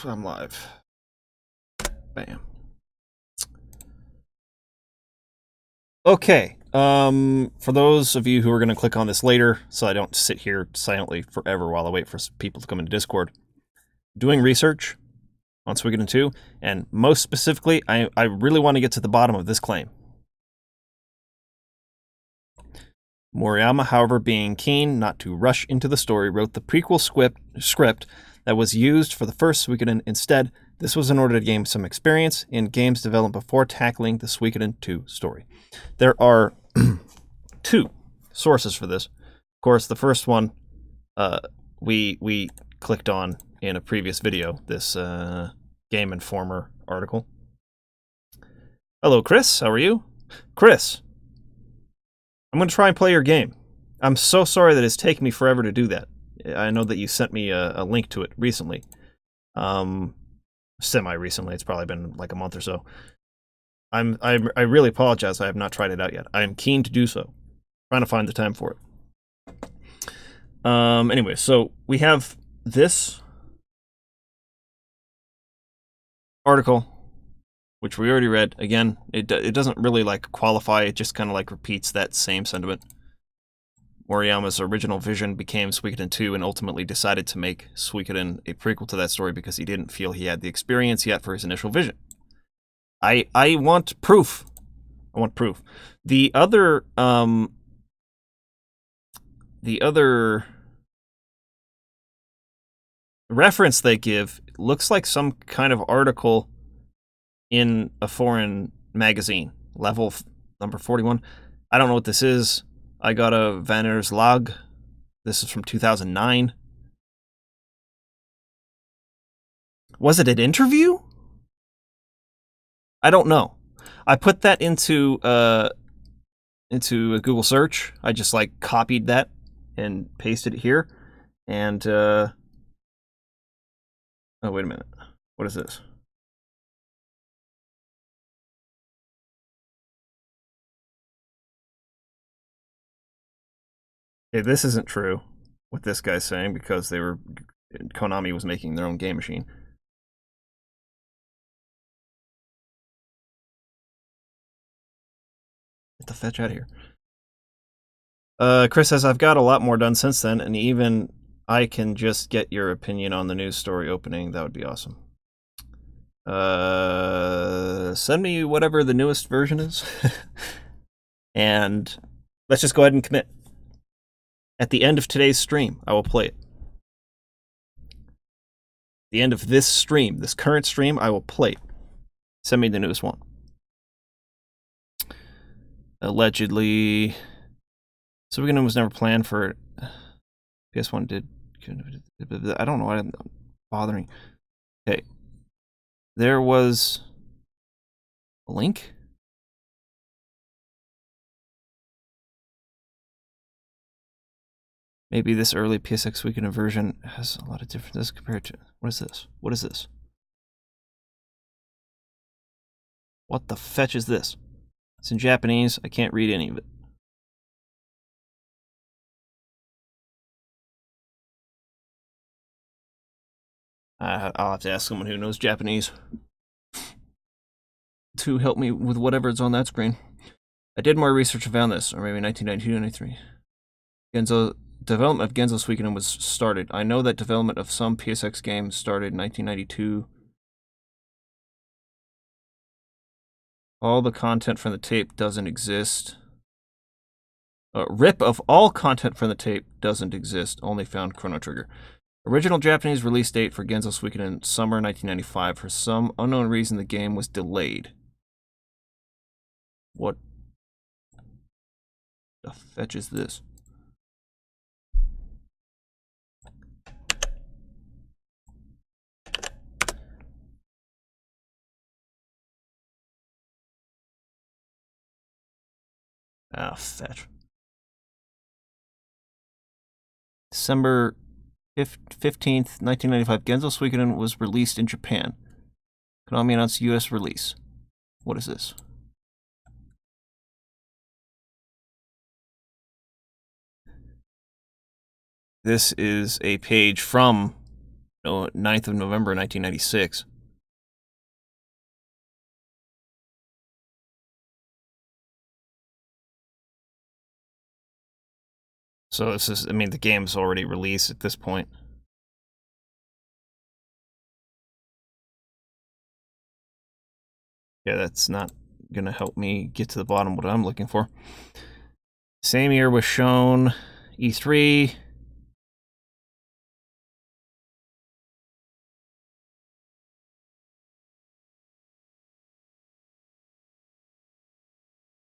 I'm live. Bam. Okay. For those of you who are going to click on this later, so I don't sit here silently forever while I wait for people to come into Discord, doing research on Suikoden 2, and most specifically, I really want to get to the bottom of this claim. Moriyama, however, being keen not to rush into the story, wrote the prequel script that was used for the first Suikoden instead. This was in order to gain some experience in games developed before tackling the Suikoden 2 story. There are two sources for this. Of course, the first one we clicked on in a previous video, this Game Informer article. Hello, Chris. How are you? Chris, I'm going to try and play your game. I'm so sorry that it's taken me forever to do that. I know that you sent me a link to it recently. Semi-recently. It's probably been like a month or so. I really apologize. I have not tried it out yet. I am keen to do so. Trying to find the time for it. Anyway, so we have this article, which we already read. Again, it doesn't really like qualify. It just kind of like repeats that same sentiment. Moriyama's original vision became Suikoden 2 and ultimately decided to make Suikoden a prequel to that story because he didn't feel he had the experience yet for his initial vision. I want proof. I want proof. The other reference they give looks like some kind of article in a foreign magazine, level number 41. I don't know what this is. I got a Vanner's log. This is from 2009. Was it an interview? I don't know. I put that into a Google search. I just like copied that and pasted it here. And oh, wait a minute. What is this? Okay, this isn't true, what this guy's saying, because Konami was making their own game machine. Get the fetch out of here. Chris says, I've got a lot more done since then, and even I can just get your opinion on the news story opening. That would be awesome. Send me whatever the newest version is. And let's just go ahead and commit. At the end of today's stream, I will play it. The end of this stream, this current stream, I will play it. Send me the newest one. Allegedly, Suikoden was never planned for. PS1 did. I don't know why I'm bothering. Okay. There was a link. Maybe this early PSX Suikoden version has a lot of differences compared to. What is this? What is this? What the fetch is this? It's in Japanese. I can't read any of it. I'll have to ask someone who knows Japanese to help me with whatever is on that screen. I did more research and found this, or maybe 1992, 93. Development of Genzo Suikoden was started. I know that development of some PSX games started in 1992. All the content from the tape doesn't exist. RIP of all content from the tape doesn't exist. Only found Chrono Trigger. Original Japanese release date for Genzo Suikoden summer 1995. For some unknown reason, the game was delayed. What the fetch is this? Ah, fetch. December 15th, 1995, Genzo Suikoden was released in Japan. Konami announced US release. What is this? This is a page from 9th of November 1996. So this is, I mean, the game's already released at this point. Yeah, that's not gonna help me get to the bottom of what I'm looking for. Same year was shown E3.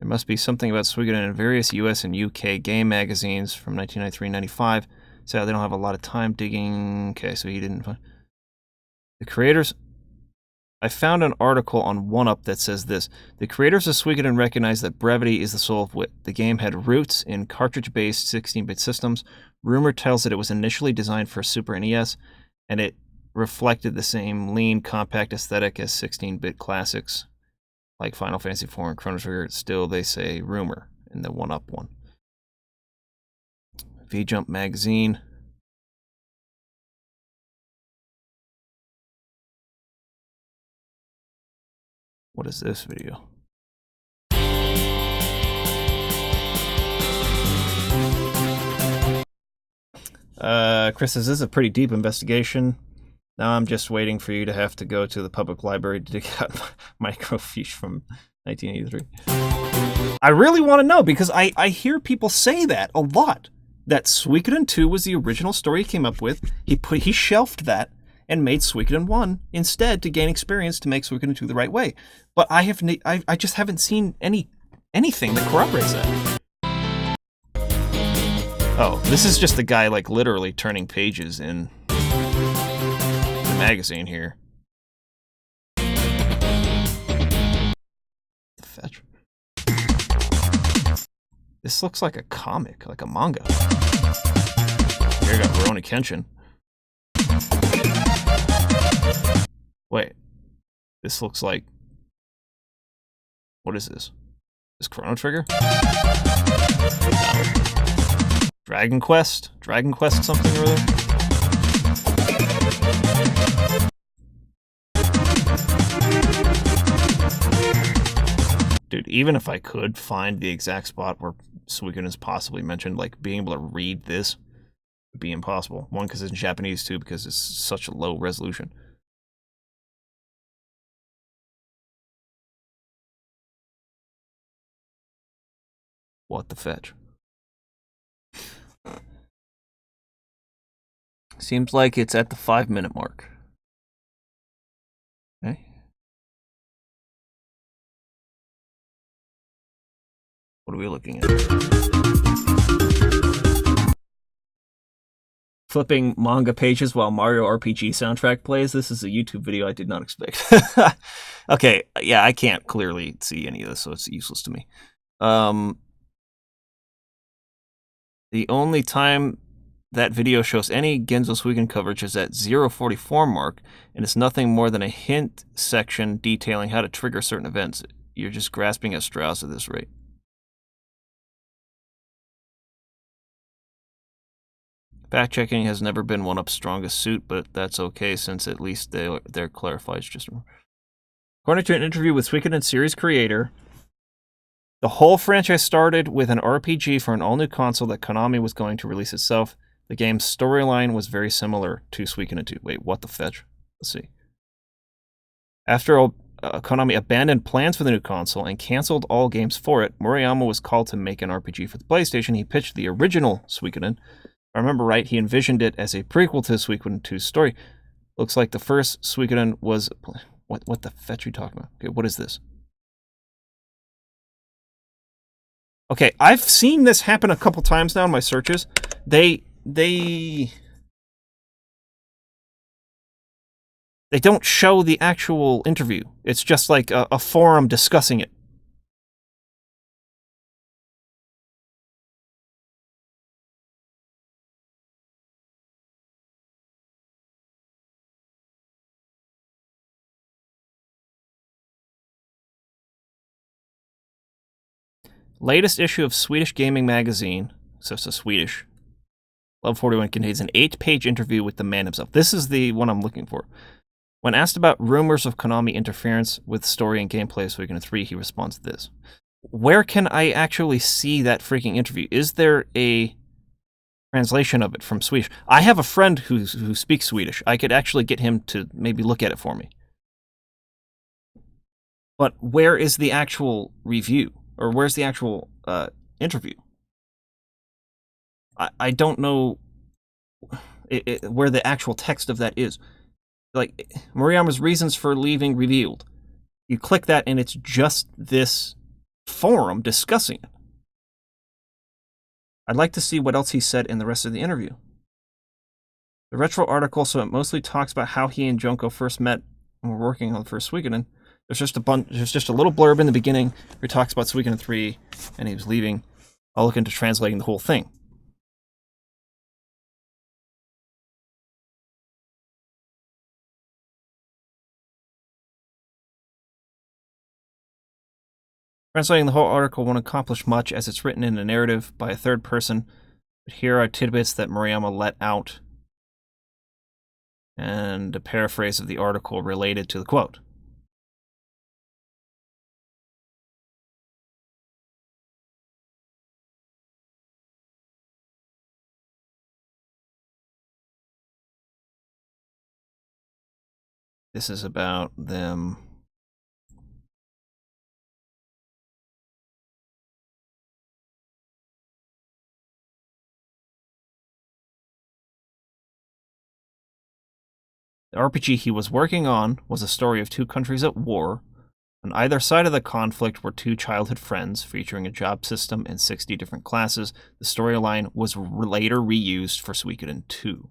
There must be something about Suikoden in various US and UK game magazines from 1993-95. So they don't have a lot of time digging. Okay, so he didn't find... The creators... I found an article on 1UP that says this. The creators of Suikoden recognized that brevity is the soul of wit. The game had roots in cartridge-based 16-bit systems. Rumor tells that it was initially designed for Super NES, and it reflected the same lean, compact aesthetic as 16-bit classics like Final Fantasy IV and Chrono Trigger. Still, they say rumor in the 1UP one. V-Jump magazine. What is this video? Chris says, this is a pretty deep investigation. Now I'm just waiting for you to have to go to the public library to dig out microfiche from 1983. I really want to know, because I hear people say that a lot. That Suikoden 2 was the original story he came up with. He shelved that and made Suikoden 1 instead to gain experience to make Suikoden 2 the right way. But I just haven't seen anything that corroborates that. Oh, this is just the guy like literally turning pages in the magazine here. Fetch. This looks like a comic, like a manga. Here we got Rurouni Kenshin. Wait. This looks like... What is this? Is Chrono Trigger? Dragon Quest? Dragon Quest something or other? Dude, even if I could find the exact spot where Suikoden is possibly mentioned, like being able to read this would be impossible. One, because it's in Japanese, two, because it's such a low resolution. What the fetch? Seems like it's at the 5-minute mark. Okay. What are we looking at? Flipping manga pages while Mario RPG soundtrack plays. This is a YouTube video I did not expect. Okay, yeah, I can't clearly see any of this, so it's useless to me. The only time that video shows any Genzo Suikoden coverage is at 044 mark, and it's nothing more than a hint section detailing how to trigger certain events. You're just grasping at straws at this rate. Fact-checking has never been 1UP's strongest suit, but that's okay since at least they're clarified. Just according to an interview with Suikoden series creator, the whole franchise started with an RPG for an all-new console that Konami was going to release itself. The game's storyline was very similar to Suikoden 2. Wait, what the fetch? Let's see. After Konami abandoned plans for the new console and canceled all games for it, Murayama was called to make an RPG for the PlayStation. He pitched the original Suikoden. If I remember right, he envisioned it as a prequel to Suikoden 2's story. Looks like the first Suikoden was... What the fetch are you talking about? Okay, what is this? Okay, I've seen this happen a couple times now in my searches. They don't show the actual interview. It's just like a forum discussing it. Latest issue of Swedish Gaming Magazine, so it's a Swedish Level 41 contains an 8-page interview with the man himself. This is the one I'm looking for. When asked about rumors of Konami interference with story and gameplay of Suikoden 3, he responds to this. Where can I actually see that freaking interview? Is there a translation of it from Swedish? I have a friend who speaks Swedish. I could actually get him to maybe look at it for me. But where is the actual review? Or where's the actual interview? I don't know where the actual text of that is. Like, Moriyama's reasons for leaving revealed. You click that and it's just this forum discussing it. I'd like to see what else he said in the rest of the interview. The retro article, so it mostly talks about how he and Junko first met and were working on the first Suikoden. There's just a little blurb in the beginning where he talks about Suikoden 3 and he was leaving. I'll look into translating the whole thing. Translating the whole article won't accomplish much as it's written in a narrative by a third person, but here are tidbits that Moriyama let out and a paraphrase of the article related to the quote. This is about them. The RPG he was working on was a story of two countries at war. On either side of the conflict were two childhood friends, featuring a job system and 60 different classes. The storyline was later reused for Suikoden 2.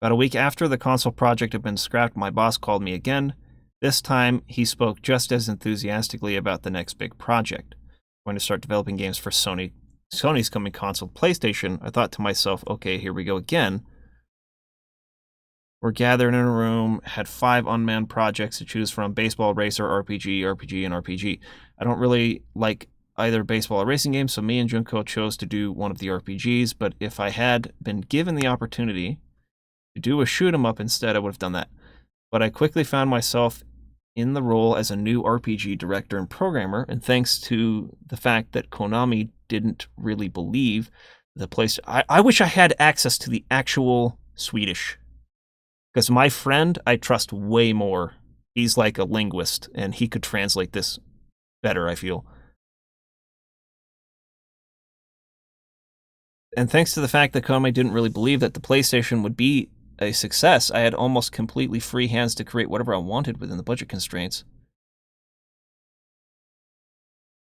About a week after the console project had been scrapped, my boss called me again. This time, he spoke just as enthusiastically about the next big project. I'm going to start developing games for Sony's coming console, PlayStation. I thought to myself, okay, here we go again. We're gathered in a room, had 5 unmanned projects to choose from: baseball, racer, RPG, RPG, and RPG. I don't really like either baseball or racing games, so me and Junko chose to do one of the RPGs, but if I had been given the opportunity to do a shoot 'em up instead, I would have done that. But I quickly found myself in the role as a new RPG director and programmer, and thanks to the fact that Konami didn't really believe the place. I wish I had access to the actual Swedish. Because my friend, I trust way more. He's like a linguist, and he could translate this better, I feel. And thanks to the fact that Konami didn't really believe that the PlayStation would be a success, I had almost completely free hands to create whatever I wanted within the budget constraints.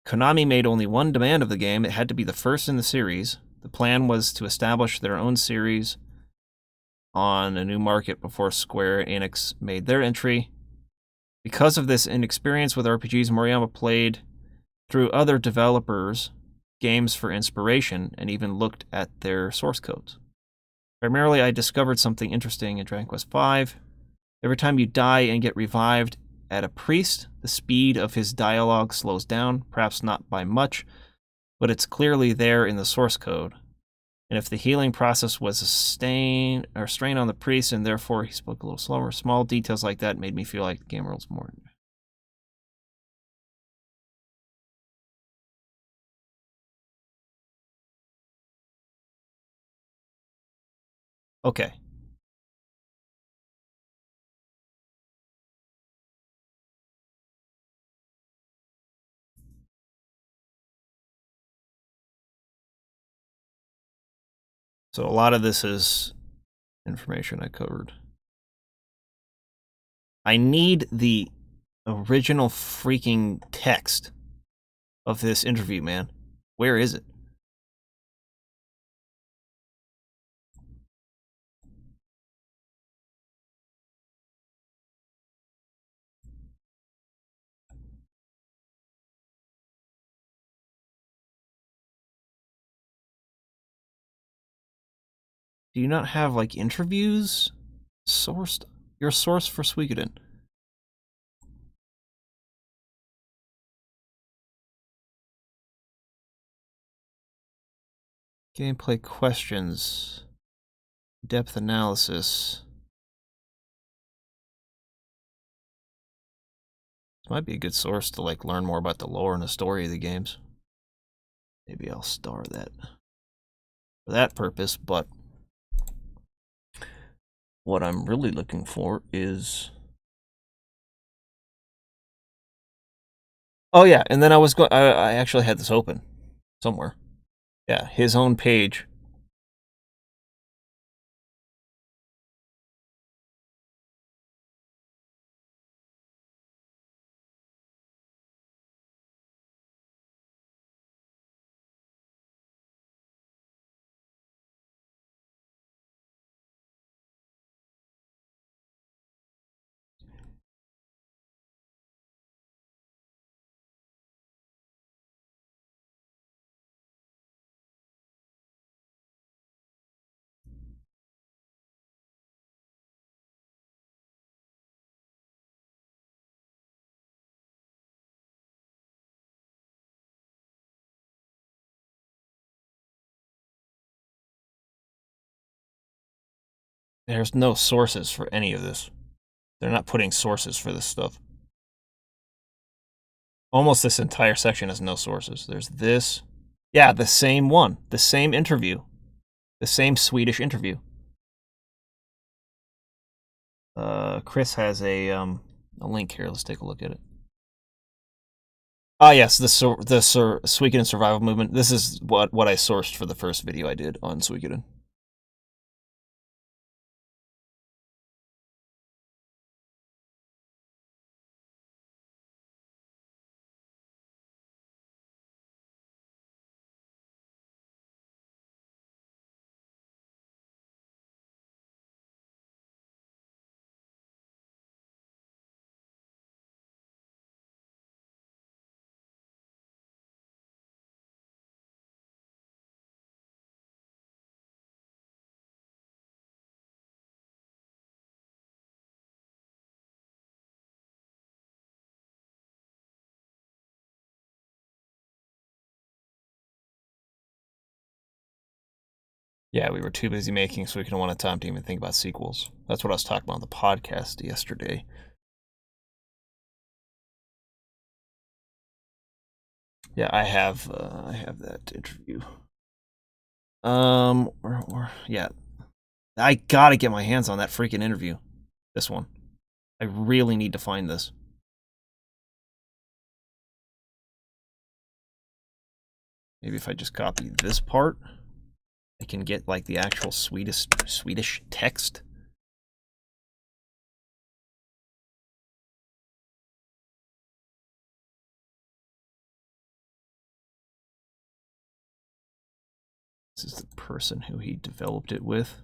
Konami made only one demand of the game. It had to be the first in the series. The plan was to establish their own series on a new market before Square Enix made their entry. Because of this inexperience with RPGs, Moriyama played through other developers' games for inspiration and even looked at their source codes. Primarily, I discovered something interesting in Dragon Quest V. Every time you die and get revived at a priest, the speed of his dialogue slows down, perhaps not by much, but it's clearly there in the source code. And if the healing process was a strain on the priest, and therefore he spoke a little slower, small details like that made me feel like the game rules more. Okay. So a lot of this is information I covered. I need the original freaking text of this interview, man. Where is it? Do you not have, like, interviews sourced? Your source for Suikoden. Gameplay questions. Depth analysis. This might be a good source to like learn more about the lore and the story of the games. Maybe I'll star that for that purpose, but what I'm really looking for is... Oh yeah, and then I actually had this open somewhere. Yeah, his own page. There's no sources for any of this. They're not putting sources for this stuff. Almost this entire section has no sources. There's this. Yeah, the same one. The same interview. The same Swedish interview. Chris has a link here. Let's take a look at it. Ah, yes, the Suikoden survival movement. This is what I sourced for the first video I did on Suikoden. Yeah, we were too busy making Suikoden one at a time to even think about sequels. That's what I was talking about on the podcast yesterday. Yeah, I have that interview. Yeah, I gotta get my hands on that freaking interview. This one, I really need to find this. Maybe if I just copy this part, I can get like the actual Swedish text. This is the person who he developed it with.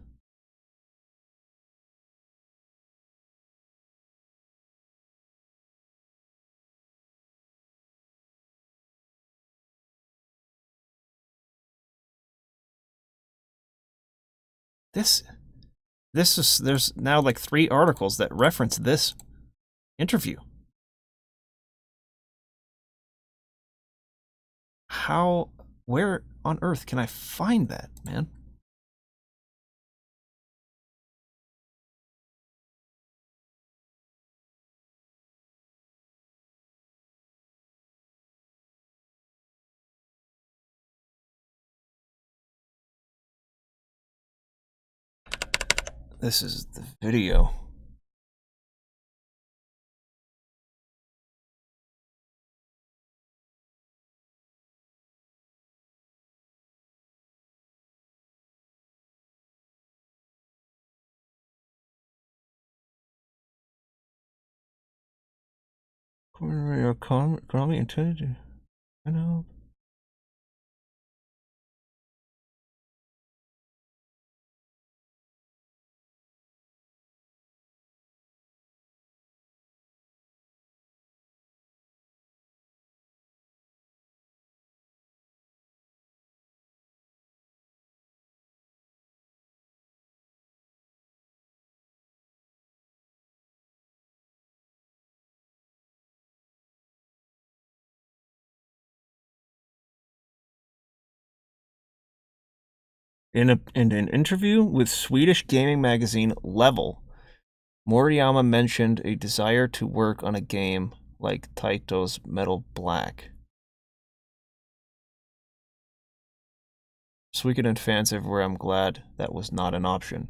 There's now like 3 articles that reference this interview. Where on earth can I find that, man? This is the video. Economy intended. I know. In an interview with Swedish gaming magazine Level, Moriyama mentioned a desire to work on a game like Taito's Metal Black. Suikoden fans everywhere, I'm glad that was not an option.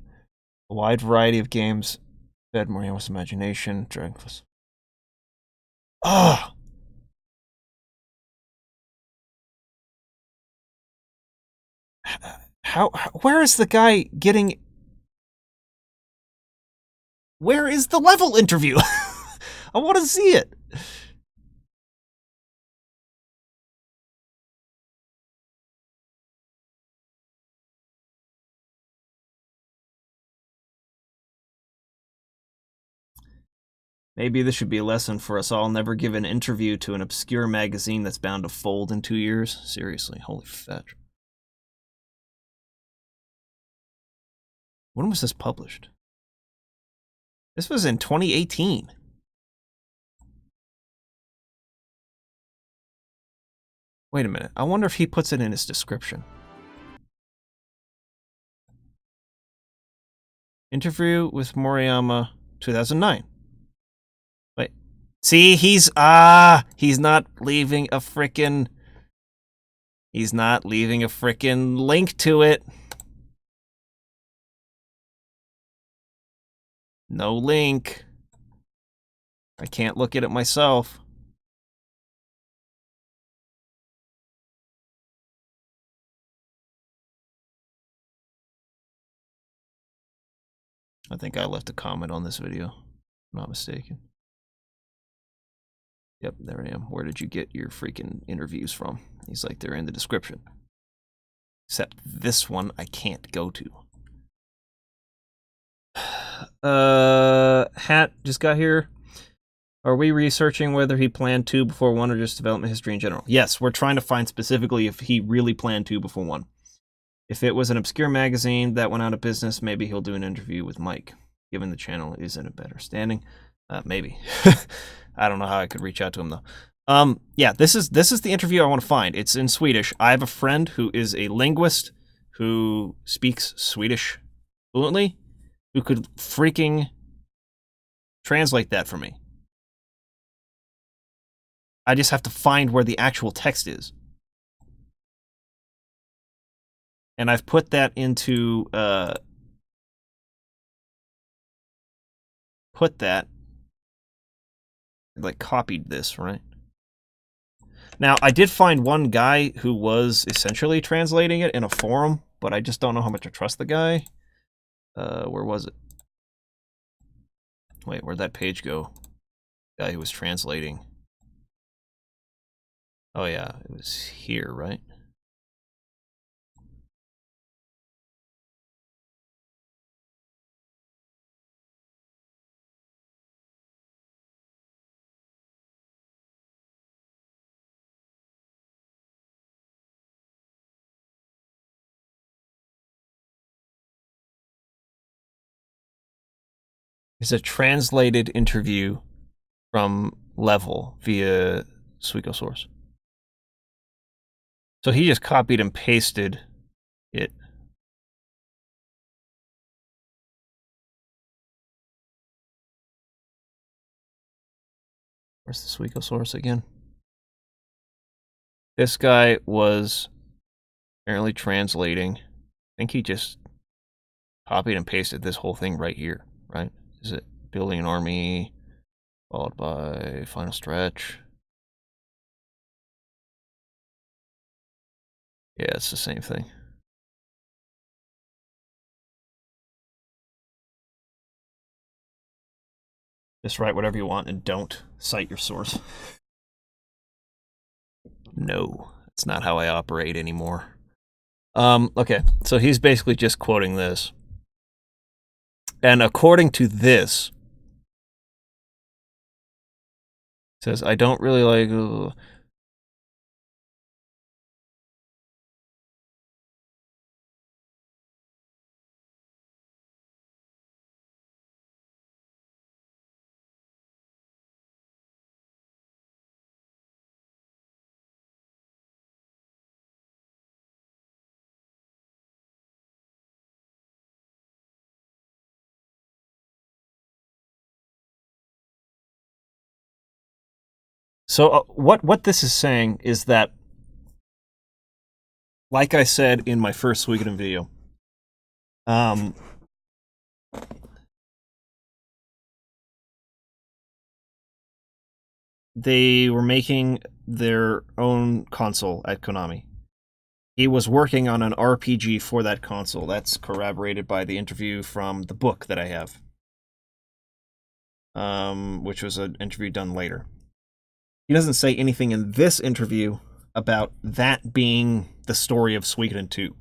A wide variety of games fed Moriyama's imagination. Dragon Quest. Ah! How? Where is the guy getting? Where is the Level interview? I want to see it. Maybe this should be a lesson for us all. Never give an interview to an obscure magazine that's bound to fold in 2 years. Seriously, holy fetch. When was this published? This was in 2018. Wait a minute. I wonder if he puts it in his description. Interview with Moriyama, 2009. Wait. See, he's not leaving a frickin'... He's not leaving a frickin' link to it. No link. I can't look at it myself. I think I left a comment on this video. If I'm not mistaken. Yep, there I am. Where did you get your freaking interviews from? He's like, they're in the description. Except this one I can't go to. Hat just got here. Are we researching whether he planned 2 before 1 or just development history in general? Yes, we're trying to find specifically if he really planned 2 before 1. If it was an obscure magazine that went out of business, maybe he'll do an interview with Mike, given the channel is in a better standing. Maybe. I don't know how I could reach out to him, though. Yeah, this is the interview I want to find. It's in Swedish. I have a friend who is a linguist who speaks Swedish fluently, who could freaking translate that for me. I just have to find where the actual text is. And I've put that into, like, copied this, right? Now, I did find one guy who was essentially translating it in a forum, but I just don't know how much to trust the guy. Where was it? Wait, where'd that page go? The guy who was translating. Oh yeah, it was here, right? It's a translated interview from Level via Suikosource. So he just copied and pasted it. Where's the Suikosource again? This guy was apparently translating. I think he just copied and pasted this whole thing right here, right? Is it building an army followed by final stretch? Yeah, it's the same thing. Just write whatever you want and don't cite your source. No, that's not how I operate anymore. Okay, so he's basically just quoting this. And according to this, it says, I don't really like... So what this is saying is that, like I said in my first Suikoden video, um, they were making their own console at Konami. He was working on an RPG for that console. That's corroborated by the interview from the book that I have, which was an interview done later. He doesn't say anything in this interview about that being the story of Suikoden 2.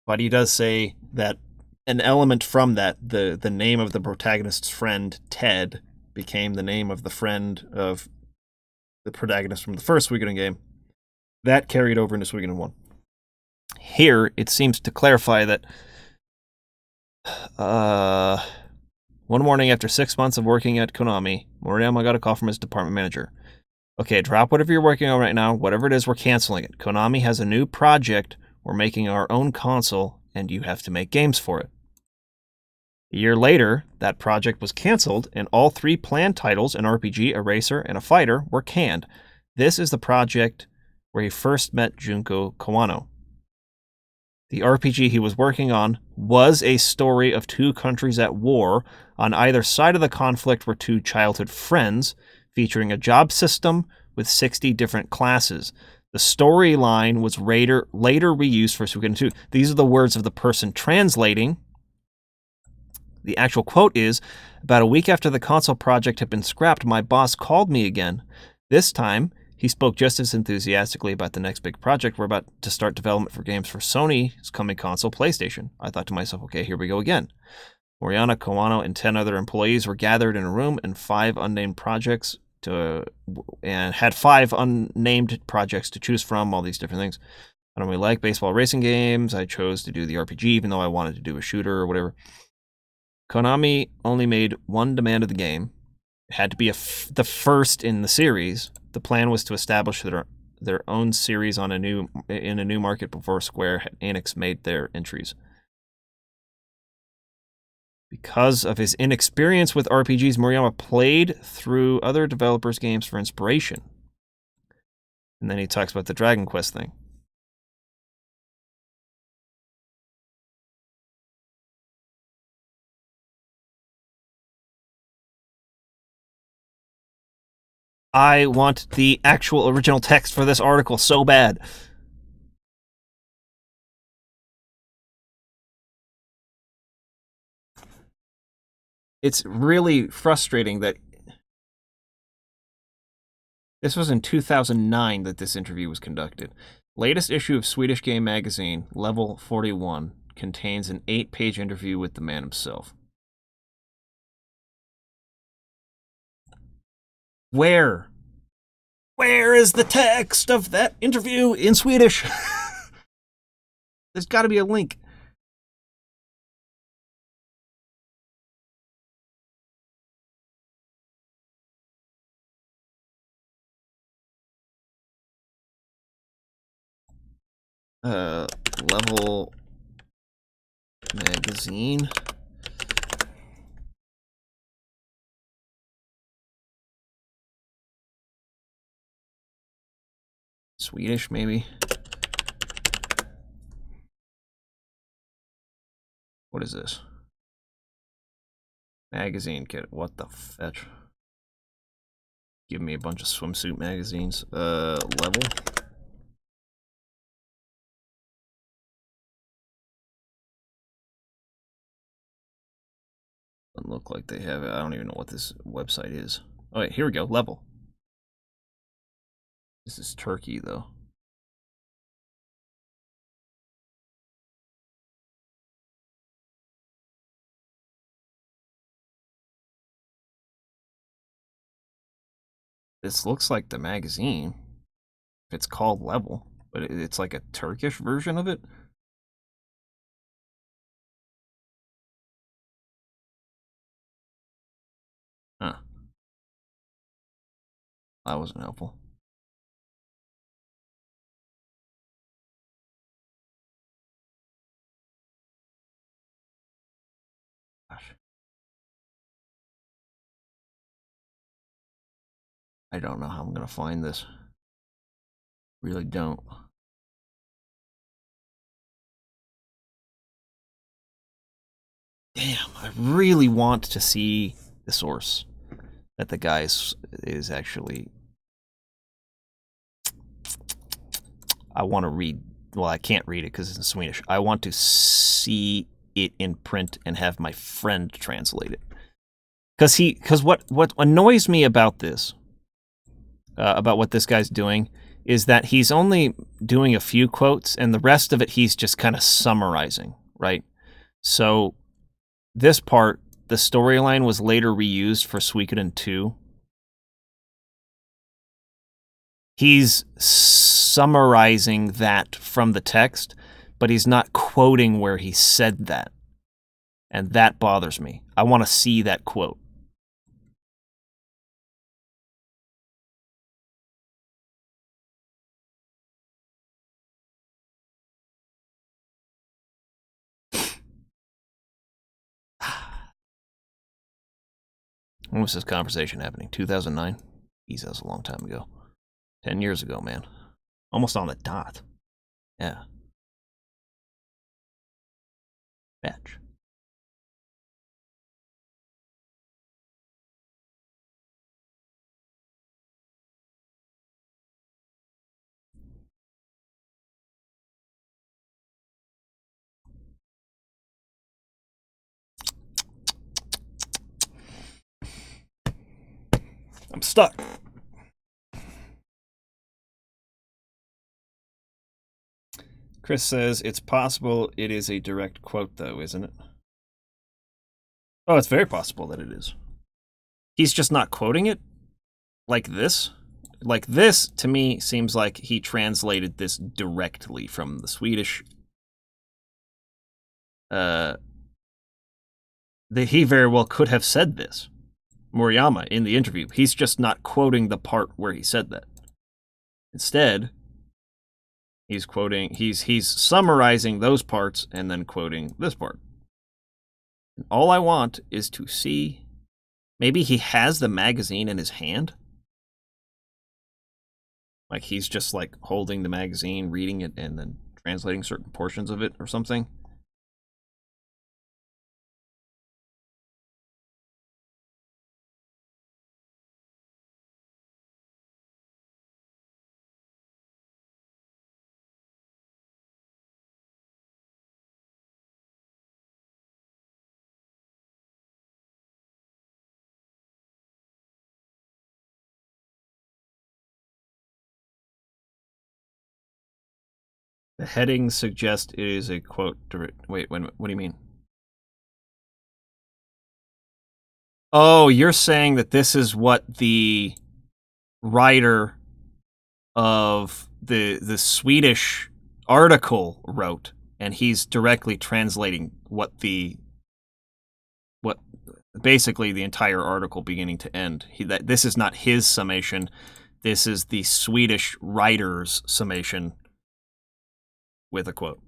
But he does say that an element from that, the name of the protagonist's friend, Ted, became the name of the friend of the protagonist from the first Suikoden game. That carried over into Suikoden 1. Here, it seems to clarify that one morning after 6 months of working at Konami, Moriyama got a call from his department manager. Okay, drop whatever you're working on right now. Whatever it is, we're canceling it. Konami has a new project. We're making our own console, and you have to make games for it. A year later, that project was canceled, and all 3 planned titles, an RPG, a racer, and a fighter, were canned. This is the project where he first met Junko Kawano. The RPG he was working on was a story of 2 countries at war. On either side of the conflict were 2 childhood friends, featuring a job system with 60 different classes. The storyline was later reused for Suikoden 2. These are the words of the person translating. The actual quote is, about a week after the console project had been scrapped, my boss called me again. This time, he spoke just as enthusiastically about the next big project. We're about to start development for games for Sony's coming console, PlayStation. I thought to myself, okay, here we go again. Moriyama, Kawano, and 10 other employees were gathered in a room and 5 unnamed projects had 5 unnamed projects to choose from, all these different things. I don't really like baseball racing games. I chose to do the RPG, even though I wanted to do a shooter or whatever. Konami only made one demand of the game. It had to be the first in the series. The plan was to establish their own series in a new market before Square Enix made their entries. Because of his inexperience with RPGs, Moriyama played through other developers' games for inspiration. And then he talks about the Dragon Quest thing. I want the actual original text for this article so bad. It's really frustrating that this was in 2009 that this interview was conducted. Latest issue of Swedish Game Magazine, Level 41, contains an 8-page interview with the man himself. Where? Where is the text of that interview in Swedish? There's got to be a link. Level Magazine. Swedish, maybe. What is this? Magazine kit. What the fetch? Give me a bunch of swimsuit magazines. Level. Doesn't look like they have it. I don't even know what this website is. Oh, wait, here we go. Level. This is Turkey, though. This looks like the magazine. It's called Level, but it's like a Turkish version of it. Huh. That wasn't helpful. Gosh. I don't know how I'm going to find this. Really don't. Damn, I really want to see the source that the guy is actually. I want to read. Well, I can't read it because it's in Swedish. I want to see it in print and have my friend translate it. Because what annoys me about this, about what this guy's doing, is that he's only doing a few quotes, and the rest of it he's just kind of summarizing, right? So this part, the storyline was later reused for Suikoden 2. He's summarizing that from the text, but he's not quoting where he said that. And that bothers me. I want to see that quote. When was this conversation happening? 2009? Geez, that was a long time ago. 10 years ago, man. Almost on the dot. Yeah. Batch. I'm stuck. Chris says, it's possible it is a direct quote, though, isn't it? Oh, it's very possible that it is. He's just not quoting it like this. Like this, to me, seems like he translated this directly from the Swedish. That he very well could have said this, Moriyama, in the interview. He's just not quoting the part where he said that. Instead, he's quoting. He's summarizing those parts and then quoting this part. And all I want is to see. Maybe he has the magazine in his hand. Like he's just like holding the magazine, reading it, and then translating certain portions of it or something. The headings suggest it is a quote. Wait, what do you mean? Oh, you're saying that this is what the writer of the Swedish article wrote, and he's directly translating what basically the entire article beginning to end. That this is not his summation. This is the Swedish writer's summation with a quote.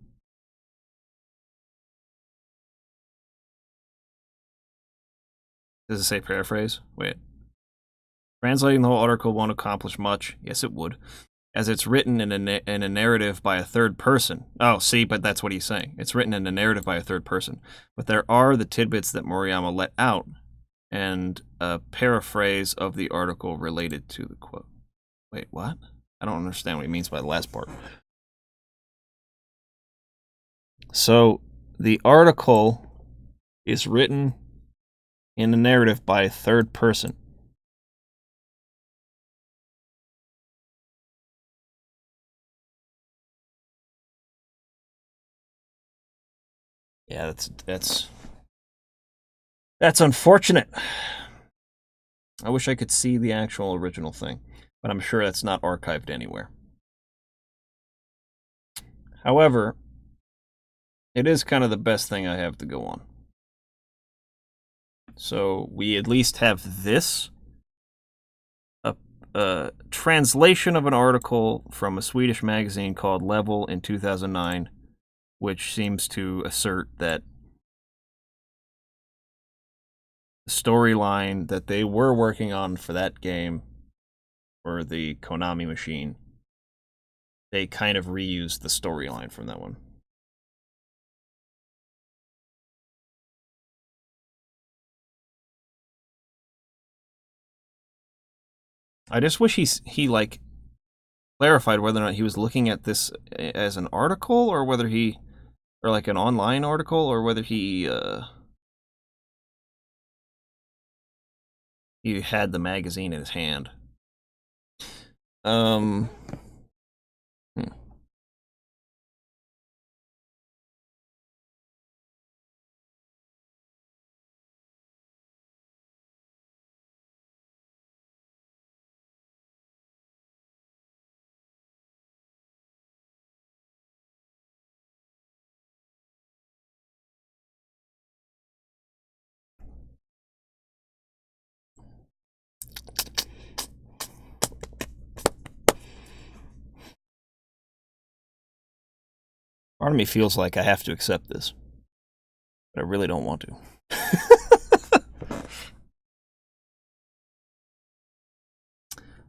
Does it say paraphrase? Wait. Translating the whole article won't accomplish much. Yes, it would. As it's written in a narrative by a third person. Oh, see, but that's what he's saying. It's written in a narrative by a third person. But there are the tidbits that Moriyama let out, and a paraphrase of the article related to the quote. Wait, what? I don't understand what he means by the last part. So, the article is written in a narrative by a third person. Yeah, that's unfortunate. I wish I could see the actual original thing, but I'm sure that's not archived anywhere. However, it is kind of the best thing I have to go on. So we at least have this, a translation of an article from a Swedish magazine called Level in 2009, which seems to assert that the storyline that they were working on for that game or the Konami machine, they kind of reused the storyline from that one. I just wish he like clarified whether or not he was looking at this as an article or whether he, or like an online article, or whether he had the magazine in his hand. Hmm. Part of me feels like I have to accept this, but I really don't want to.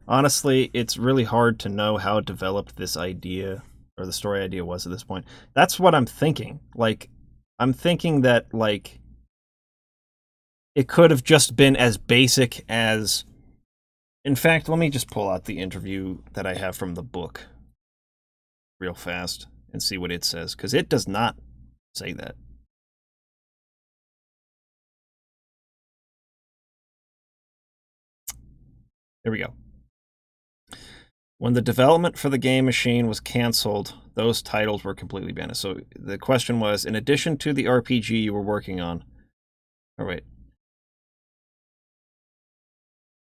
Honestly, it's really hard to know how developed this idea or the story idea was at this point. That's what I'm thinking. Like, I'm thinking that, like, it could have just been as basic as. In fact, let me just pull out the interview that I have from the book real fast and see what it says, because it does not say that. Here we go. When the development for the game machine was canceled, those titles were completely banned. So the question was, in addition to the RPG you were working on, oh wait,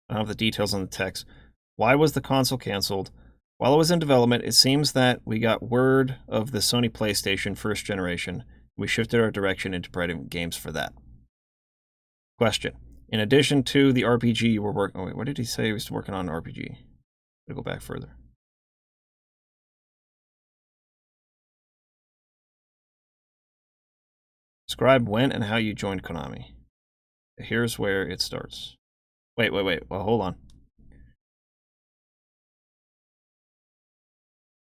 I don't have the details on the text. Why was the console canceled? While it was in development, it seems that we got word of the Sony PlayStation first generation. We shifted our direction into providing games for that. Question. In addition to the RPG you were working... Oh, wait, what did he say he was working on an RPG? I'll go back further. Describe when and how you joined Konami. Here's where it starts. Wait. Well, hold on.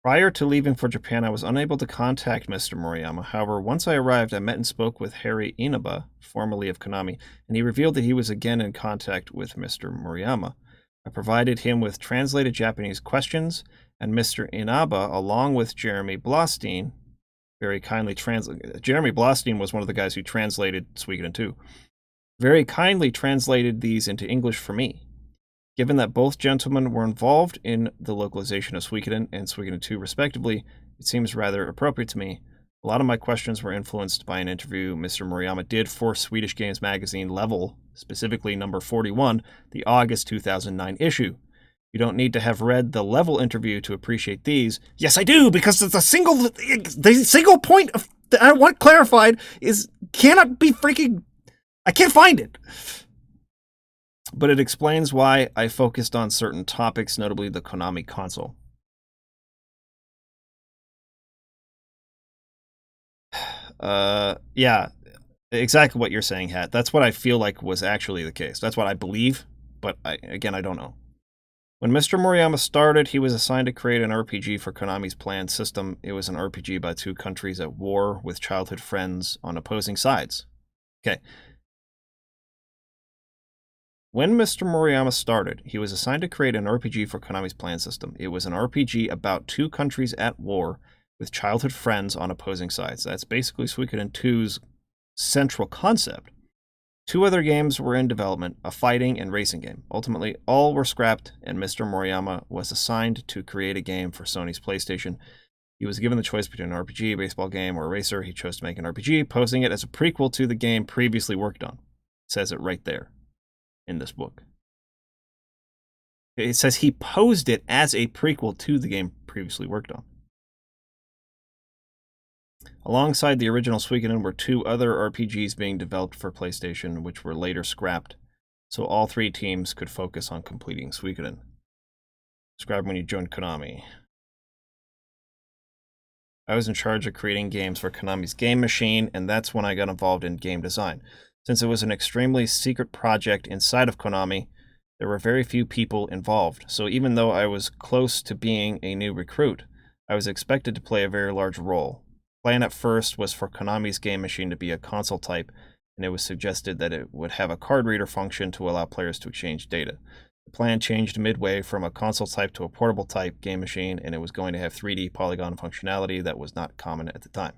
Prior to leaving for Japan, I was unable to contact Mr. Moriyama. However, once I arrived, I met and spoke with Harry Inaba, formerly of Konami, and he revealed that he was again in contact with Mr. Moriyama. I provided him with translated Japanese questions, and Mr. Inaba, along with Jeremy Blostein, very kindly translated. Jeremy Blostein was one of the guys who translated Suikoden 2. Very kindly translated these into English for me. Given that both gentlemen were involved in the localization of Suikoden and Suikoden 2 respectively, it seems rather appropriate to me. A lot of my questions were influenced by an interview Mr. Moriyama did for Swedish Games Magazine Level, specifically number 41, the August 2009 issue. You don't need to have read the Level interview to appreciate these. Yes, I do, because the single point that I want clarified is cannot be freaking... I can't find it. But it explains why I focused on certain topics, notably the Konami console. Yeah, exactly what you're saying, Hat. That's what I feel like was actually the case. That's what I believe, but I don't know. When Mr. Moriyama started, he was assigned to create an RPG for Konami's planned system. It was an RPG about two countries at war with childhood friends on opposing sides. Okay. When Mr. Moriyama started, he was assigned to create an RPG for Konami's planned system. It was an RPG about two countries at war with childhood friends on opposing sides. That's basically Suikoden 2's central concept. Two other games were in development, a fighting and racing game. Ultimately, all were scrapped, and Mr. Moriyama was assigned to create a game for Sony's PlayStation. He was given the choice between an RPG, a baseball game, or a racer. He chose to make an RPG, posing it as a prequel to the game previously worked on. It says it right there in this book. It says he posed it as a prequel to the game previously worked on. Alongside the original Suikoden were two other RPGs being developed for PlayStation, which were later scrapped, so all three teams could focus on completing Suikoden. Describe when you joined Konami. I was in charge of creating games for Konami's game machine, and that's when I got involved in game design. Since it was an extremely secret project inside of Konami, There were very few people involved, so even though I was close to being a new recruit, I was expected to play a very large role. The plan at first was for Konami's game machine to be a console type, and it was suggested that it would have a card reader function to allow players to exchange data. The plan changed midway from a console type to a portable type game machine, and it was going to have 3D polygon functionality that was not common at the time.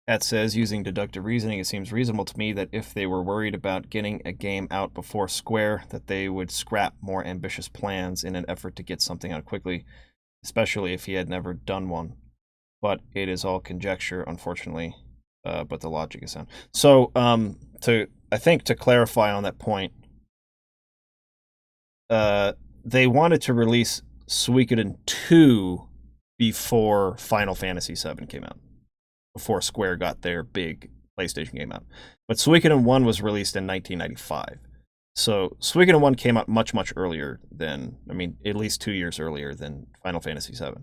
At says, using deductive reasoning, it seems reasonable to me that if they were worried about getting a game out before Square, that they would scrap more ambitious plans in an effort to get something out quickly, especially if he had never done one. But it is all conjecture, unfortunately, but the logic is sound. So, I think to clarify on that point, they wanted to release Suikoden 2 before Final Fantasy VII came out, before Square got their big PlayStation game out. But Suikoden 1 was released in 1995. So Suikoden 1 came out much, much earlier than, at least 2 years earlier than Final Fantasy VII.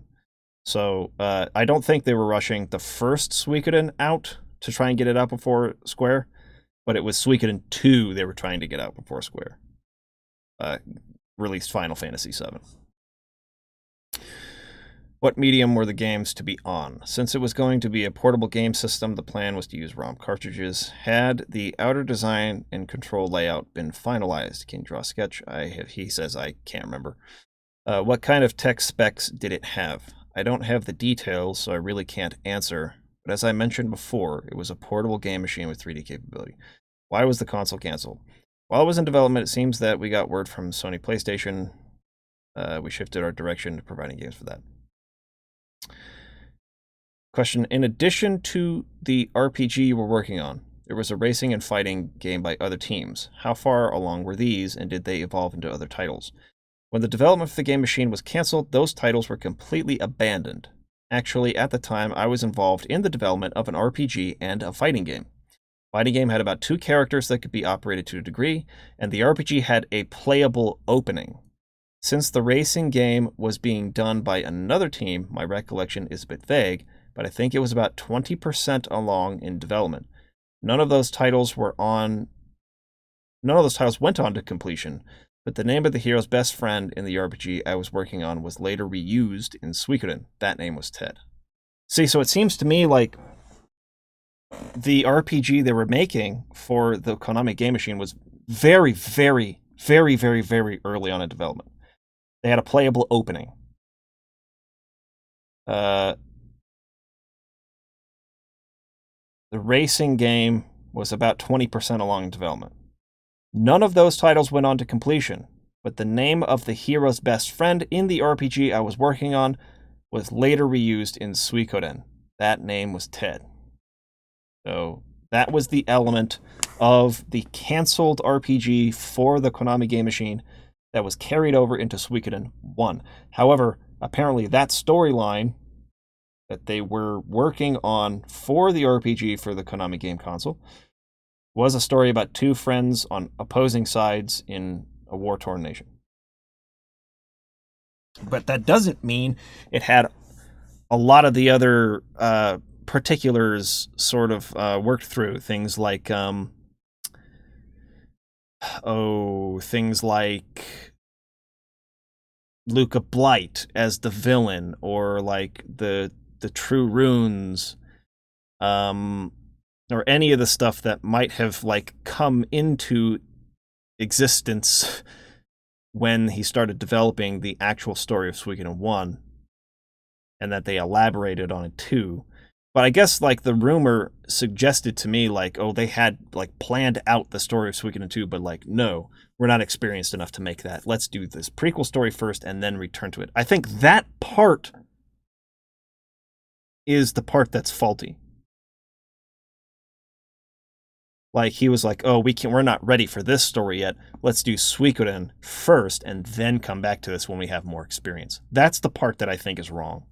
So I don't think they were rushing the first Suikoden out to try and get it out before Square, but it was Suikoden 2 they were trying to get out before Square released Final Fantasy VII. What medium were the games to be on? Since it was going to be a portable game system, the plan was to use ROM cartridges. Had the outer design and control layout been finalized? Can you draw a sketch? He says I can't remember. What kind of tech specs did it have? I don't have the details, so I really can't answer. But as I mentioned before, it was a portable game machine with 3D capability. Why was the console canceled? While it was in development, it seems that we got word from Sony PlayStation. We shifted our direction to providing games for that. Question, in addition to the RPG you were working on, there was a racing and fighting game by other teams. How far along were these, and did they evolve into other titles? When the development for the game machine was canceled, those titles were completely abandoned. Actually, at the time, I was involved in the development of an RPG and a fighting game. Fighting game had about 2 characters that could be operated to a degree, and the RPG had a playable opening. Since the racing game was being done by another team, my recollection is a bit vague, but I think it was about 20% along in development. None of those titles went on to completion, but the name of the hero's best friend in the RPG I was working on was later reused in Suikoden. That name was Ted. See, so it seems to me like the RPG they were making for the Konami game machine was very, very, very, very, very early on in development. They had a playable opening. The racing game was about 20% along in development. None of those titles went on to completion, but the name of the hero's best friend in the RPG I was working on was later reused in Suikoden. That name was Ted. So that was the element of the canceled RPG for the Konami game machine that was carried over into Suikoden 1. However, apparently that storyline that they were working on for the RPG for the Konami game console was a story about 2 friends on opposing sides in a war-torn nation. But that doesn't mean it had a lot of the other particulars sort of worked through. Things like things like Luca Blight as the villain, or like the True Runes, or any of the stuff that might have like come into existence when he started developing the actual story of Suikoden 1, and that they elaborated on it too. But I guess like the rumor suggested to me like, oh, they had like planned out the story of Suikoden 2, but like, no, we're not experienced enough to make that. Let's do this prequel story first and then return to it. I think that part is the part that's faulty. Like he was like, oh, we're not ready for this story yet. Let's do Suikoden first and then come back to this when we have more experience. That's the part that I think is wrong.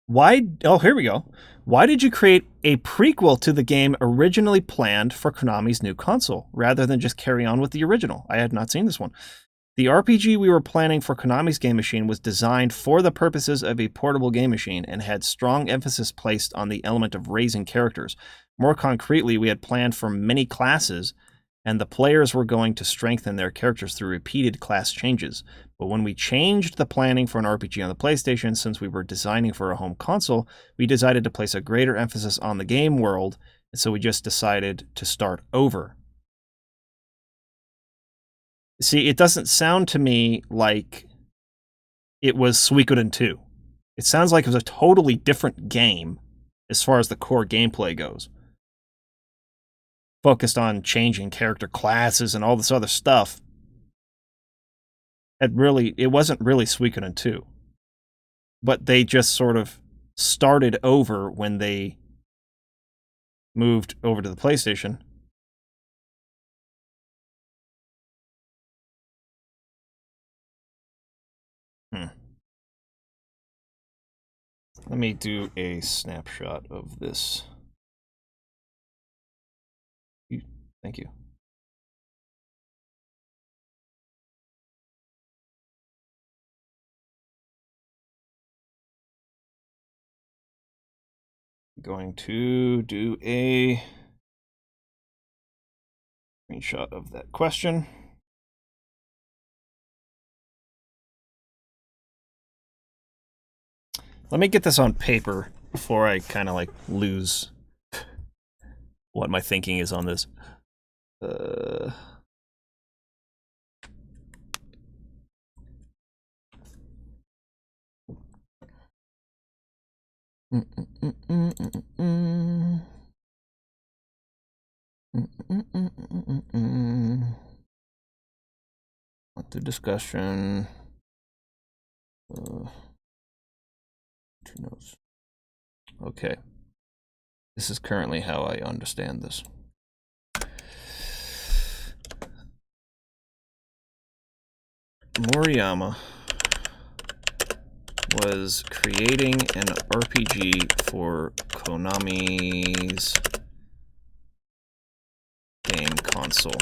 Why? Oh, here we go. Why did you create a prequel to the game originally planned for Konami's new console, rather than just carry on with the original? I had not seen this one. The RPG we were planning for Konami's game machine was designed for the purposes of a portable game machine and had strong emphasis placed on the element of raising characters. More concretely, we had planned for many classes, and the players were going to strengthen their characters through repeated class changes. But when we changed the planning for an RPG on the PlayStation, since we were designing for a home console, we decided to place a greater emphasis on the game world, and so we just decided to start over. See, it doesn't sound to me like it was Suikoden 2. It sounds like it was a totally different game as far as the core gameplay goes. Focused on changing character classes and all this other stuff. It wasn't really Suikoden 2. But they just sort of started over when they moved over to the PlayStation. Let me do a snapshot of this. Thank you. Going to do a screenshot of that question. Let me get this on paper before I kind of like lose what my thinking is on this. What the discussion? 2 notes. Okay. This is currently how I understand this. Moriyama was creating an RPG for Konami's game console.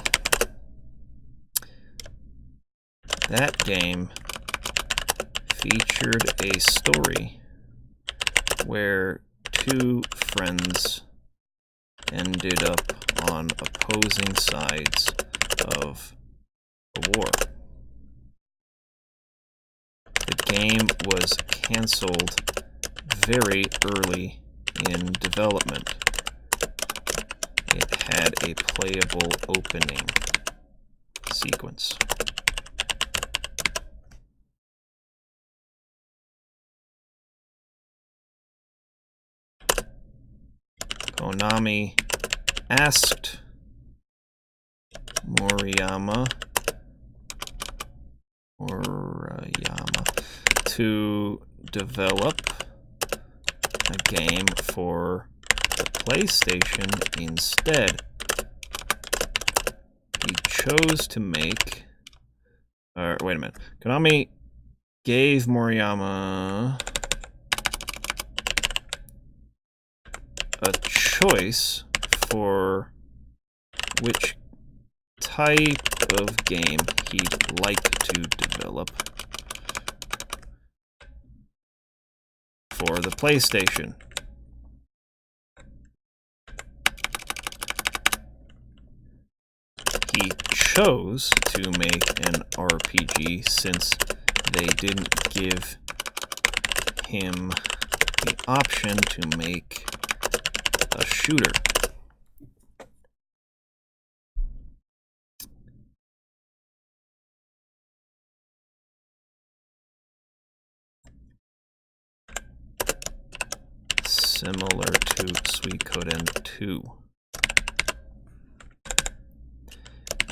That game featured a story where 2 friends ended up on opposing sides of a war. The game was canceled very early in development. It had a playable opening sequence. Konami asked Moriyama to develop a game for the PlayStation instead. He chose to make... wait a minute. Konami gave Moriyama a choice for which type of game he'd like to develop for the PlayStation. He chose to make an RPG since they didn't give him the option to make a shooter. Similar to Suikoden 2.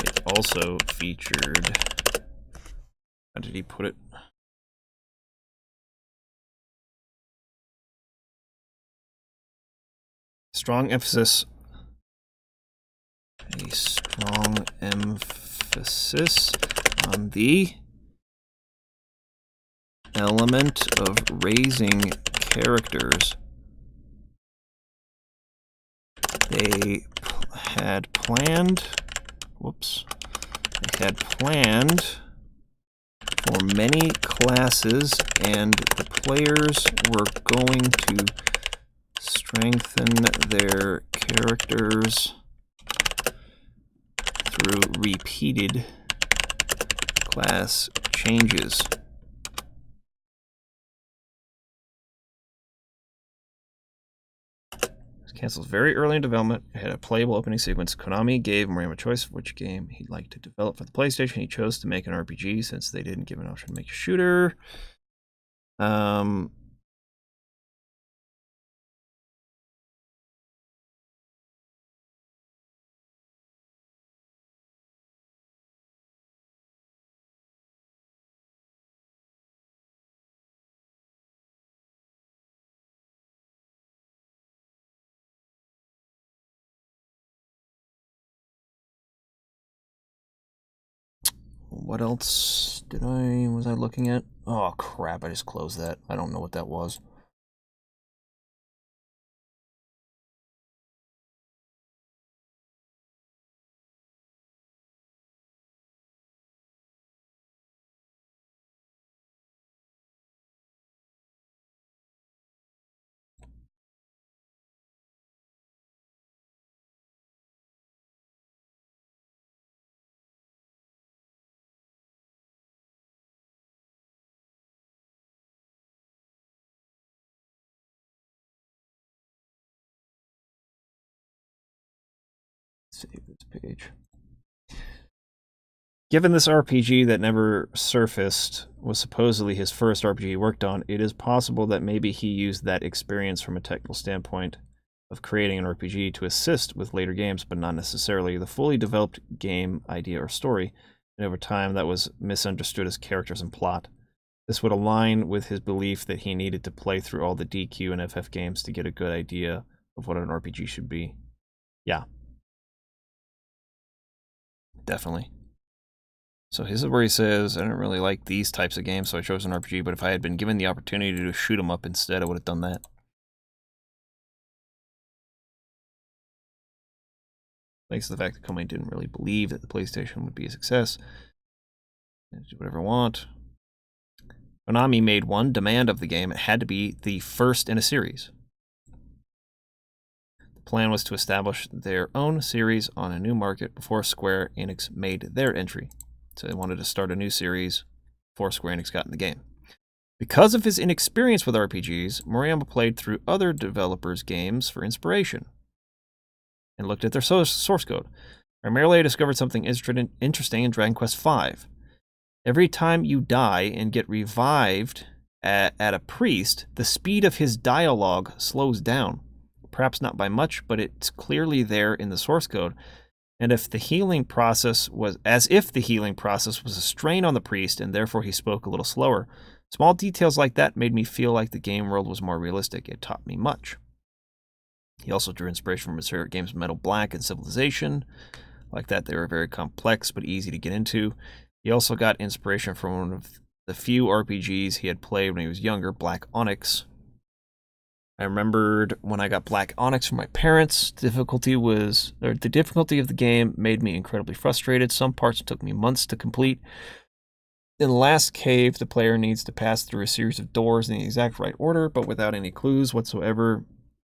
It also featured... How did he put it? Strong emphasis. A strong emphasis on the element of raising characters. They had planned for many classes, and the players were going to strengthen their characters through repeated class changes. Cancels very early in development. It had a playable opening sequence. Konami gave Moriyama a choice of which game he'd like to develop for the PlayStation. He chose to make an RPG since they didn't give an option to make a shooter. What else was I looking at? Oh crap, I just closed that. I don't know what that was. Save this page. Given this RPG that never surfaced was supposedly his first RPG he worked on, it is possible that maybe he used that experience from a technical standpoint of creating an RPG to assist with later games, but not necessarily the fully developed game idea or story. And over time, that was misunderstood as characters and plot. This would align with his belief that he needed to play through all the DQ and FF games to get a good idea of what an RPG should be. Yeah. Definitely. So this is where he says, I don't really like these types of games, so I chose an RPG, but if I had been given the opportunity to shoot 'em up instead, I would have done that. Thanks to the fact that Konami didn't really believe that the PlayStation would be a success. Do whatever I want. Konami made one demand of the game. It had to be the first in a series. The plan was to establish their own series on a new market before Square Enix made their entry. So they wanted to start a new series before Square Enix got in the game. Because of his inexperience with RPGs, Moriyama played through other developers' games for inspiration and looked at their source code. Primarily, I discovered something interesting in Dragon Quest V. Every time you die and get revived at a priest, the speed of his dialogue slows down. Perhaps not by much, but it's clearly there in the source code. And if the healing process was a strain on the priest, and therefore he spoke a little slower. Small details like that made me feel like the game world was more realistic. It taught me much. He also drew inspiration from his favorite games, Metal Black and Civilization. Like that, they were very complex but easy to get into. He also got inspiration from one of the few RPGs he had played when he was younger, Black Onyx. I remembered when I got Black Onyx from my parents, the difficulty of the game made me incredibly frustrated. Some parts took me months to complete. In the last cave, the player needs to pass through a series of doors in the exact right order, but without any clues whatsoever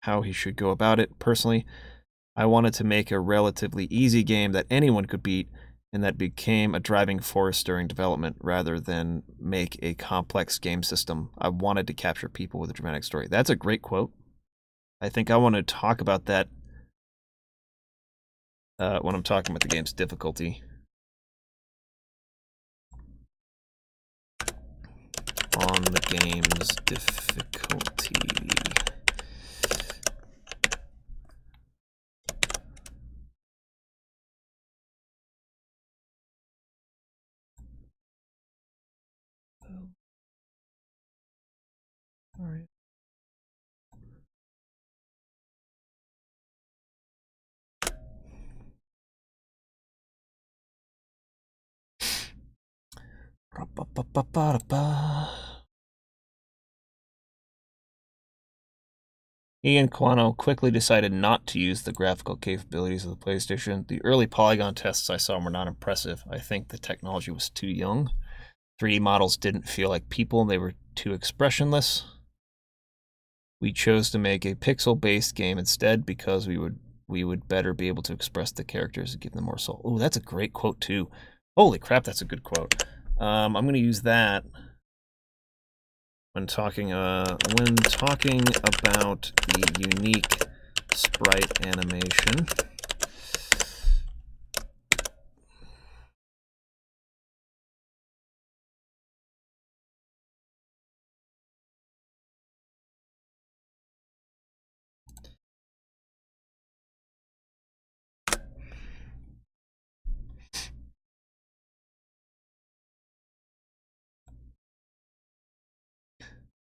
how he should go about it. Personally, I wanted to make a relatively easy game that anyone could beat, and that became a driving force during development rather than make a complex game system. I wanted to capture people with a dramatic story. That's a great quote. I think I want to talk about that when I'm talking about the game's difficulty. On the game's difficulty. All right. He and Quano quickly decided not to use the graphical capabilities of the PlayStation. The early polygon tests I saw were not impressive. I think the technology was too young. 3D models didn't feel like people, they were too expressionless. We chose to make a pixel-based game instead because we would better be able to express the characters and give them more soul. Oh, that's a great quote too. Holy crap, that's a good quote. I'm going to use that when talking about the unique sprite animation.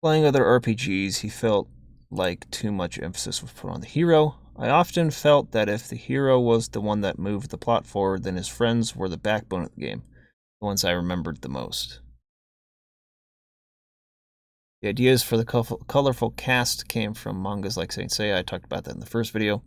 Playing other RPGs, he felt like too much emphasis was put on the hero. I often felt that if the hero was the one that moved the plot forward, then his friends were the backbone of the game, the ones I remembered the most. The ideas for the colorful cast came from mangas like Saint Seiya. I talked about that in the first video.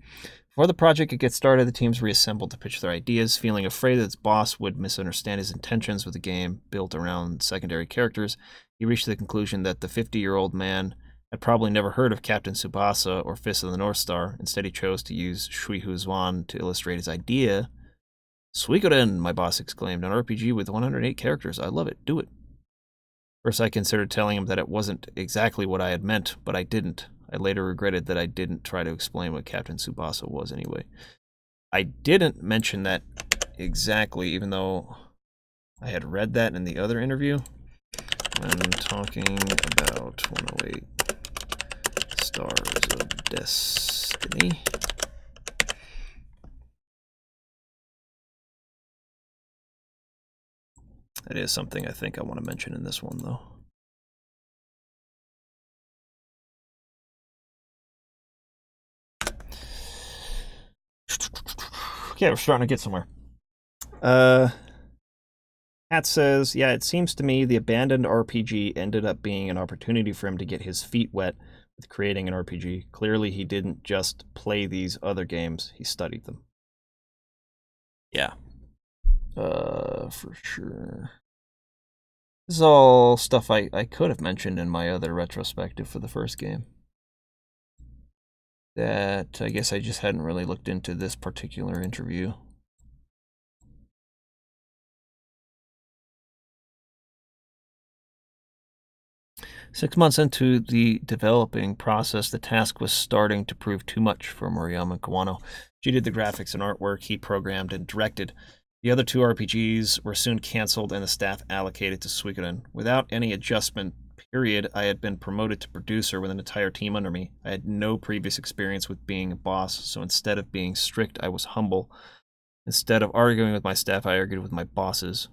Before the project could get started, the teams reassembled to pitch their ideas, feeling afraid that its boss would misunderstand his intentions with the game built around secondary characters. He reached the conclusion that the 50-year-old man had probably never heard of Captain Tsubasa or Fist of the North Star. Instead, he chose to use Shuihu Zwan to illustrate his idea. Suikoden, my boss exclaimed, an RPG with 108 characters. I love it. Do it. First, I considered telling him that it wasn't exactly what I had meant, but I didn't. I later regretted that I didn't try to explain what Captain Tsubasa was anyway. I didn't mention that exactly, even though I had read that in the other interview. When talking about 108 Stars of Destiny. That is something I think I want to mention in this one, though. Okay, we're starting to get somewhere. Hat says, yeah, it seems to me the abandoned RPG ended up being an opportunity for him to get his feet wet with creating an RPG. Clearly, he didn't just play these other games, he studied them. Yeah. For sure. This is all stuff I could have mentioned in my other retrospective for the first game. That I guess I just hadn't really looked into this particular interview. Six months into the developing process, the task was starting to prove too much for Moriyama Kawano. She did the graphics and artwork, he programmed and directed. The other two RPGs were soon canceled and the staff allocated to Suikoden. Without any adjustment period, I had been promoted to producer with an entire team under me. I had no previous experience with being a boss, so instead of being strict, I was humble. Instead of arguing with my staff, I argued with my bosses.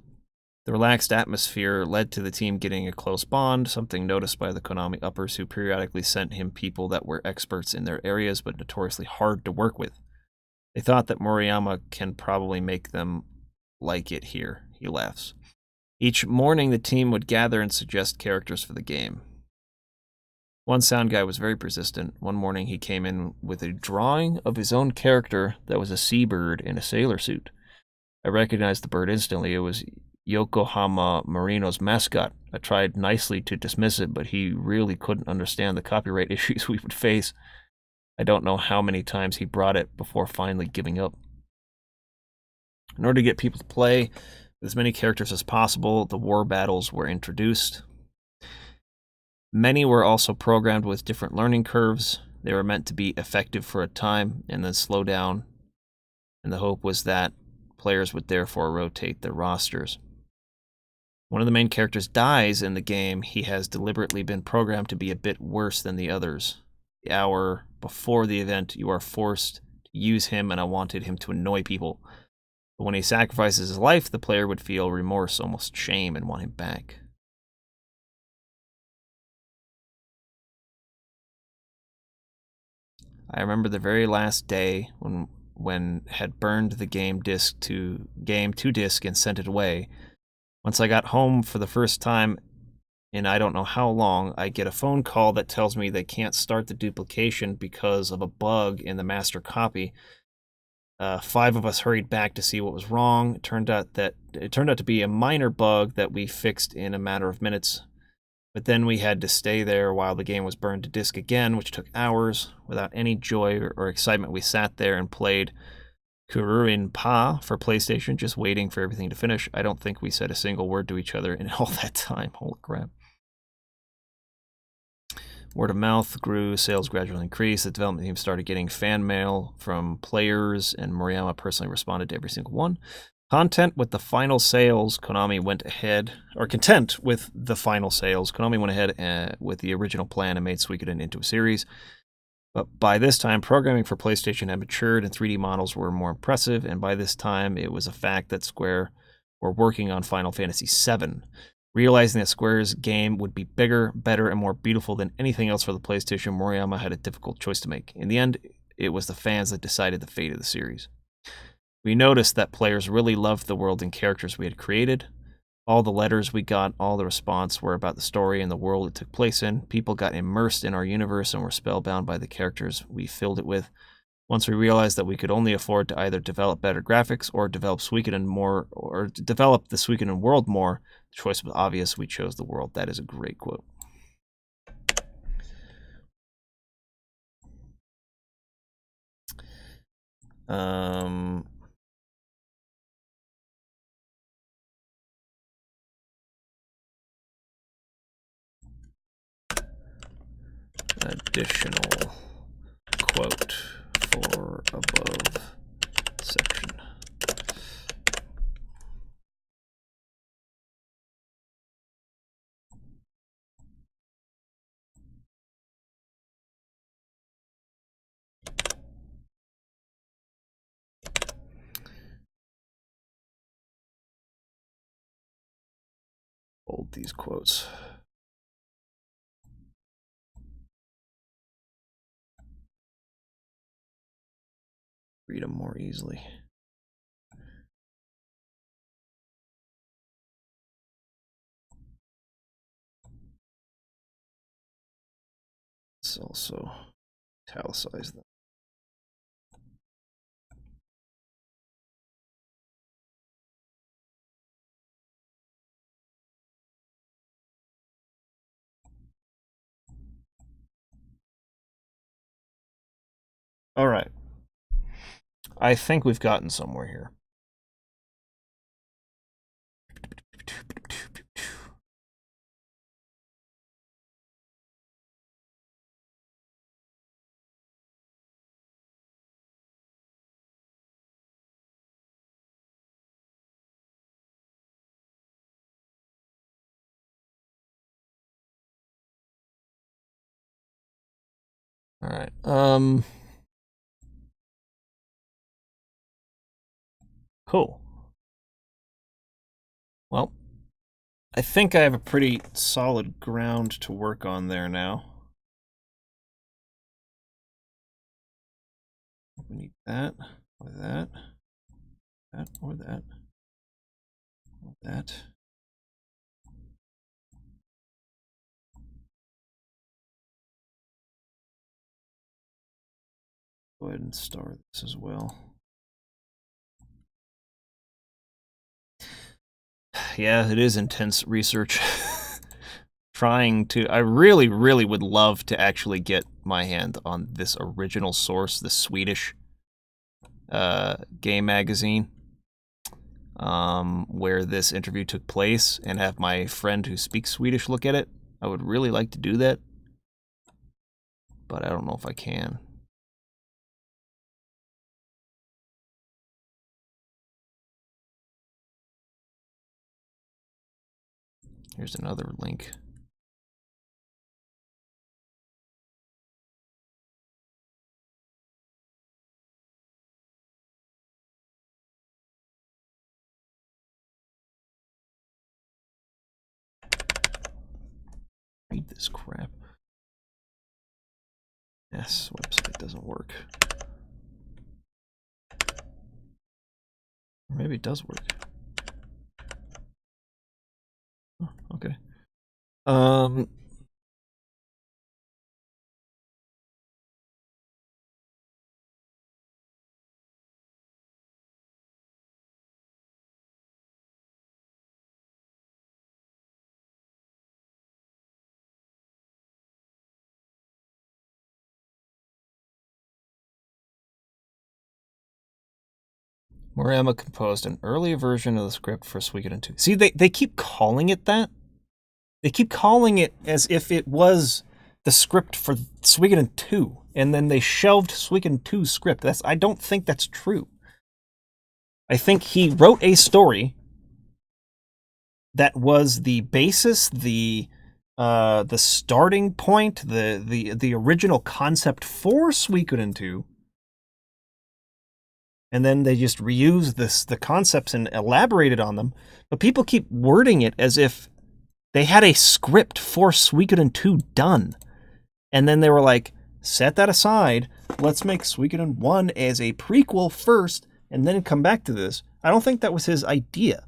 The relaxed atmosphere led to the team getting a close bond, something noticed by the Konami uppers who periodically sent him people that were experts in their areas but notoriously hard to work with. They thought that Moriyama can probably make them like it here, he laughs. Each morning the team would gather and suggest characters for the game. One sound guy was very persistent. One morning he came in with a drawing of his own character that was a seabird in a sailor suit. I recognized the bird instantly. It was Yokohama Marinos mascot. I tried nicely to dismiss it, but he really couldn't understand the copyright issues we would face. I don't know how many times he brought it before finally giving up. In order to get people to play with as many characters as possible, the war battles were introduced. Many were also programmed with different learning curves. They were meant to be effective for a time and then slow down, and the hope was that players would therefore rotate their rosters. One of the main characters dies in the game. He has deliberately been programmed to be a bit worse than the others. The hour before the event, you are forced to use him, and I wanted him to annoy people. But when he sacrifices his life, the player would feel remorse, almost shame, and want him back. I remember the very last day when had burned the game to disk and sent it away. Once I got home for the first time in I don't know how long, I get a phone call that tells me they can't start the duplication because of a bug in the master copy. 5 of us hurried back to see what was wrong. It turned out to be a minor bug that we fixed in a matter of minutes. But then we had to stay there while the game was burned to disk again, which took hours. Without any joy or excitement, we sat there and played Kuruin Pa for PlayStation, just waiting for everything to finish. I don't think we said a single word to each other in all that time. Holy crap. Word of mouth grew, sales gradually increased. The development team started getting fan mail from players, and Moriyama personally responded to every single one. Content with the final sales, Konami went ahead, or content with the final sales, Konami went ahead with the original plan and made Suikoden into a series. But by this time, programming for PlayStation had matured and 3D models were more impressive, and by this time, it was a fact that Square were working on Final Fantasy VII. Realizing that Square's game would be bigger, better, and more beautiful than anything else for the PlayStation, Moriyama had a difficult choice to make. In the end, it was the fans that decided the fate of the series. We noticed that players really loved the world and characters we had created. All the letters we got, all the response were about the story and the world it took place in. People got immersed in our universe and were spellbound by the characters we filled it with. Once we realized that we could only afford to either develop better graphics or develop Suikoden more, or develop the Suikoden world more, the choice was obvious. We chose the world. That is a great quote. Additional quote for above section. Hold these quotes. Read them more easily. Let's also italicize them. All right. I think we've gotten somewhere here. All right. Cool. Well, I think I have a pretty solid ground to work on there now. We need that, or that, that, or that, or that. Go ahead and star this as well. Yeah, it is intense research. I really, really would love to actually get my hand on this original source, the Swedish game magazine, where this interview took place, and have my friend who speaks Swedish look at it. I would really like to do that, but I don't know if I can. Here's another link. Read this crap. Yes, website doesn't work. Or maybe it does work. Oh, okay. Moriyama composed an early version of the script for Suikoden 2. See, they keep calling it that. They keep calling it as if it was the script for Suikoden 2, and then they shelved Suikoden 2's script. I don't think that's true. I think he wrote a story that was the basis, the starting point, the original concept for Suikoden 2. And then they just reused the concepts and elaborated on them. But people keep wording it as if they had a script for Suikoden 2 done. And then they were like, set that aside. Let's make Suikoden 1 as a prequel first, and then come back to this. I don't think that was his idea.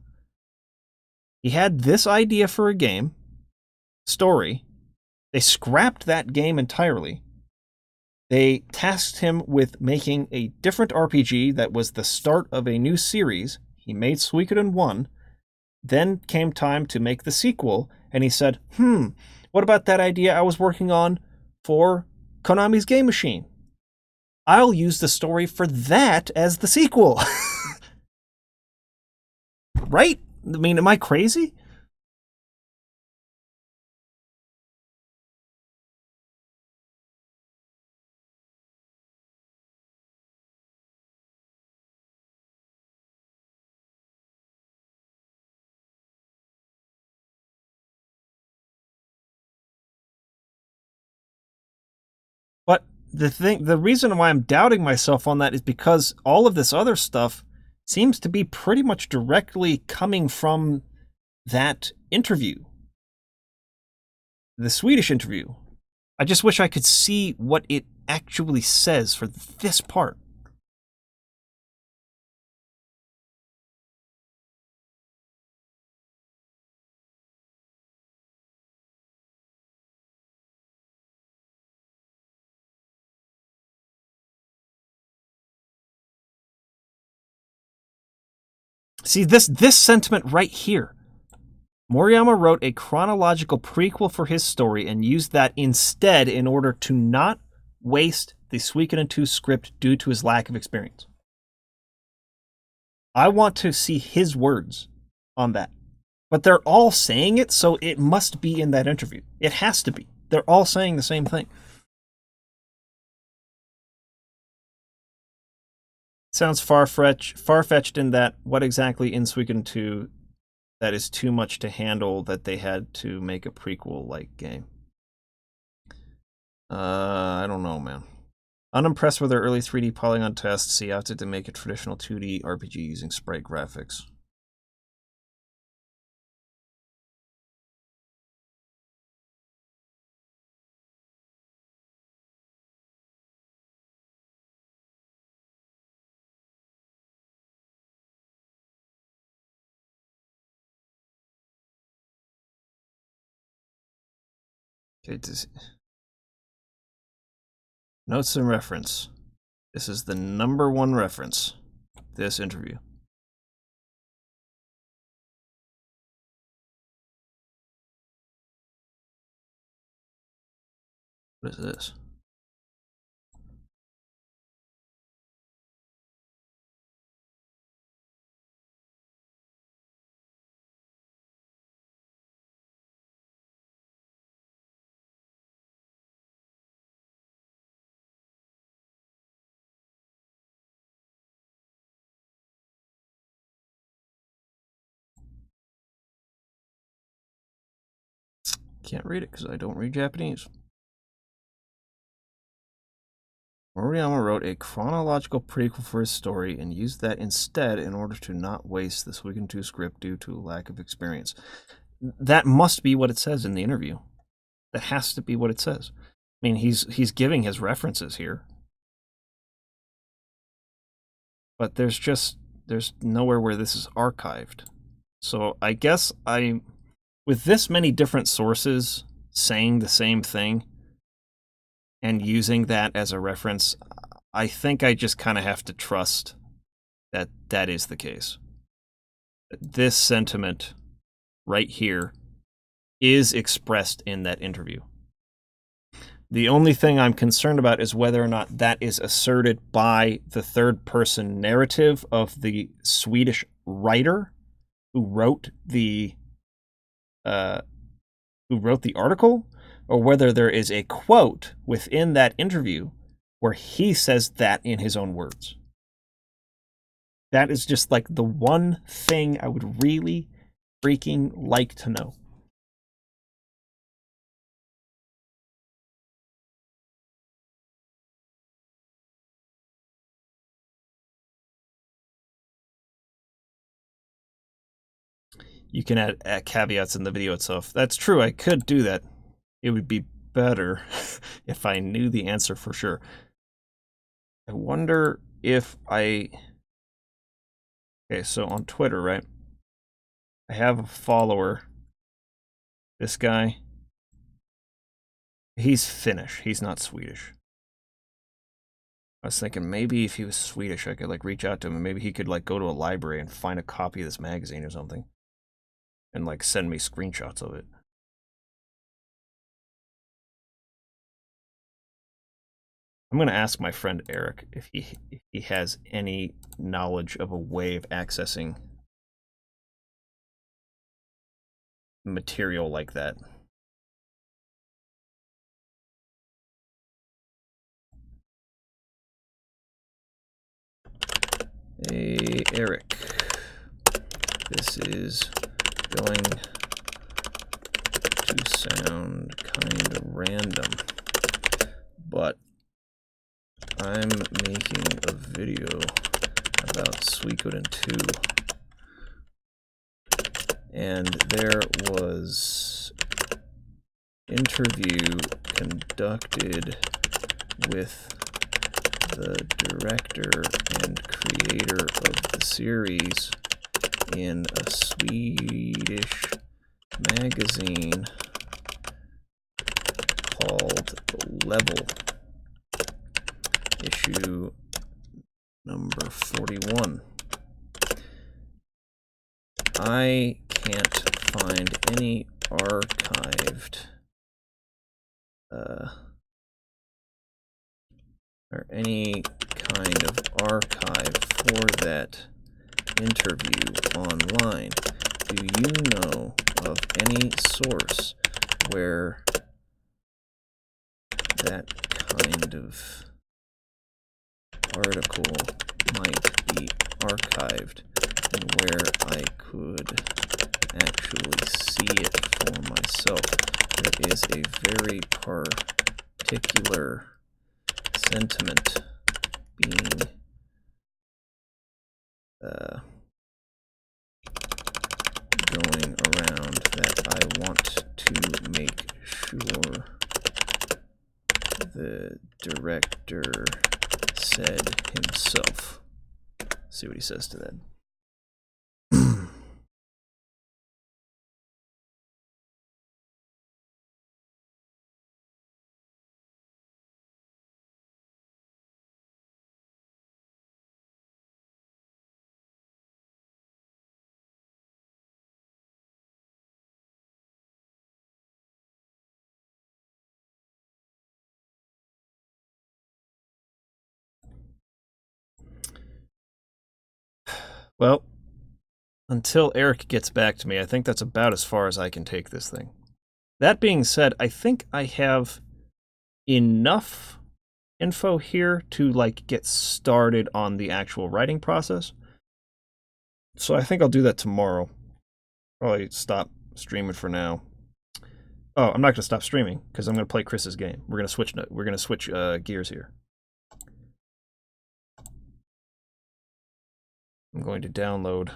He had this idea for a game, story. They scrapped that game entirely. They tasked him with making a different RPG that was the start of a new series. He made Suikoden 1. Then came time to make the sequel, and he said, what about that idea I was working on for Konami's Game Machine? I'll use the story for that as the sequel. Right? I mean, am I crazy? But the reason why I'm doubting myself on that is because all of this other stuff seems to be pretty much directly coming from that interview. The Swedish interview. I just wish I could see what it actually says for this part. See, this sentiment right here. Moriyama wrote a chronological prequel for his story and used that instead in order to not waste the Suikoden 2 script due to his lack of experience. I want to see his words on that. But they're all saying it, so it must be in that interview. It has to be. They're all saying the same thing. Sounds far-fetched in that what exactly in Suikoden 2 that is too much to handle that they had to make a prequel-like game. I don't know, man. Unimpressed with their early 3D polygon tests, he opted to make a traditional 2D RPG using sprite graphics. Okay, notes and reference. This is the #1 reference. This interview. What is this? Can't read it because I don't read Japanese. Moriyama wrote a chronological prequel for his story and used that instead in order to not waste the Suikoden 2 script due to a lack of experience. That must be what it says in the interview. That has to be what it says. I mean, he's giving his references here. But there's nowhere where this is archived. So I guess with this many different sources saying the same thing and using that as a reference, I think I just kind of have to trust that that is the case. This sentiment right here is expressed in that interview. The only thing I'm concerned about is whether or not that is asserted by the third-person narrative of the Swedish writer who wrote the article, or whether there is a quote within that interview where he says that in his own words. That is just like the one thing I would really freaking like to know. You can add caveats in the video itself. That's true, I could do that. It would be better if I knew the answer for sure. I wonder if I... Okay, so on Twitter, right? I have a follower. This guy. He's Finnish. He's not Swedish. I was thinking maybe if he was Swedish, I could like reach out to him and maybe he could like go to a library and find a copy of this magazine or something. And like send me screenshots of it. I'm gonna ask my friend Eric if he has any knowledge of a way of accessing material like that. Hey, Eric. This is going to sound kind of random, but I'm making a video about Suikoden 2, and there was interview conducted with the director and creator of the series in a Swedish magazine called Level, issue number 41. I can't find any archived or any kind of archive for that interview online. Do you know of any source where that kind of article might be archived and where I could actually see it for myself? There is a very particular sentiment being going around that I want to make sure the director said himself. See what he says to that. Well, until Eric gets back to me, I think that's about as far as I can take this thing. That being said, I think I have enough info here to like get started on the actual writing process. So I think I'll do that tomorrow. Probably stop streaming for now. Oh, I'm not gonna stop streaming because I'm gonna play Chris's game. We're gonna switch gears here. I'm going to download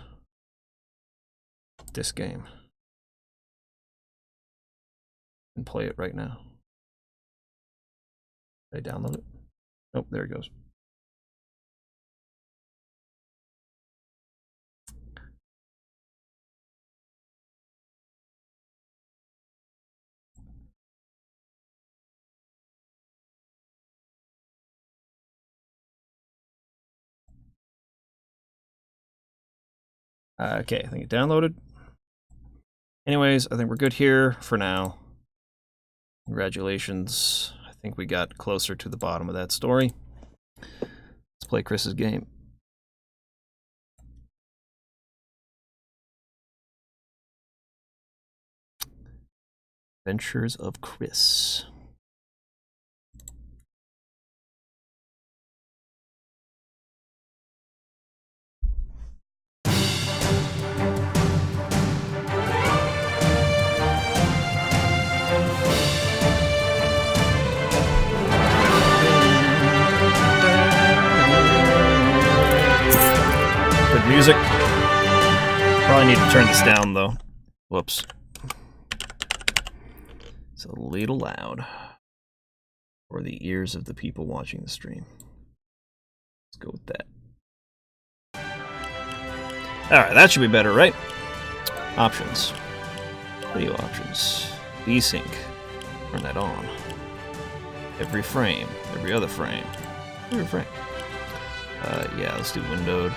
this game and play it right now. Did I download it? Oh, there it goes. Okay, I think it downloaded. Anyways, I think we're good here for now. Congratulations. I think we got closer to the bottom of that story. Let's play Chris's game. Adventures of Chris. Good music. Probably need to turn this down though. Whoops. It's a little loud for the ears of the people watching the stream. Let's go with that. Alright, that should be better, right? Options. Video options. Desync. Turn that on. Every frame. Every other frame. Every frame. Yeah, let's do windowed.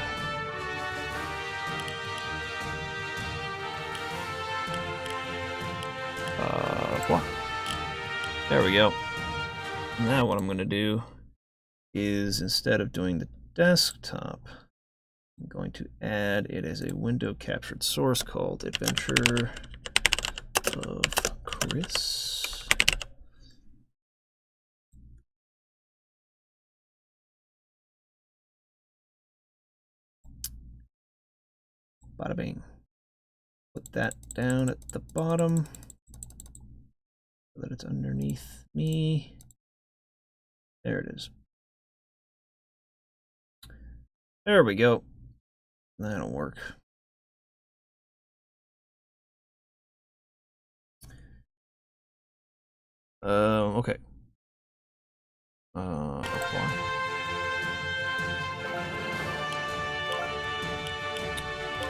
There we go. Now what I'm going to do is, instead of doing the desktop, I'm going to add it as a window captured source called Adventure of Chris. Bada bing. Put that down at the bottom so that it's underneath me. There it is. There we go. That'll work. Okay. Apply.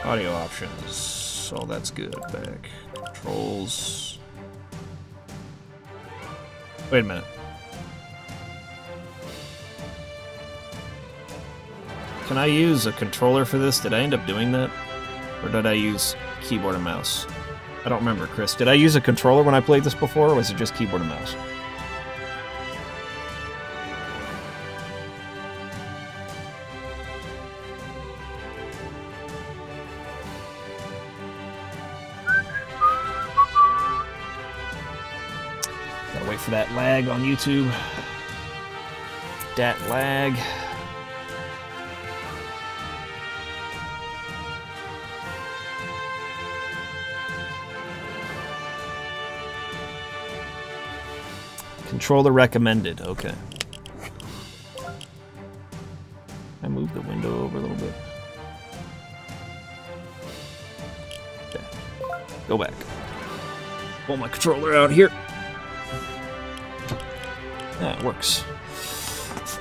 Audio options. Oh, that's good. Back. Controls. Wait a minute. Can I use a controller for this? Did I end up doing that? Or did I use keyboard and mouse? I don't remember, Chris. Did I use a controller when I played this before, or was it just keyboard and mouse? Gotta wait for that lag on YouTube. Dat lag. Controller recommended. Okay. I move the window over a little bit. Okay. Go back. Pull my controller out here. That works.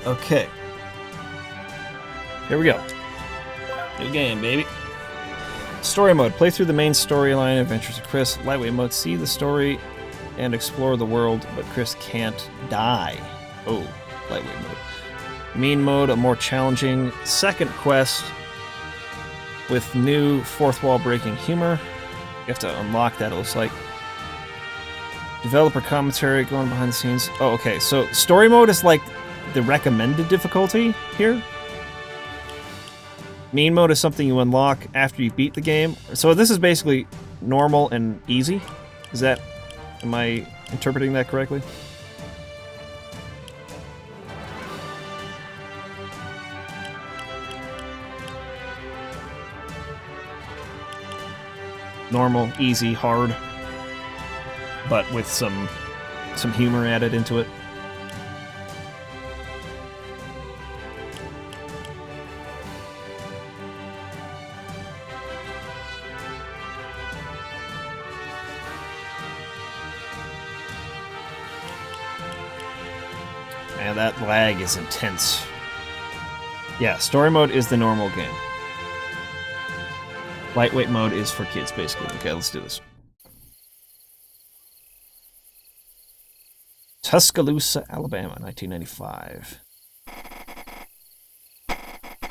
Okay. Here we go. New game, baby. Story mode. Play through the main storyline, Adventures of Chris. Lightweight mode. See the story and explore the world, but Chris can't die. Oh, lightweight mode. Mean mode, a more challenging second quest with new fourth wall breaking humor. You have to unlock that, it looks like. Developer commentary going behind the scenes. Oh, okay, so story mode is like the recommended difficulty here. Mean mode is something you unlock after you beat the game. So this is basically normal and easy. Is that... Am I interpreting that correctly? Normal, easy, hard, but with some humor added into it. Man, that lag is intense. Yeah, story mode is the normal game. Lightweight mode is for kids, basically. Okay, let's do this. Tuscaloosa, Alabama, 1995.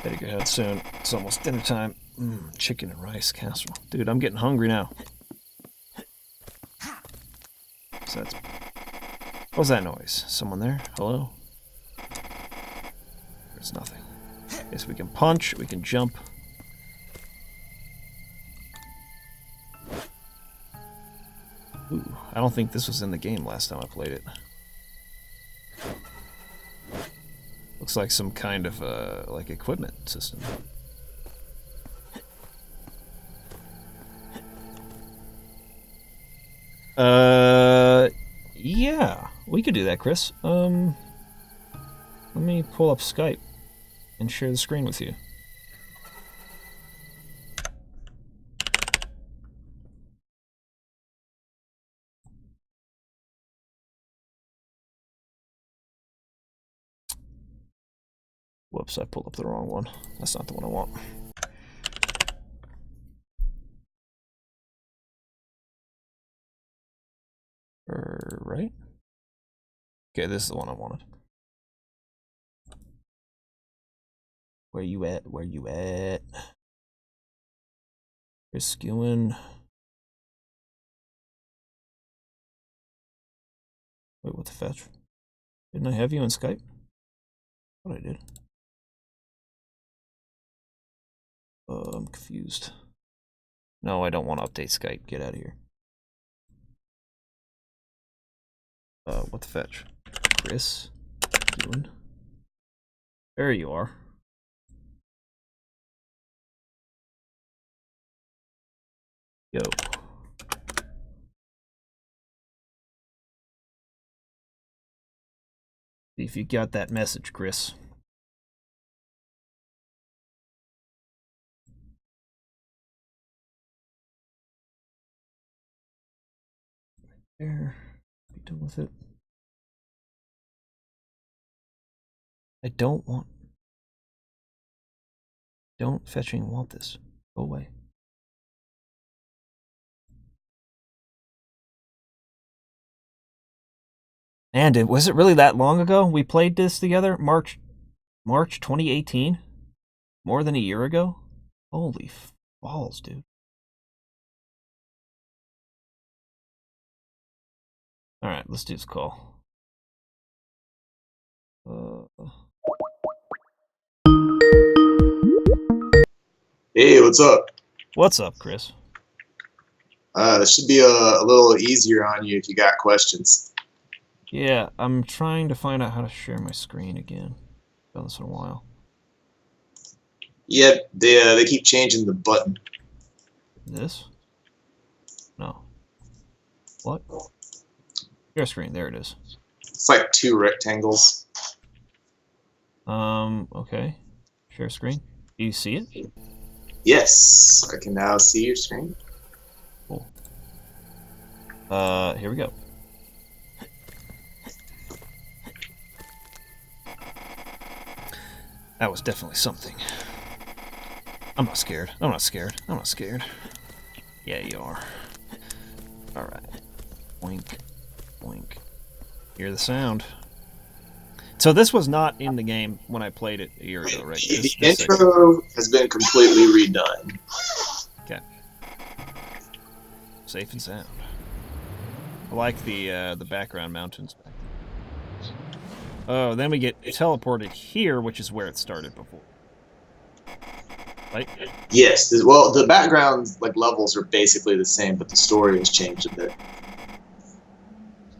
Better get out soon. It's almost dinner time. Chicken and rice casserole. Dude, I'm getting hungry now. So that's What was that noise? Someone there? Hello? There's nothing. Okay, so we can punch, we can jump. Ooh, I don't think this was in the game last time I played it. Looks like some kind of, like, equipment system. Yeah, we could do that, Chris. Let me pull up Skype and share the screen with you. Whoops, I pulled up the wrong one. That's not the one I want. Right? Okay, this is the one I wanted. Where you at? Where you at? Chris Skewin. Wait, what the fetch? Didn't I have you on Skype? What I did? I'm confused. No, I don't want to update Skype. Get out of here. What the fetch? Chris Skewin. There you are. Yo. See if you got that message, Chris. There. Be done with it. I don't fetching want this. Go away. And was it really that long ago we played this together? March 2018? More than a year ago? Holy balls, dude. Alright, let's do this call. Hey, what's up? What's up, Chris? This should be a little easier on you if you got questions. Yeah, I'm trying to find out how to share my screen again. Done this in a while. Yeah, they keep changing the button. This? No. What? Share screen, there it is. It's like 2 rectangles. Okay. Share screen. Do you see it? Yes, I can now see your screen. Cool. Here we go. That was definitely something. I'm not scared. I'm not scared. I'm not scared. Yeah, you are. Alright. Boink. Boink. Hear the sound. So this was not in the game when I played it a year ago, right? The intro has been completely redone. Okay. Safe and sound. I like the background mountains back there. Oh, then we get teleported here, which is where it started before. Right? Yes, well, the background levels are basically the same, but the story has changed a bit.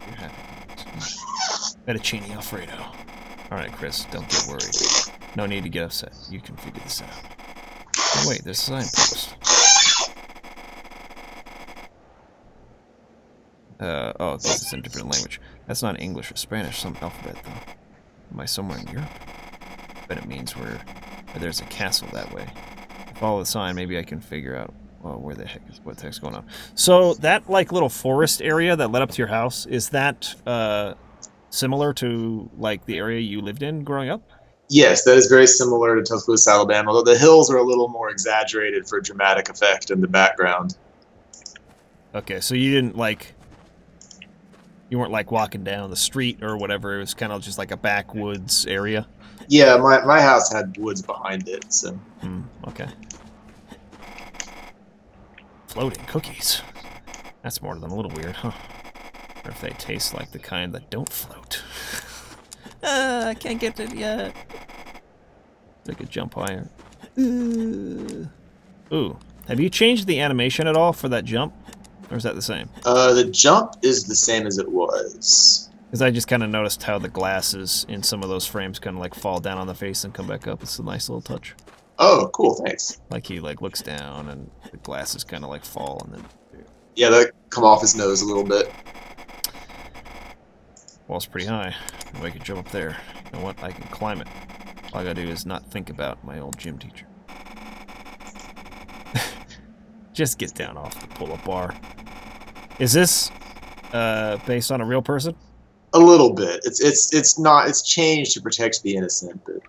You're happy. Fettuccine Alfredo. Alright, Chris, don't get worried. No need to get upset. You can figure this out. Oh, wait, there's a signpost. Oh, this is in a different language. That's not English or Spanish, some alphabet, though. Am I somewhere in Europe? But it means where there's a castle that way. Follow the sign, maybe I can figure out what the heck's going on. So that little forest area that led up to your house, is that similar to the area you lived in growing up? Yes, that is very similar to Tuscaloosa, Alabama, although the hills are a little more exaggerated for dramatic effect in the background. Okay, so you didn't you weren't walking down the street or whatever. It was kind of just like a backwoods area. Yeah, my house had woods behind it, so. Okay. Floating cookies. That's more than a little weird, huh? Or if they taste like the kind that don't float. I can't get it yet. They could jump higher. Ooh. Have you changed the animation at all for that jump? Or is that the same? The jump is the same as it was. Because I just kind of noticed how the glasses in some of those frames kind of like fall down on the face and come back up. It's a nice little touch. Oh, cool, thanks. Like he like looks down and the glasses kind of like fall and then... Yeah, that come off his nose a little bit. Wall's pretty high. Maybe I could jump up there. You know what? I can climb it. All I gotta do is not think about my old gym teacher. Just get down off the pull-up bar. Is this based on a real person? A little bit. It's not. It's changed to protect the innocent, but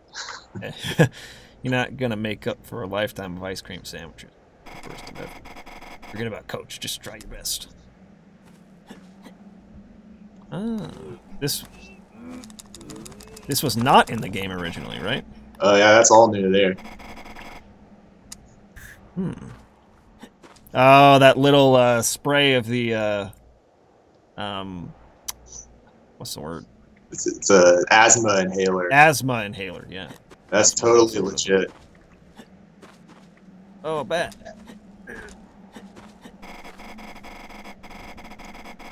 You're not gonna make up for a lifetime of ice cream sandwiches. First of all, forget about Coach. Just try your best. Ah, this was not in the game originally, right? Oh yeah, that's all new there. Oh, that little spray of the what's the word? It's a asthma inhaler. Asthma inhaler, yeah. That's totally legit. Oh, a bat. There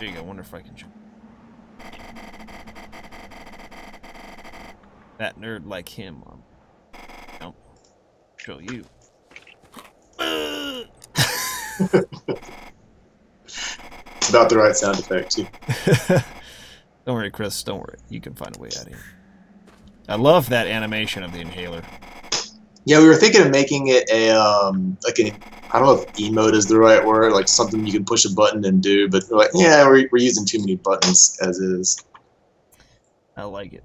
you go. Wonder if I can jump. That nerd like him. Jump. Show you. It's about the right sound effect too. Don't worry, Chris. Don't worry. You can find a way out of here. I love that animation of the inhaler. Yeah, we were thinking of making it a like an, I don't know if emote is the right word, like something you can push a button and do, but we're like, yeah, we're using too many buttons as is. I like it.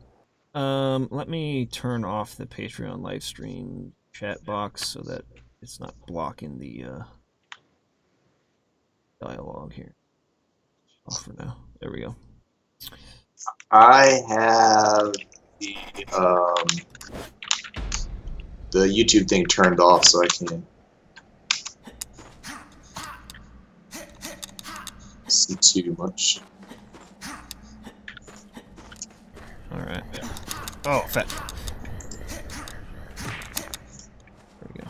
Let me turn off the Patreon live stream chat box so that it's not blocking the dialogue here. Off for now. There we go. I have the YouTube thing turned off, so I can't see too much. All right. Oh, fat. There we go.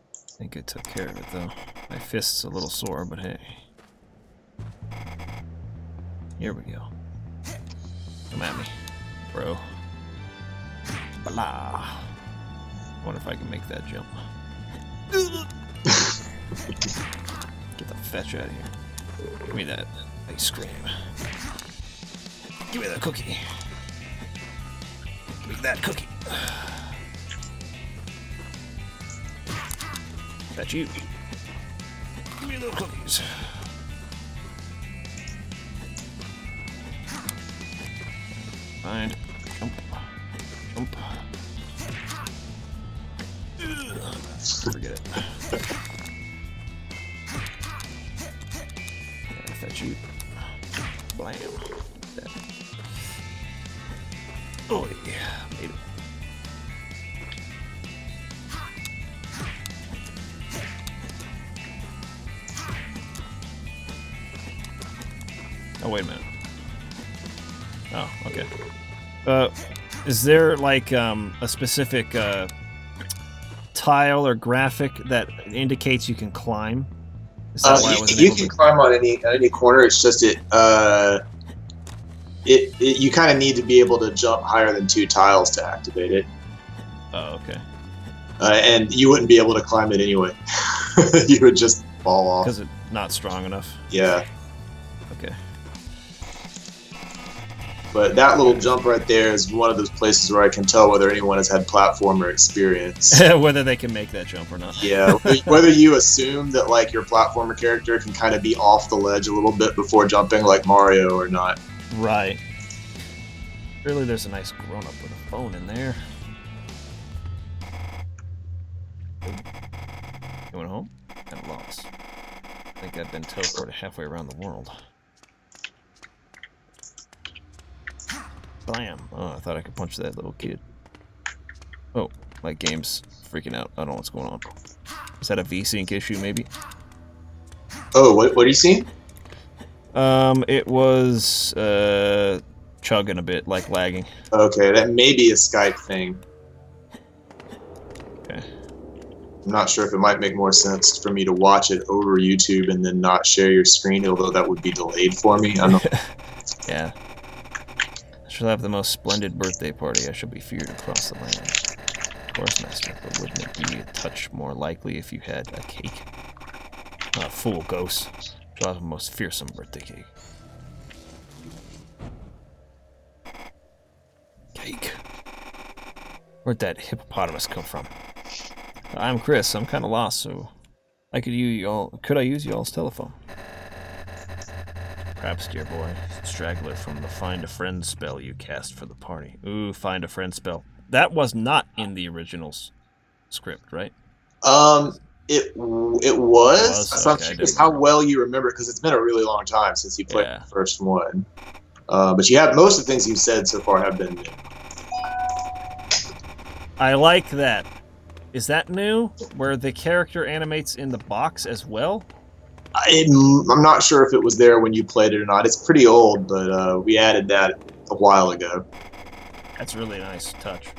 I think I took care of it though. My fist's a little sore, but hey. Here we go. Come at me, bro. Blah. I wonder if I can make that jump. Get the fetch out of here. Give me that ice cream. Give me that cookie. Give me that cookie. Fetch you. Give me those cookies. Find. Jump. Jump. Forget it. Yeah, fetch you. Blam. That. Oh yeah, made it. Oh wait a minute. Oh, okay. Is there like a specific tile or graphic that indicates you can climb? Is that why I wasn't you able can to... climb on any corner. It's just you kind of need to be able to jump higher than 2 tiles to activate it. Oh, okay. And you wouldn't be able to climb it anyway. You would just fall off. Because it's not strong enough? Yeah. Okay. But that little jump right there is one of those places where I can tell whether anyone has had platformer experience. Whether they can make that jump or not. Yeah, whether you assume that like your platformer character can kind of be off the ledge a little bit before jumping like Mario or not. Right. Really, there's a nice grown-up with a phone in there. You went home? I'm lost. I think I've been teleported halfway around the world. Blam! Oh, I thought I could punch that little kid. Oh, my game's freaking out. I don't know what's going on. Is that a V-Sync issue, maybe? Oh, what are you seeing? It was chugging a bit, like lagging. Okay, that may be a Skype thing. Okay. I'm not sure if it might make more sense for me to watch it over YouTube and then not share your screen, although that would be delayed for me. I don't know. Yeah. I shall have the most splendid birthday party. I shall be feared across the land. Of course, master, but wouldn't it be a touch more likely if you had a cake? Not a fool, ghost. Shall have a most fearsome birthday cake. Cake. Where'd that hippopotamus come from? I'm Chris. I'm kind of lost, so I could use y'all. Could I use y'all's telephone? Perhaps, dear boy, straggler from the find a friend spell you cast for the party. Ooh, find a friend spell. That was not in the original script, right? It was. So I'm Okay, curious how well you remember because it's been a really long time since you played the first one. But you have most of the things you've said so far have been new. I like that. Is that new? Where the character animates in the box as well? I'm not sure if it was there when you played it or not. It's pretty old, but we added that a while ago. That's really a nice touch.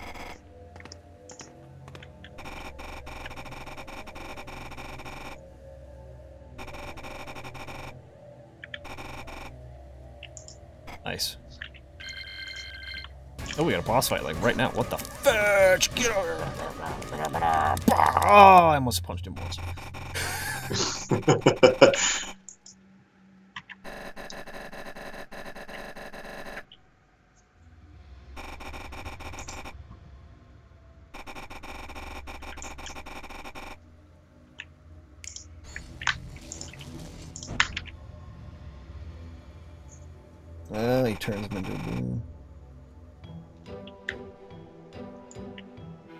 Nice. Oh, we got a boss fight like right now. What the fetch? Get over here. Oh, I almost punched him once. Well, he turns him into a balloon.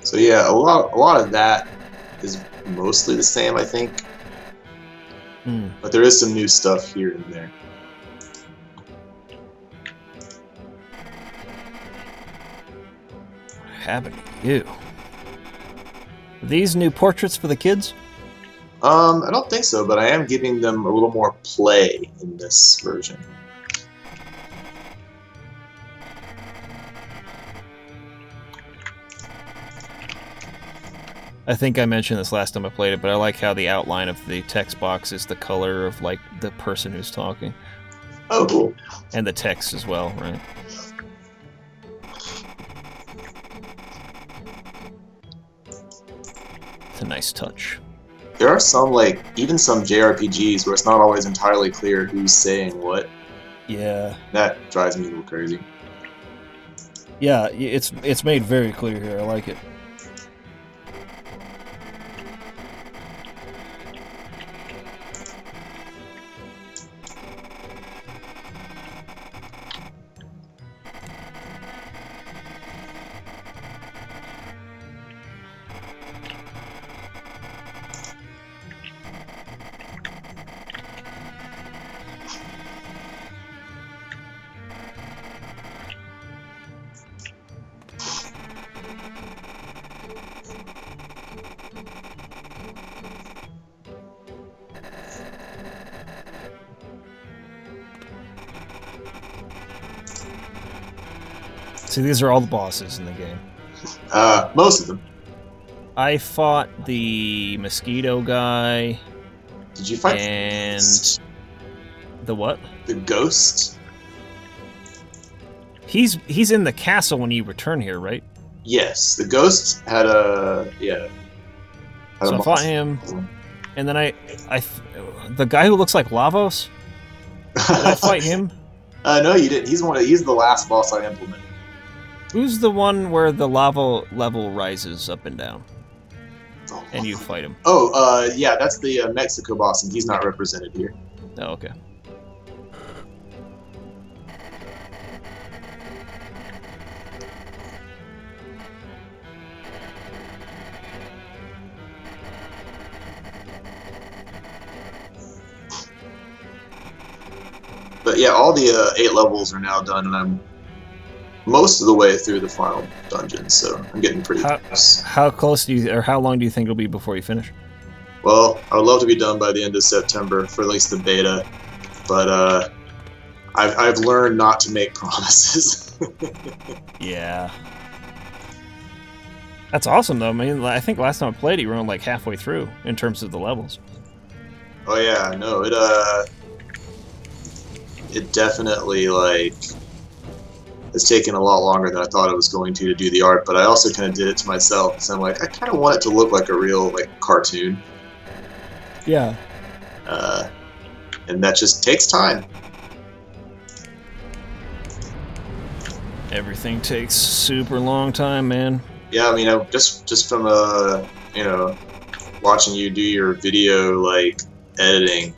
So yeah, a lot of that is mostly the same, I think. But there is some new stuff here and there. What happened to you? Are these new portraits for the kids? I don't think so, but I am giving them a little more play in this version. I think I mentioned this last time I played it, but I like how the outline of the text box is the color of, like, the person who's talking. Oh, cool. And the text as well, right? It's a nice touch. There are some, like, even some JRPGs where it's not always entirely clear who's saying what. Yeah. That drives me a little crazy. Yeah, it's made very clear here. I like it. See, these are all the bosses in the game. Most of them. I fought the mosquito guy. Did you fight the what? The ghost? He's in the castle when you return here, right? Yes, the ghost had a So I fought him, and then the guy who looks like Lavos. Did I fight him? No, you didn't. He's the last boss I implemented. Who's the one where the lava level rises up and down? And you fight him. Oh, yeah, that's the Mexico boss, and he's not represented here. Oh, okay. But yeah, all the 8 levels are now done, and I'm most of the way through the final dungeon, so I'm getting pretty close. How close do you, or how long do you think it'll be before you finish? Well, I would love to be done by the end of September for at least the beta, but I've learned not to make promises. Yeah. That's awesome, though. I mean, I think last time I played, you were like halfway through in terms of the levels. Oh yeah, no, it definitely like it's taken a lot longer than I thought it was going to do the art, but I also kind of did it to myself because I'm like, I kind of want it to look like a real like cartoon, Yeah. and that just takes time. Everything takes super long time, man. Yeah, I mean, just from watching you do your video like editing.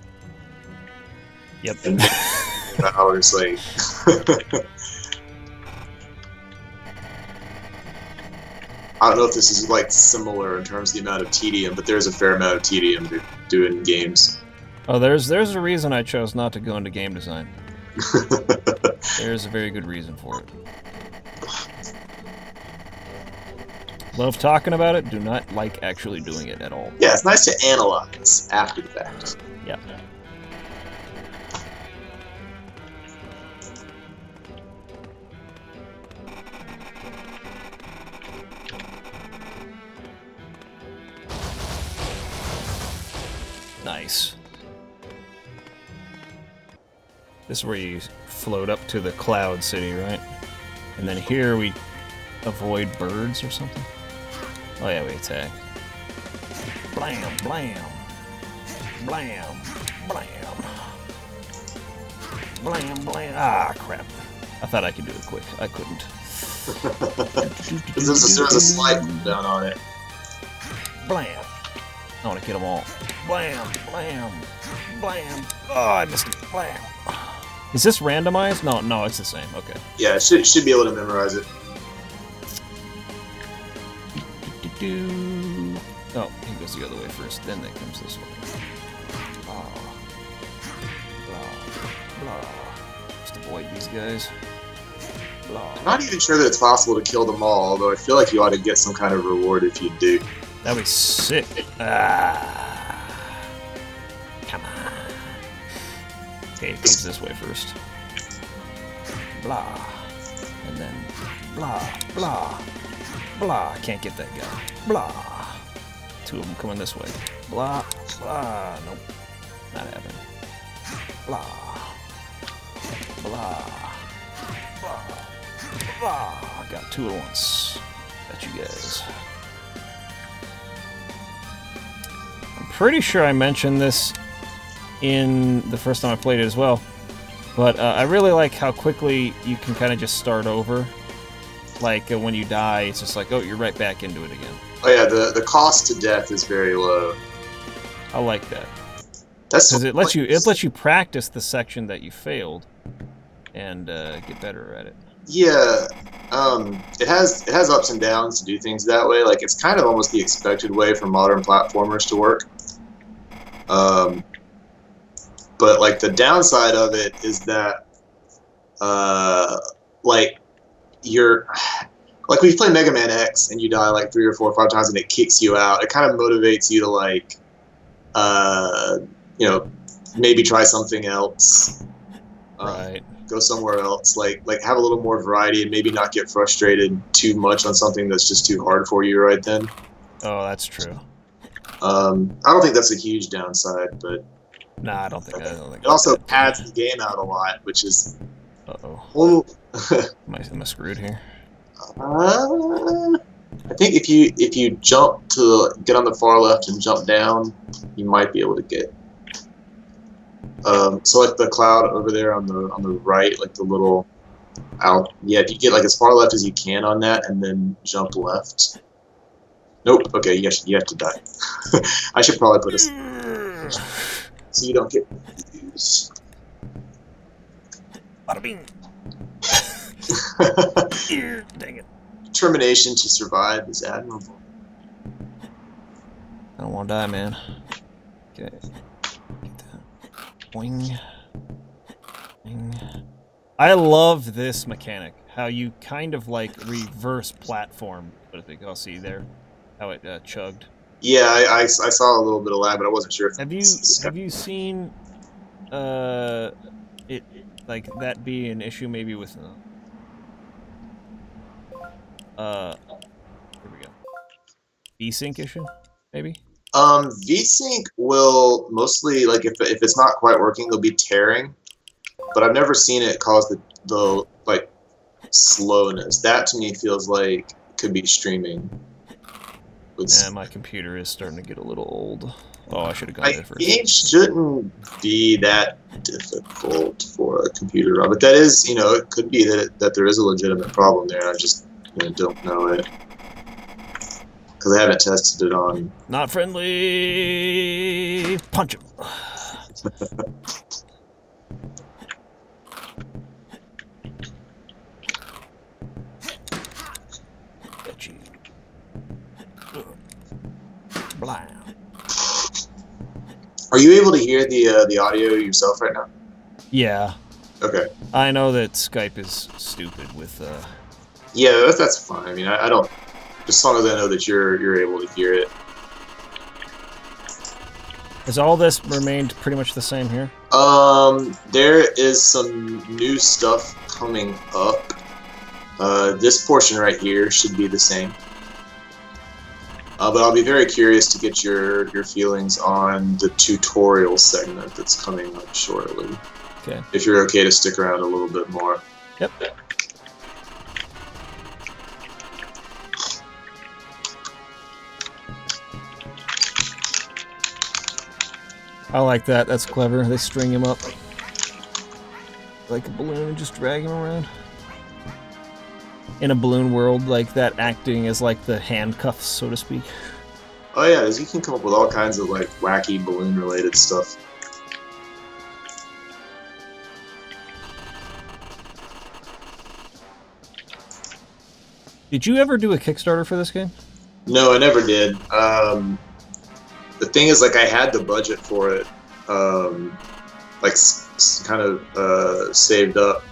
Yep. And hours like. I don't know if this is like similar in terms of the amount of tedium, but there's a fair amount of tedium to do in games. Oh, there's a reason I chose not to go into game design. There's a very good reason for it. Love talking about it, do not like actually doing it at all. Yeah, it's nice to analyze after the fact. Yeah. Nice. This is where you float up to the cloud city, right? And then here we avoid birds or something. Oh yeah, we attack. Blam, blam. Blam, blam. Blam, blam. Ah, crap. I thought I could do it quick. I couldn't. There's a slide down on it. Blam. I want to get them all. Blam, blam, blam. Oh, I missed it. Blam. Is this randomized? No, it's the same. Okay. Yeah, it should be able to memorize it. Oh, he goes the other way first, then that comes this way. Blah. Blah. Blah. Just avoid these guys. Blah. I'm not even sure that it's possible to kill them all, although I feel like you ought to get some kind of reward if you do. That'd be sick. Ah. Come on. Okay, it goes this way first. Blah. And then blah, blah, blah. I can't get that guy. Blah. Two of them coming this way. Blah, blah. Nope. Not happening. Blah. Blah. Blah. Blah. I got two at once. Got you guys. I'm pretty sure I mentioned this in the first time I played it as well. But I really like how quickly you can kind of just start over. Like when you die, it's just like, oh, you're right back into it again. Oh yeah, the cost to death is very low. I like that That's because it lets you practice the section that you failed and get better at it. Yeah, it has ups and downs to do things that way. Like it's kind of almost the expected way for modern platformers to work. But like the downside of it is that, like you're like when you play Mega Man X and you die like 3 or 4 or 5 times and it kicks you out, it kind of motivates you to like, maybe try something else. Right. Go somewhere else, like have a little more variety and maybe not get frustrated too much on something that's just too hard for you right then. Oh, that's true. I don't think that's a huge downside, but Nah, I don't think. it also pads the game out a lot, which is. Uh-oh. Am I screwed here? I think if you jump to get on the far left and jump down, you might be able to get. So like the cloud over there on the right, like the little out. Yeah, if you get like as far left as you can on that, and then jump left. Nope. Okay, you have to die. I should probably put a so you don't get confused. Bada bing. Dang it. Determination to survive is admirable. I don't want to die, man. Okay. Get that. Boing. Boing. I love this mechanic. How you kind of like reverse platform. But if you go see there, how it chugged. Yeah, I saw a little bit of lag, but I wasn't sure if Have you seen it like that be an issue maybe with here we go. VSync issue, maybe? VSync will mostly like if it's not quite working, they'll be tearing. But I've never seen it cause the like slowness. That to me feels like it could be streaming. Yeah, my computer is starting to get a little old. Oh, I should have gone I there first. It shouldn't be that difficult for a computer, but that is, it could be that there is a legitimate problem there. I just don't know it because I haven't tested it on. Not friendly. Punch him. Get you. Blam. Are you able to hear the audio yourself right now? Yeah. Okay. I know that Skype is stupid with. Yeah, that's fine. I mean, I don't. As long as I know that you're able to hear it. Has all this remained pretty much the same here? There is some new stuff coming up. This portion right here should be the same. But I'll be very curious to get your feelings on the tutorial segment that's coming up shortly. Okay. If you're okay to stick around a little bit more. Yep. I like that. That's clever. They string him up like a balloon and just drag him around. In a balloon world, like that acting as like the handcuffs, so to speak. Oh yeah, you can come up with all kinds of like wacky balloon related stuff. Did you ever do a Kickstarter for this game? No, I never did. The thing is, like, I had the budget for it, like, kind of saved up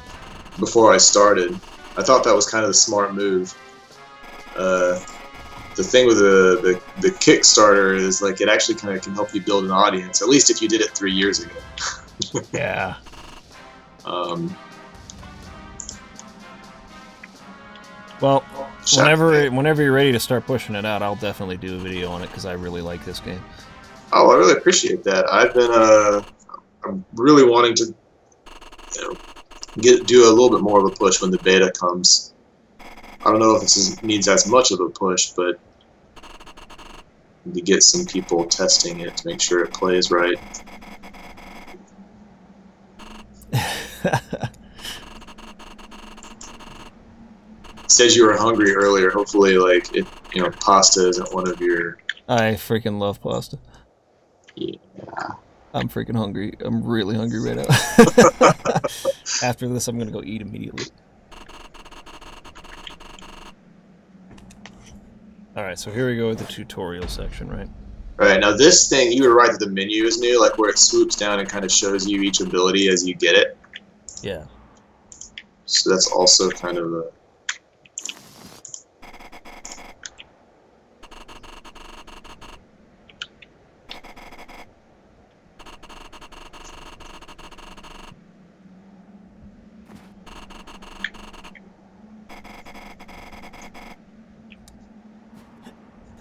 before I started. I thought that was kind of the smart move. The thing with the Kickstarter is, like, it actually kind of can help you build an audience, at least if you did it 3 years ago. Yeah. Well, whenever you're ready to start pushing it out, I'll definitely do a video on it because I really like this game. Oh, I really appreciate that. I'm really wanting to, do a little bit more of a push when the beta comes. I don't know if it needs as much of a push, but to get some people testing it to make sure it plays right. Says you were hungry earlier. Hopefully, like pasta isn't one of your. I freaking love pasta. Yeah. I'm freaking hungry. I'm really hungry right now. After this, I'm gonna go eat immediately. All right, so here we go with the tutorial section, right? All right, now this thing, you were right that the menu is new, like where it swoops down and kind of shows you each ability as you get it. Yeah. So that's also kind of a.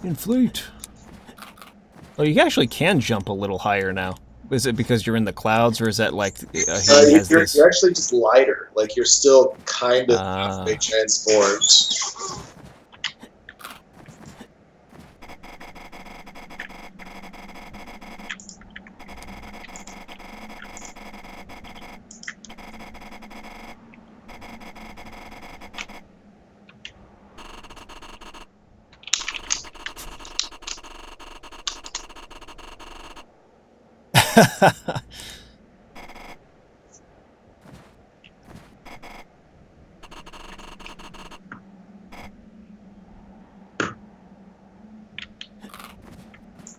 Inflate. Oh, you actually can jump a little higher now. Is it because you're in the clouds, or is that like you're actually just lighter? Like you're still kind of halfway transformed.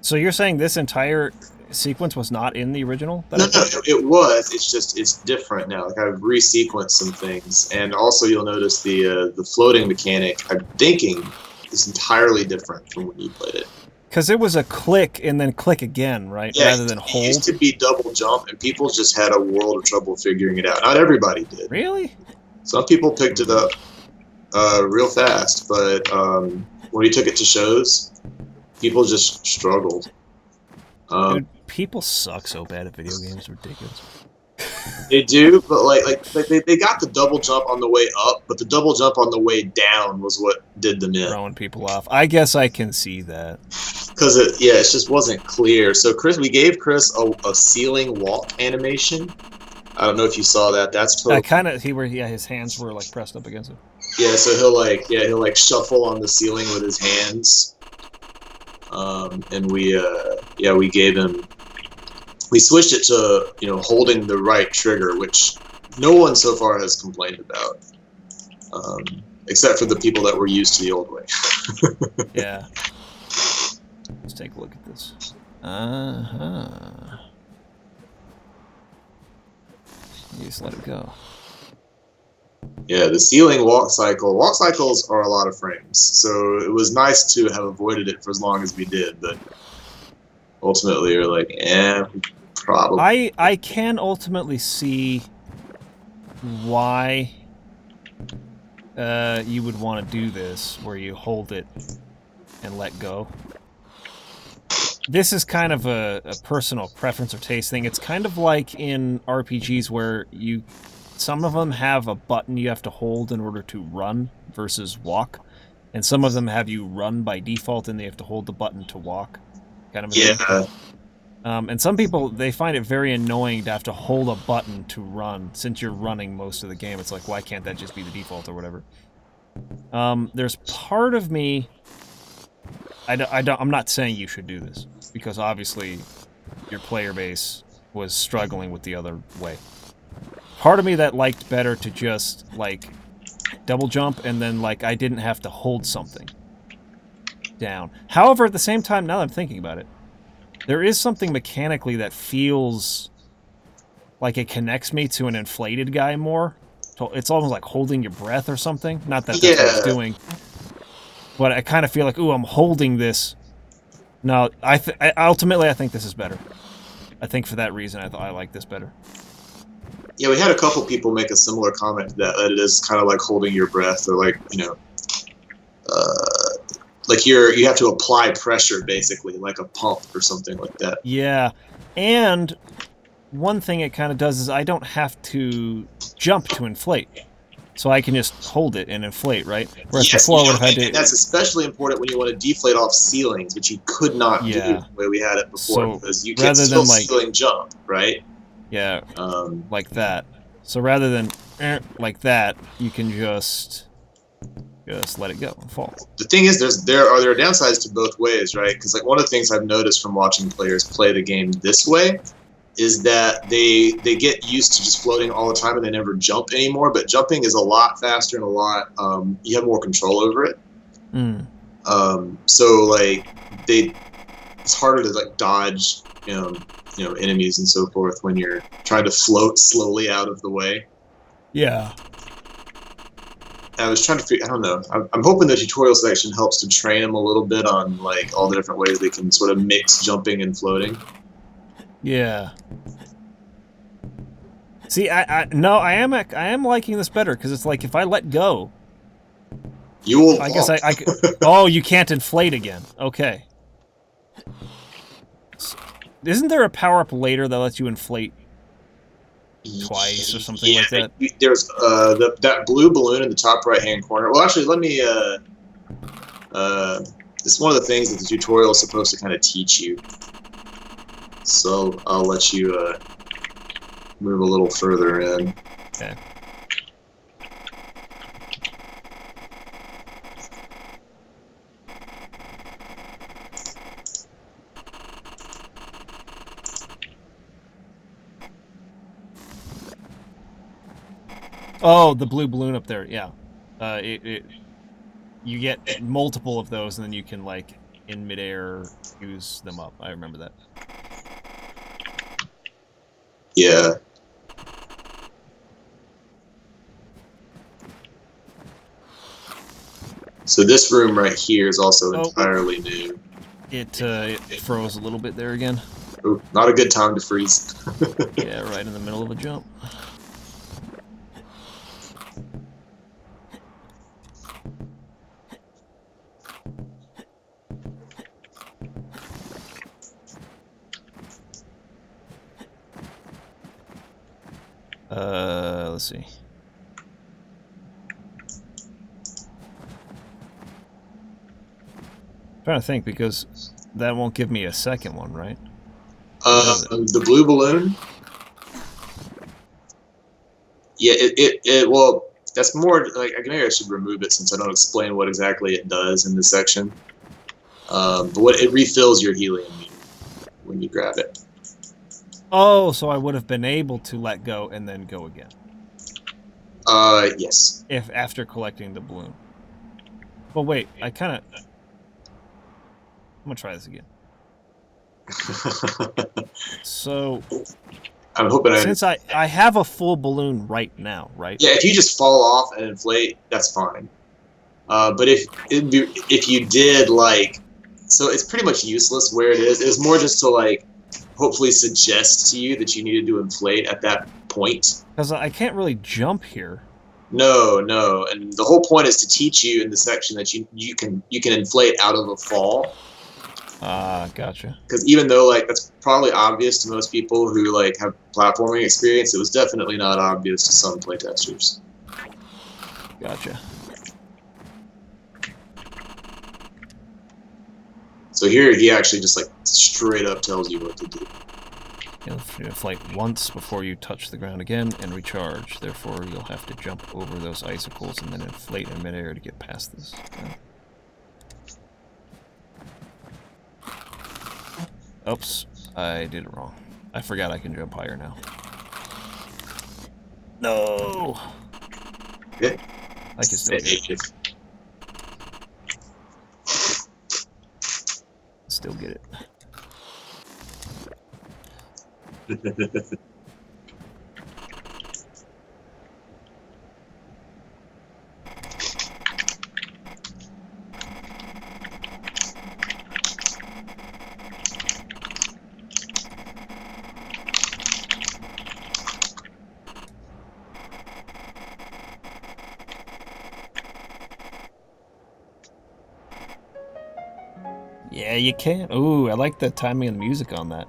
So you're saying this entire sequence was not in the original? No, it was. It's just it's different now. Like I've resequenced some things, and also you'll notice the floating mechanic. I'm thinking is entirely different from when you played it. Because it was a click and then click again, right? Yeah, Rather than it used hold. to be double jump, and people just had a world of trouble figuring it out. Not everybody did. Really? Some people picked it up real fast, but when he took it to shows, people just struggled. Dude, people suck so bad at video games. It's ridiculous. They do, but they got the double jump on the way up, but the double jump on the way down was what did them in. Throwing people off. I guess I can see that. Because it just wasn't clear. So we gave Chris a ceiling walk animation. I don't know if you saw that. That's totally kind of his hands were like pressed up against it. Yeah, so he'll shuffle on the ceiling with his hands. And we gave him. We switched it to holding the right trigger, which no one so far has complained about, except for the people that were used to the old way. Yeah. Let's take a look at this. You just let it go. Yeah, the ceiling walk cycle. Walk cycles are a lot of frames, so it was nice to have avoided it for as long as we did. But ultimately, you're like, probably. I can ultimately see why you would want to do this, where you hold it and let go. This is kind of a personal preference or taste thing. It's kind of like in RPGs where some of them have a button you have to hold in order to run versus walk, and some of them have you run by default and they have to hold the button to walk. Kind of a thing. And some people, they find it very annoying to have to hold a button to run. Since you're running most of the game, it's like, why can't that just be the default or whatever? There's part of me... I'm not saying you should do this, because obviously your player base was struggling with the other way. Part of me that liked better to just, double jump, and then, I didn't have to hold something down. However, at the same time, now that I'm thinking about it, there is something mechanically that feels like it connects me to an inflated guy more. So it's almost like holding your breath or something. Not that that's what it's doing. But I kind of feel like, ooh, I'm holding this. No, ultimately, I think this is better. I think for that reason, I like this better. Yeah, we had a couple people make a similar comment to that it is kind of like holding your breath, or you have to apply pressure, basically, like a pump or something like that. Yeah, and one thing it kind of does is I don't have to jump to inflate. So I can just hold it and inflate, right? Whereas before I would have had to... That's especially important when you want to deflate off ceilings, which you could not do the way we had it before, because you can still ceiling jump, right? Yeah, like that. So rather than like that, you can just let it go and fall. The thing is, there are downsides to both ways, right? Because one of the things I've noticed from watching players play the game this way is that they get used to just floating all the time and they never jump anymore. But jumping is a lot faster and a lot you have more control over it. So it's harder to dodge enemies and so forth when you're trying to float slowly out of the way. Yeah. I was trying to figure. I don't know. I'm hoping the tutorial section helps to train them a little bit on all the different ways they can sort of mix jumping and floating. Yeah. See, I am liking this better, because it's like if I let go, you will. I guess I could. Oh, you can't inflate again. Okay. Isn't there a power up later that lets you inflate twice or something like that? There's that blue balloon in the top right hand corner. Well, actually, let me. It's one of the things that the tutorial is supposed to kind of teach you. So I'll let you move a little further in. Okay. Oh, the blue balloon up there, yeah. You get multiple of those, and then you can, in midair, use them up. I remember that. Yeah. So this room right here is also entirely new. It froze a little bit there again. Ooh, not a good time to freeze. Yeah, right in the middle of a jump. Let's see. I'm trying to think, because that won't give me a second one, right? The blue balloon. Yeah, well, that's more like maybe I should remove it since I don't explain what exactly it does in this section. But what it refills your helium when you grab it. Oh, so I would have been able to let go and then go again. Yes. If after collecting the balloon. Well, wait, I'm gonna try this again. So, I'm hoping since I have a full balloon right now, right? Yeah, if you just fall off and inflate, that's fine. But if you did so it's pretty much useless where it is. It was more just to hopefully suggest to you that you needed to inflate at that point. Because I can't really jump here. No, and the whole point is to teach you in the section that you can inflate out of a fall. Gotcha. Because even though that's probably obvious to most people who have platforming experience, it was definitely not obvious to some playtesters. Gotcha. So here he actually just straight up tells you what to do. You'll inflate once before you touch the ground again and recharge. Therefore, you'll have to jump over those icicles and then inflate in midair to get past this. Oops, I did it wrong. I forgot I can jump higher now. No! Okay. I can still get it. Still get it. Yeah, you can. Ooh, I like the timing of the music on that.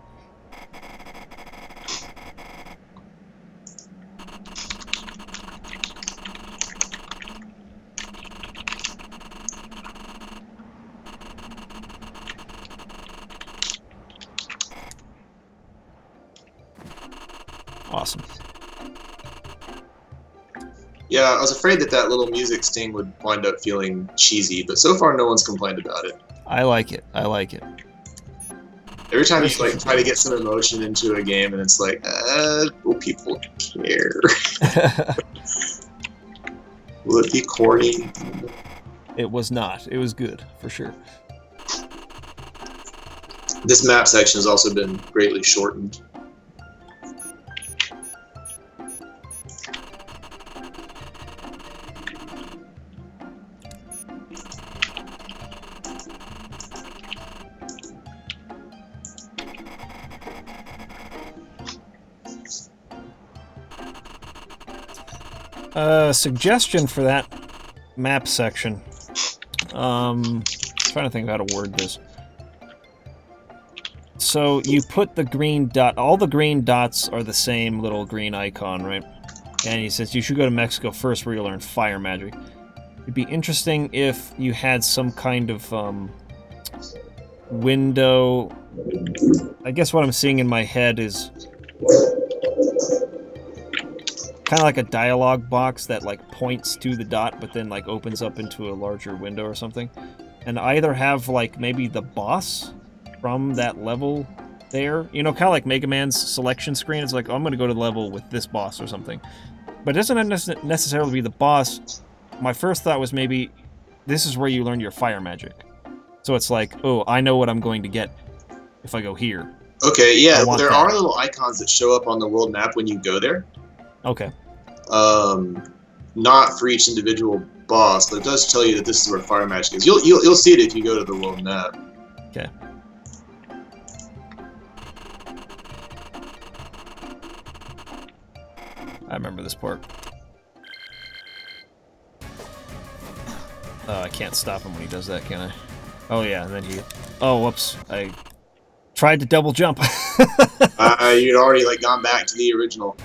Awesome. Yeah, I was afraid that little music sting would wind up feeling cheesy, but so far no one's complained about it. I like it. I like it. Every time you try to get some emotion into a game, and it's will people care? Will it be corny? It was not. It was good, for sure. This map section has also been greatly shortened. Suggestion for that map section. Trying to think of how to word this. So you put the green dot. All the green dots are the same little green icon, right? And he says you should go to Mexico first, where you learn fire magic. It'd be interesting if you had some kind of window. I guess what I'm seeing in my head is kind of like a dialogue box that points to the dot, but then opens up into a larger window or something, and either have maybe the boss from that level there, kind of like Mega Man's selection screen. It's oh, I'm gonna go to the level with this boss or something, but it doesn't necessarily be the boss. My first thought was maybe this is where you learn your fire magic, so it's oh, I know what I'm going to get if I go here. Okay, yeah, there are little icons that show up on the world map when you go there. Okay. Not for each individual boss, but it does tell you that this is where fire magic is. You'll see it if you go to the world map. Okay. I remember this part. Oh, I can't stop him when he does that, can I? Oh, yeah, and then he... Oh, whoops. I tried to double jump. You'd already, like, gone back to the original.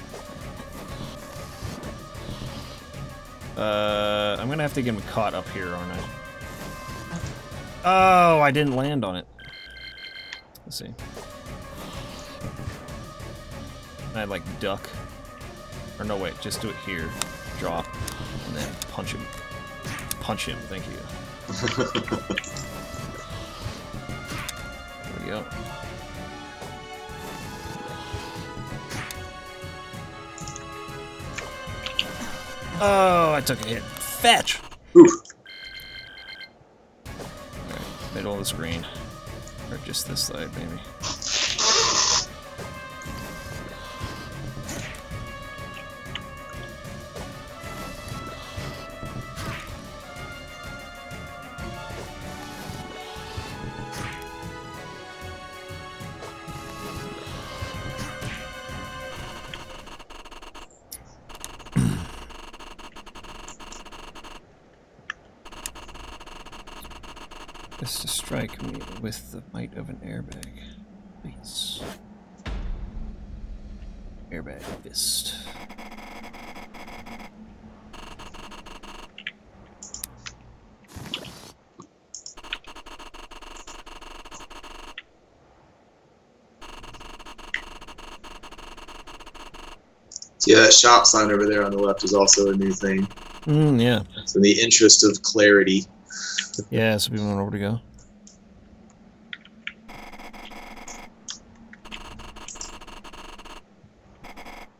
I'm gonna have to get him caught up here, aren't I? Oh, I didn't land on it. Let's see. I, like, duck. Or no, wait, just do it here. Drop. And then punch him. Punch him, thank you. There we go. Oh, I took a hit. Fetch! Oof. Alright, middle of the screen. Or just this side, maybe. This to strike me with the might of an airbag. Please. Airbag fist. See, that shop sign over there on the left is also a new thing. Yeah. So in the interest of clarity. Yeah, so we know where to go.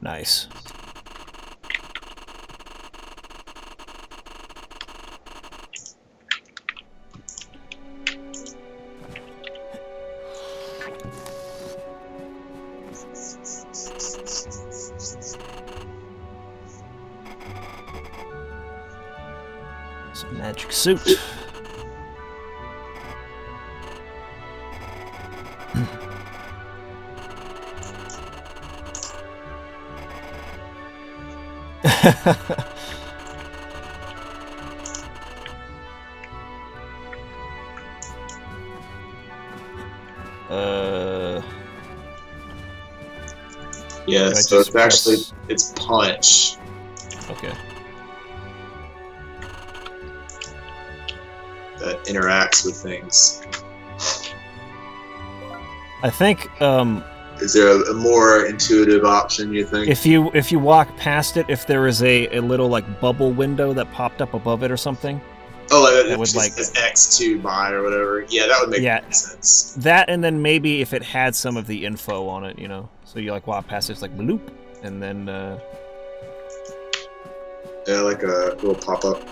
Nice. Some magic suit. Yeah, so it's actually, it's punch. Okay. That interacts with things. I think, Is there a more intuitive option, you think? if you walk past it, if there is a little, like, bubble window that popped up above it or something. Oh, like, that it would, just like, says X2 buy or whatever. Yeah, that would make sense. That, and then maybe if it had some of the info on it, you know? So you, like, walk past it, it's like, bloop, and then, Yeah, like a little pop-up.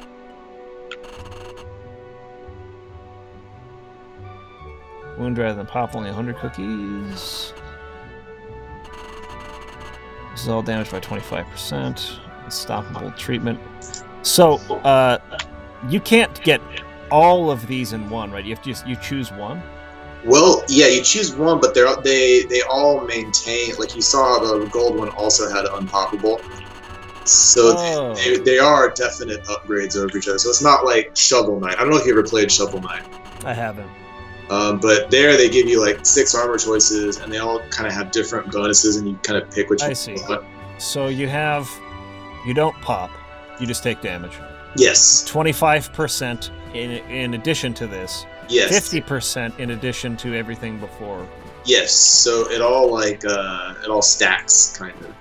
wound rather than pop, only 100 cookies. This is all damaged by 25%. Unstoppable treatment. So, you can't get all of these in one, right? You have to you choose one? Well, yeah, you choose one, but they all maintain, like you saw the gold one also had unpoppable. So they are definite upgrades over each other. So it's not like Shovel Knight. I don't know if you ever played Shovel Knight. I haven't. But there they give you like 6 armor choices, and they all kind of have different bonuses, and you kind of pick which one you want. So you don't pop, you just take damage. Yes. 25% in addition to this. Yes. 50% in addition to everything before. Yes. So it all like it all stacks kind of.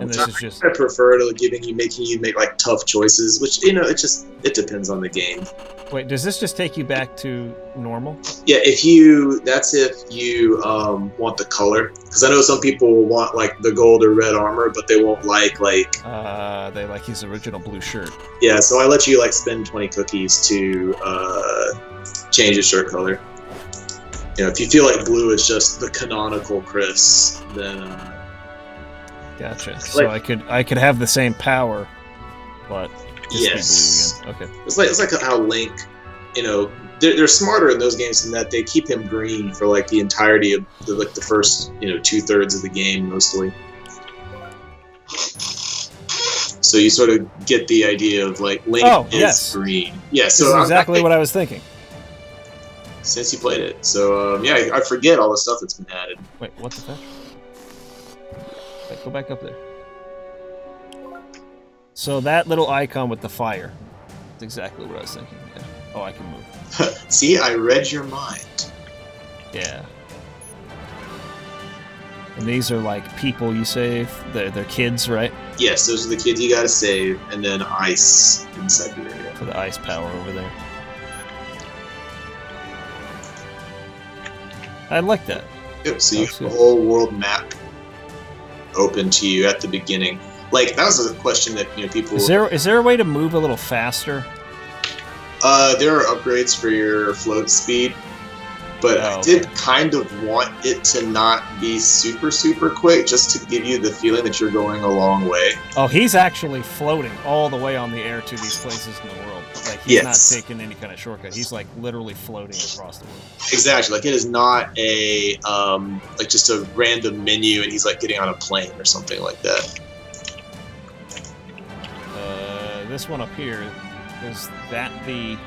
And this is just. I prefer to making you make like tough choices, which it depends on the game. Wait, does this just take you back to normal? Yeah, that's if you want the color, because I know some people want like the gold or red armor, but they won't like. They like his original blue shirt. Yeah, so I let you like spend 20 cookies to change his shirt color. You know, if you feel like blue is just the canonical Chris, then. Gotcha. So I could have the same power, but. Yes. Blue again. Okay. It's like how Link, they're smarter in those games in that they keep him green for like the entirety of the first 2/3 of the game mostly. So you sort of get the idea of like Link is yes. green. Yeah, This so is exactly what I was thinking. Since you played it, so yeah, I forget all the stuff that's been added. Wait, what the fuck? Wait, go back up there. So that little icon with the fire. That's exactly what I was thinking. Yeah. Oh, I can move. See, I read your mind. Yeah. And these are like people you save. They're kids, right? Yes, those are the kids you gotta save, and then ice in Siberia. For the ice power over there. I like that. Yep, so you have the whole world map open to you at the beginning. Like, that was a question that, people... Is there a way to move a little faster? There are upgrades for your float speed, but I did kind of want it to not be super, super quick, just to give you the feeling that you're going a long way. Oh, he's actually floating all the way on the air to these places in the world. Like, he's not taking any kind of shortcut. He's, like, literally floating across the world. Exactly. Like, it is not a, like, just a random menu and he's, like, getting on a plane or something like that. This one up here, is that the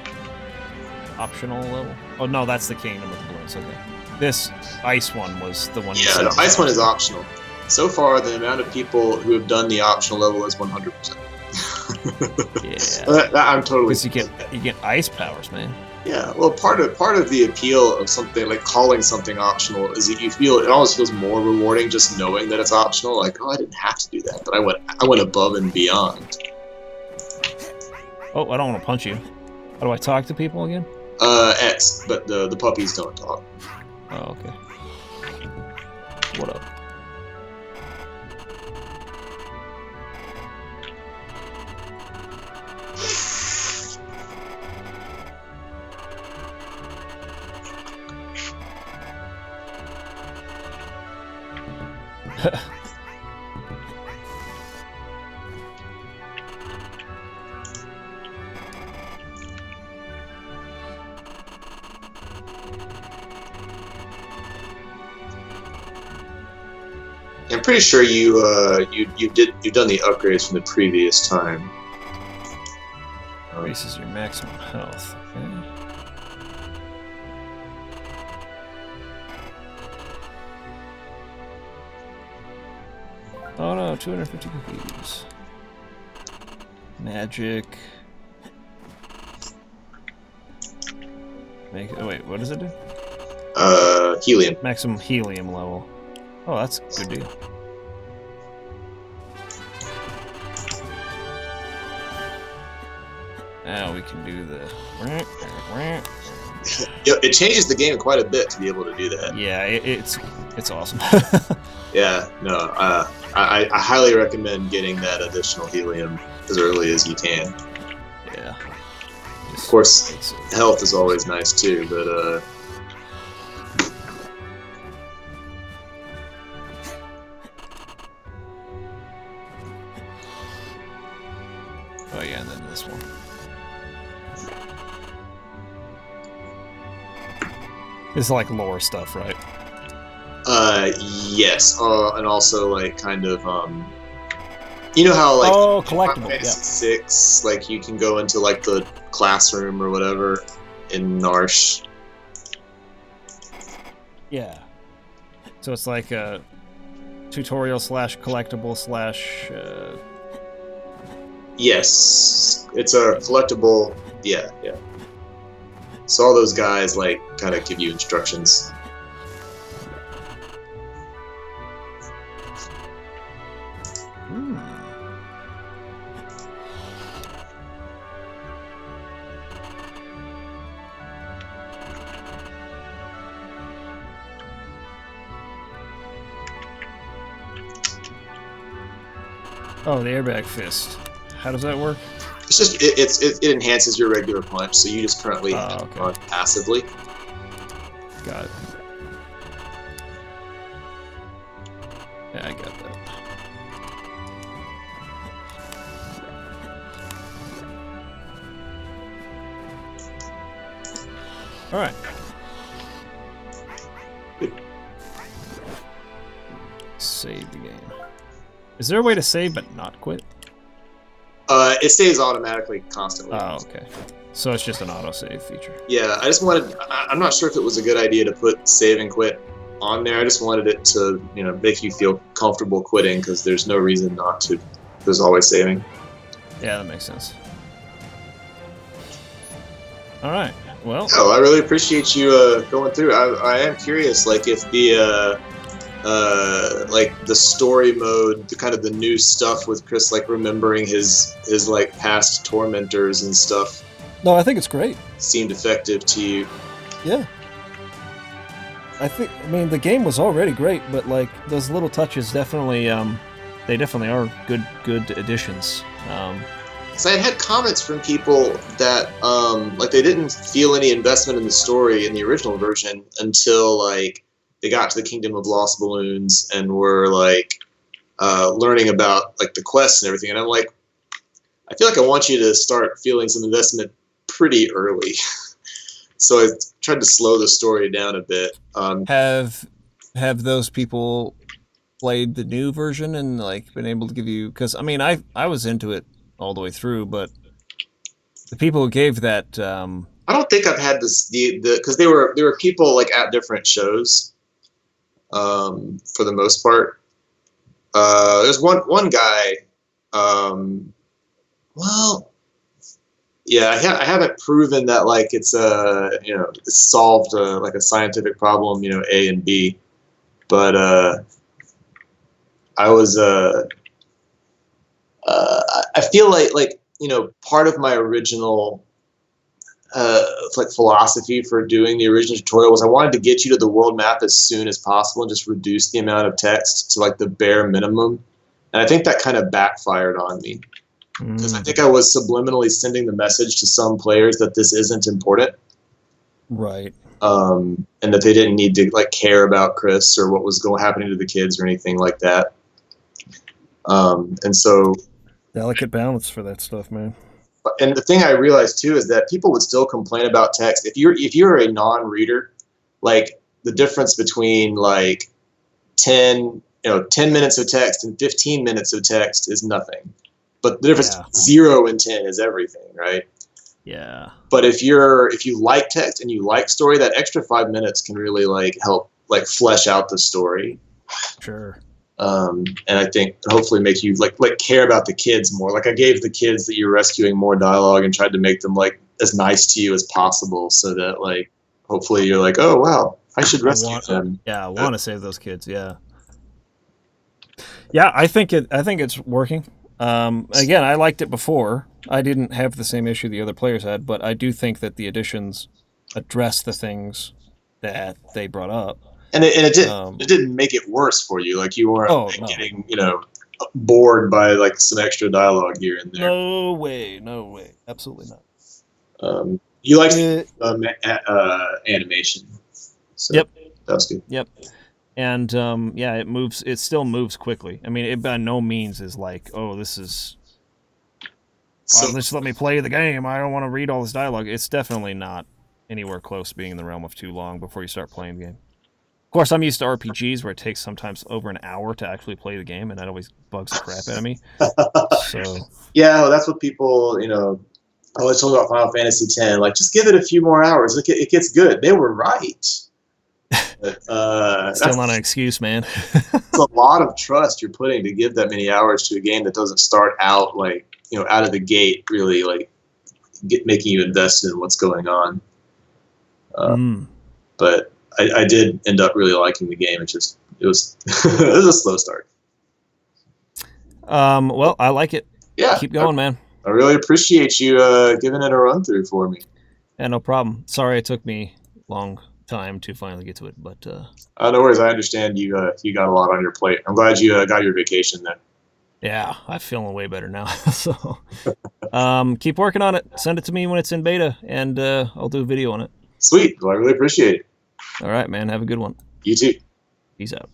optional level? Oh, no, that's the Kingdom with the balloons. Okay. This ice one was the one. Yeah, the ice one is optional. So far, the amount of people who have done the optional level is 100%. Yeah, I'm totally. Because you get ice powers, man. Yeah, well, part of the appeal of something like calling something optional is that it always feels more rewarding just knowing that it's optional. Like, oh, I didn't have to do that, but I went above and beyond. Oh, I don't want to punch you. How do I talk to people again? X, but the puppies don't talk. Oh, okay. What up? I'm pretty sure you've done the upgrades from the previous time. Increases your maximum health. Okay. Oh no, 250 cookies. Magic. Oh wait, what does it do? Helium. Maximum helium level. Oh, that's a good deal. Now we can do the... Yeah, it changes the game quite a bit to be able to do that. Yeah, it's awesome. Yeah, no, I highly recommend getting that additional helium as early as you can. Yeah. Of course, health is always nice too, but oh yeah, and then this one. It's like lore stuff, right? Yes, and also like kind of you know how like collectible, Fantasy 6, like you can go into like the classroom or whatever in Narsh. Yeah. So it's like a tutorial / collectible / Yes, it's a collectible. Yeah. So all those guys like kind of give you instructions. Oh, the airbag fist. How does that work? It's just it enhances your regular punch, so you just currently punch passively. Got it. Yeah, I got that. All right. Save the game. Is there a way to save but not quit? it saves automatically constantly. Oh, okay. So it's just an autosave feature. Yeah, I just wanted. I'm not sure if it was a good idea to put save and quit on there. I just wanted it to, make you feel comfortable quitting because there's no reason not to. There's always saving. Yeah, that makes sense. All right. Well, Oh, I really appreciate you going through. I am curious, like if the like the story mode, the kind of the new stuff with Chris, like remembering his like past tormentors and stuff, no, I think it's great. seemed effective to you. Yeah. I mean, the game was already great, but like those little touches definitely, they definitely are good additions. Because I had comments from people that like they didn't feel any investment in the story in the original version until like they got to the Kingdom of Lost Balloons and were like learning about like the quests and everything. And I'm like, I feel like I want you to start feeling some investment pretty early. So I tried to slow the story down a bit. Have those people played the new version and like been able to give you? Because I mean, I was into it all the way through, but the people who gave that, I don't think I've had the because there were people like at different shows for the most part. There's one guy. Well, yeah, I haven't proven that like it's it's solved like a scientific problem, A and B, but I was I feel like part of my original like philosophy for doing the original tutorial was I wanted to get you to the world map as soon as possible and just reduce the amount of text to like the bare minimum, and I think that kind of backfired on me. Because I think I was subliminally sending the message to some players that this isn't important, right? And that they didn't need to like care about Chris or what was happening to the kids or anything like that. And so, Delicate balance for that stuff, man. and the thing I realized too is that people would still complain about text if you're a non-reader, like the difference between like 10 minutes of text and 15 minutes of text is nothing. But the difference between 0 and 10 is everything, right? Yeah. But if you like text and you like story, that extra 5 minutes can really like help like flesh out the story. Sure. And I think hopefully make you like care about the kids more. Like I gave the kids that you're rescuing more dialogue and tried to make them like as nice to you as possible, so that like hopefully you're like, oh wow, I should rescue them. Yeah, I want to save those kids. Yeah. Yeah, I think it's working. Again, I liked it before. I didn't have the same issue the other players had, but I do think that the additions address the things that they brought up. And it didn't make it worse for you. Like you weren't no. getting bored by like some extra dialogue here and there. No way, absolutely not. You like animation. So yep, that's good. Yep. And yeah, it still moves quickly. I mean, it by no means is like, oh, this is just let me play the game, I don't want to read all this dialogue. It's definitely not anywhere close to being in the realm of too long before you start playing the game. Of course, I'm used to RPGs where it takes sometimes over an hour to actually play the game, and that always bugs the crap out of me. So yeah, well, that's what people I always told about Final Fantasy X. Like, just give it a few more hours. Look, it gets good. They were right. But, still not an excuse, man. It's a lot of trust you're putting to give that many hours to a game that doesn't start out like out of the gate really like making you invested in what's going on. But I did end up really liking the game. It was it was a slow start. Well, I like it. Yeah, keep going, man. I really appreciate you giving it a run through for me. Yeah, no problem. Sorry it took me long time to finally get to it, but no worries. I understand you got a lot on your plate. I'm glad you got your vacation then. Yeah, I'm feeling way better now. So keep working on it. Send it to me when it's in beta, and I'll do a video on it. Sweet. Well, I really appreciate it. All right, man. Have a good one. You too. Peace out.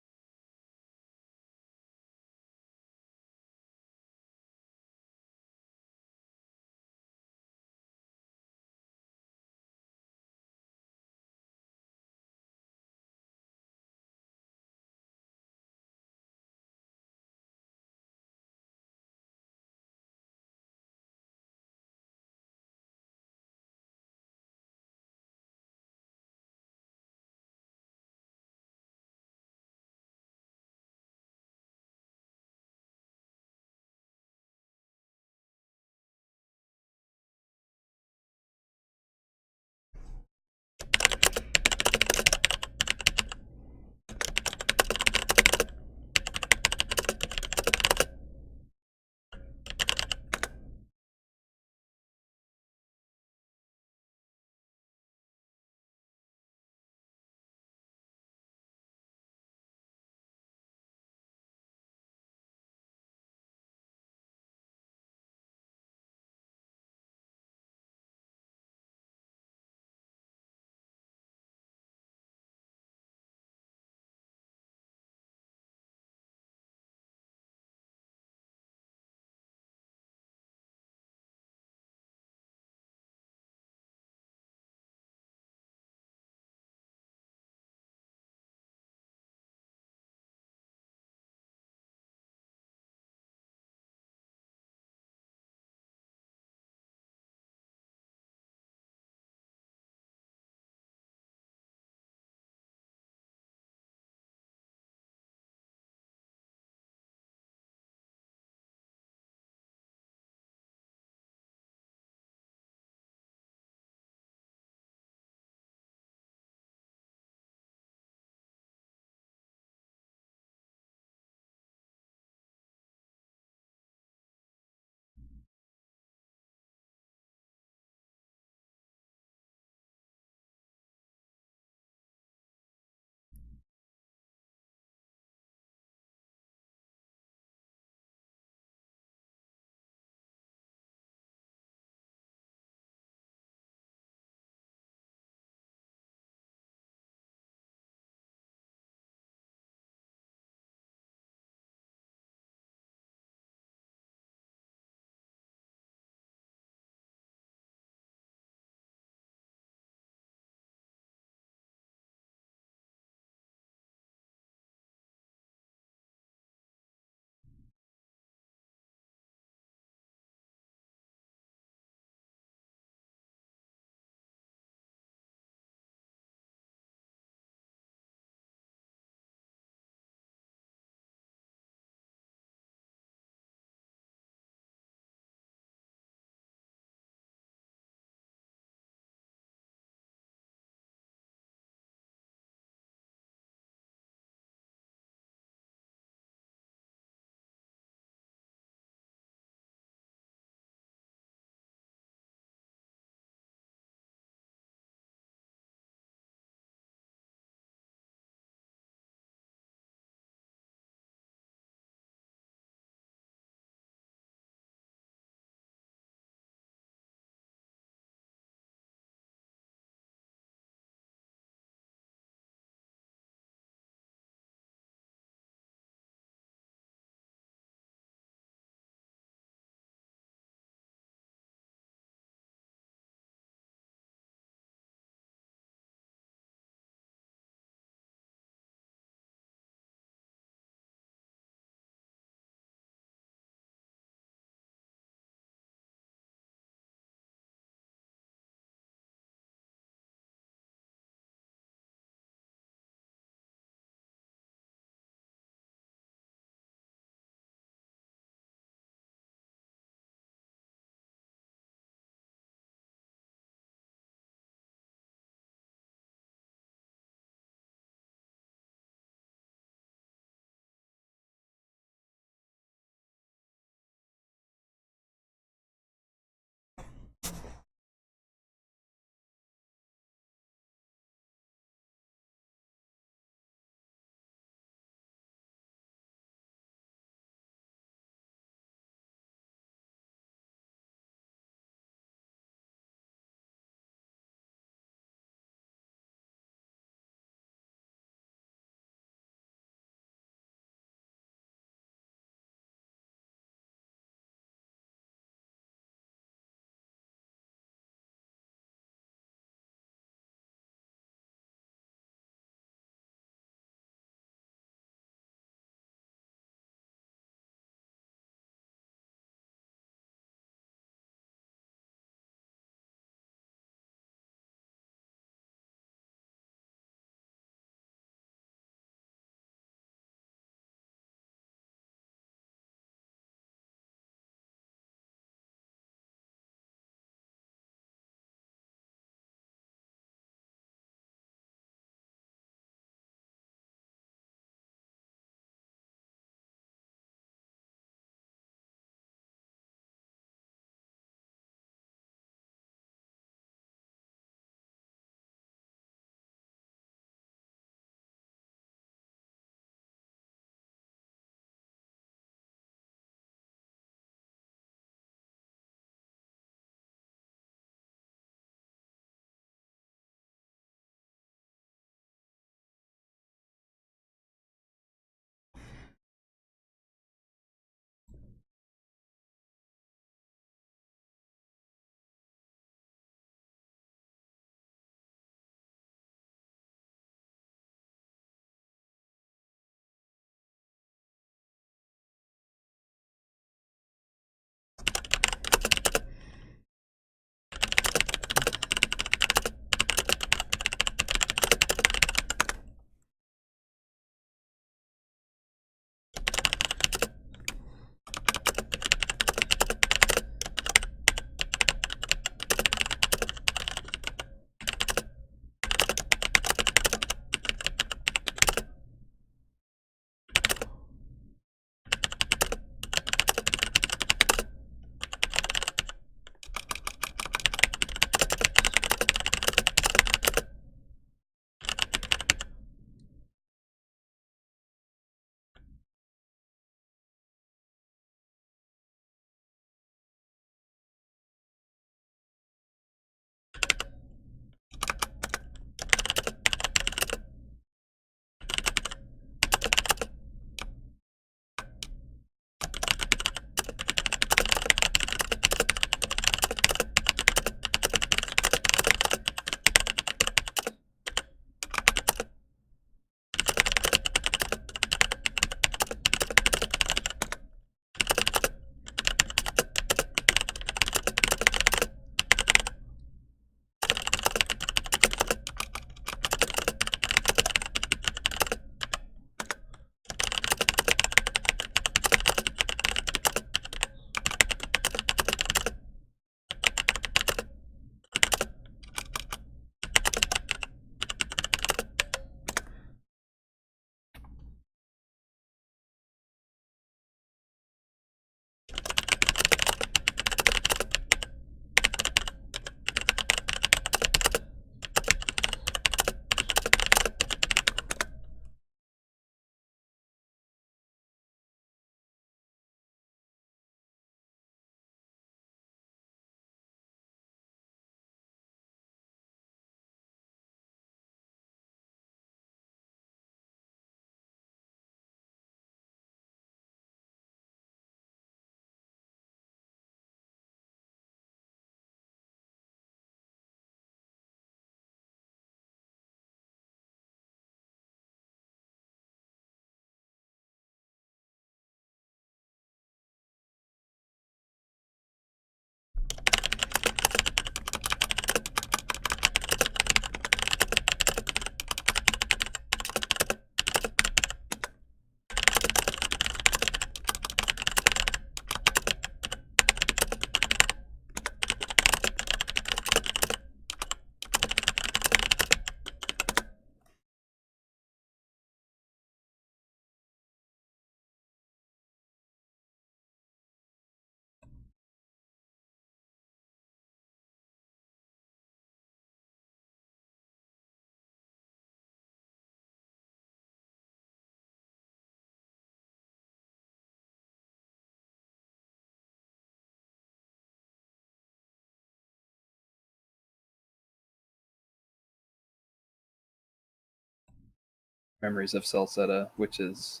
Memories of Celceta, which is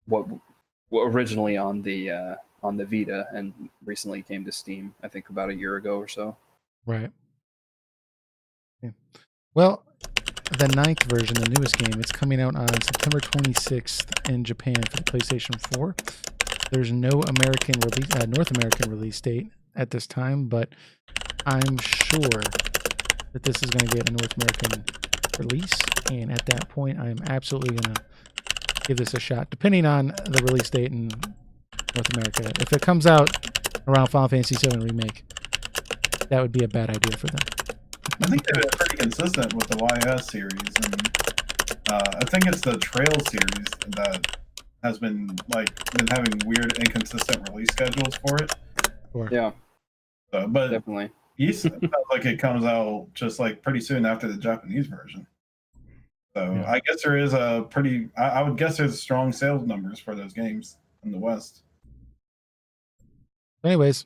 what, what originally on the Vita and recently came to Steam. I think about a year ago or so. Right. Yeah. Well, the 9th version, the newest game, it's coming out on September 26th in Japan for the PlayStation 4. There's no American release, North American release date at this time, but I'm sure that this is going to get a North American release, and at that point, I'm absolutely going to give this a shot, depending on the release date in North America. If it comes out around Final Fantasy VII Remake, that would be a bad idea for them. I think they've been pretty consistent with the YS series, and I think it's the Trail series that has been having weird, inconsistent release schedules for it. Sure. Yeah, But definitely. East sounds like it comes out just like pretty soon after the Japanese version. So Yeah. I guess there is a pretty. I would guess there's strong sales numbers for those games in the West. Anyways,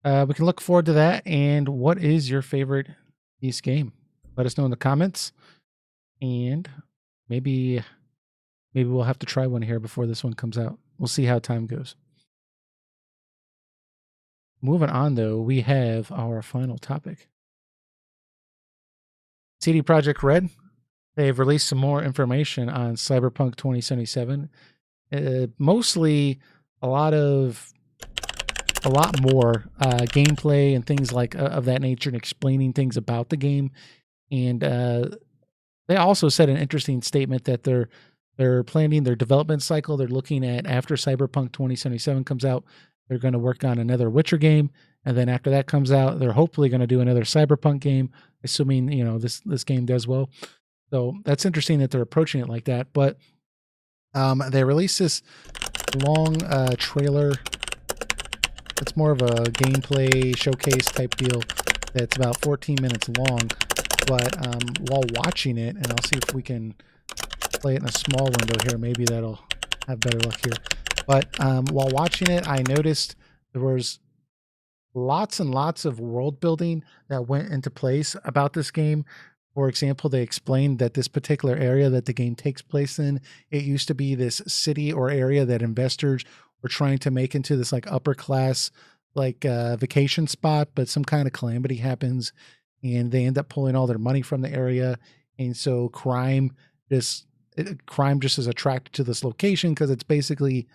we can look forward to that. And what is your favorite East game? Let us know in the comments, and maybe we'll have to try one here before this one comes out. We'll see how time goes. Moving on, though, we have our final topic. CD Projekt Red, they've released some more information on Cyberpunk 2077. Mostly a lot more gameplay and things like of that nature, and explaining things about the game. And they also said an interesting statement that they're planning their development cycle. They're looking at after Cyberpunk 2077 comes out, they're going to work on another Witcher game, and then after that comes out, they're hopefully going to do another Cyberpunk game, assuming this game does well. So that's interesting that they're approaching it like that. But they released this long trailer. It's more of a gameplay showcase type deal that's about 14 minutes long. But while watching it, and I'll see if we can play it in a small window here, maybe that'll have better luck here. But while watching it, I noticed there was lots and lots of world building that went into place about this game. For example, they explained that this particular area that the game takes place in, it used to be this city or area that investors were trying to make into this like upper class vacation spot, but some kind of calamity happens and they end up pulling all their money from the area. And so crime just is attracted to this location because it's basically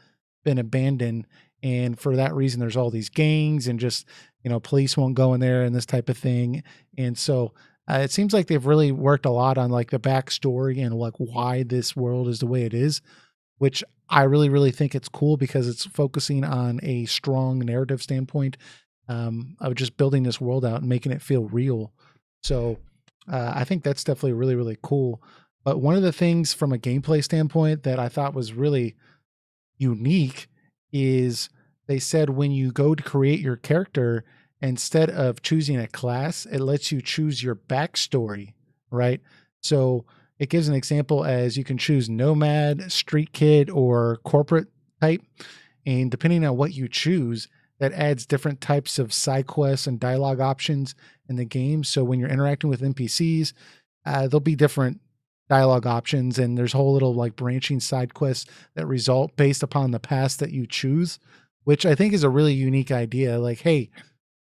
been abandoned. And for that reason, there's all these gangs and just, police won't go in there and this type of thing. And so it seems like they've really worked a lot on like the backstory and like why this world is the way it is, which I really, really think it's cool because it's focusing on a strong narrative standpoint of just building this world out and making it feel real. So I think that's definitely really, really cool. But one of the things from a gameplay standpoint that I thought was really unique is they said when you go to create your character, instead of choosing a class, it lets you choose your backstory, right? So it gives an example as you can choose nomad, street kid, or corporate type. And depending on what you choose, that adds different types of side quests and dialogue options in the game. So when you're interacting with NPCs, there'll be different dialogue options, and there's whole little like branching side quests that result based upon the path that you choose, which I think is a really unique idea. Like, hey,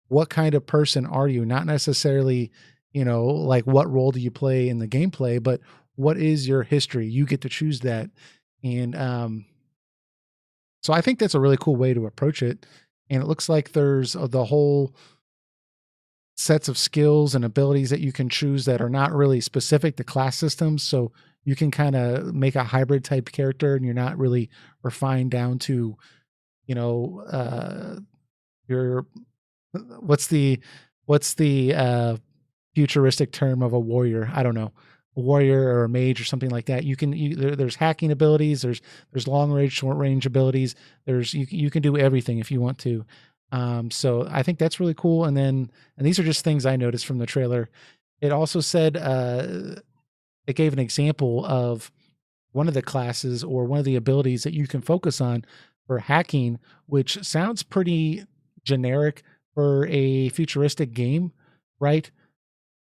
what kind of person are you? Not necessarily, like what role do you play in the gameplay, but what is your history? You get to choose that. And so I think that's a really cool way to approach it. And it looks like there's the whole sets of skills and abilities that you can choose that are not really specific to class systems. So you can kind of make a hybrid type character and you're not really refined down to, your what's the futuristic term of a warrior? I don't know, a warrior or a mage or something like that. There's hacking abilities, there's long range, short range abilities. You can do everything if you want to. So I think that's really cool. And these are just things I noticed from the trailer. It also said it gave an example of one of the classes or one of the abilities that you can focus on for hacking, which sounds pretty generic for a futuristic game, right?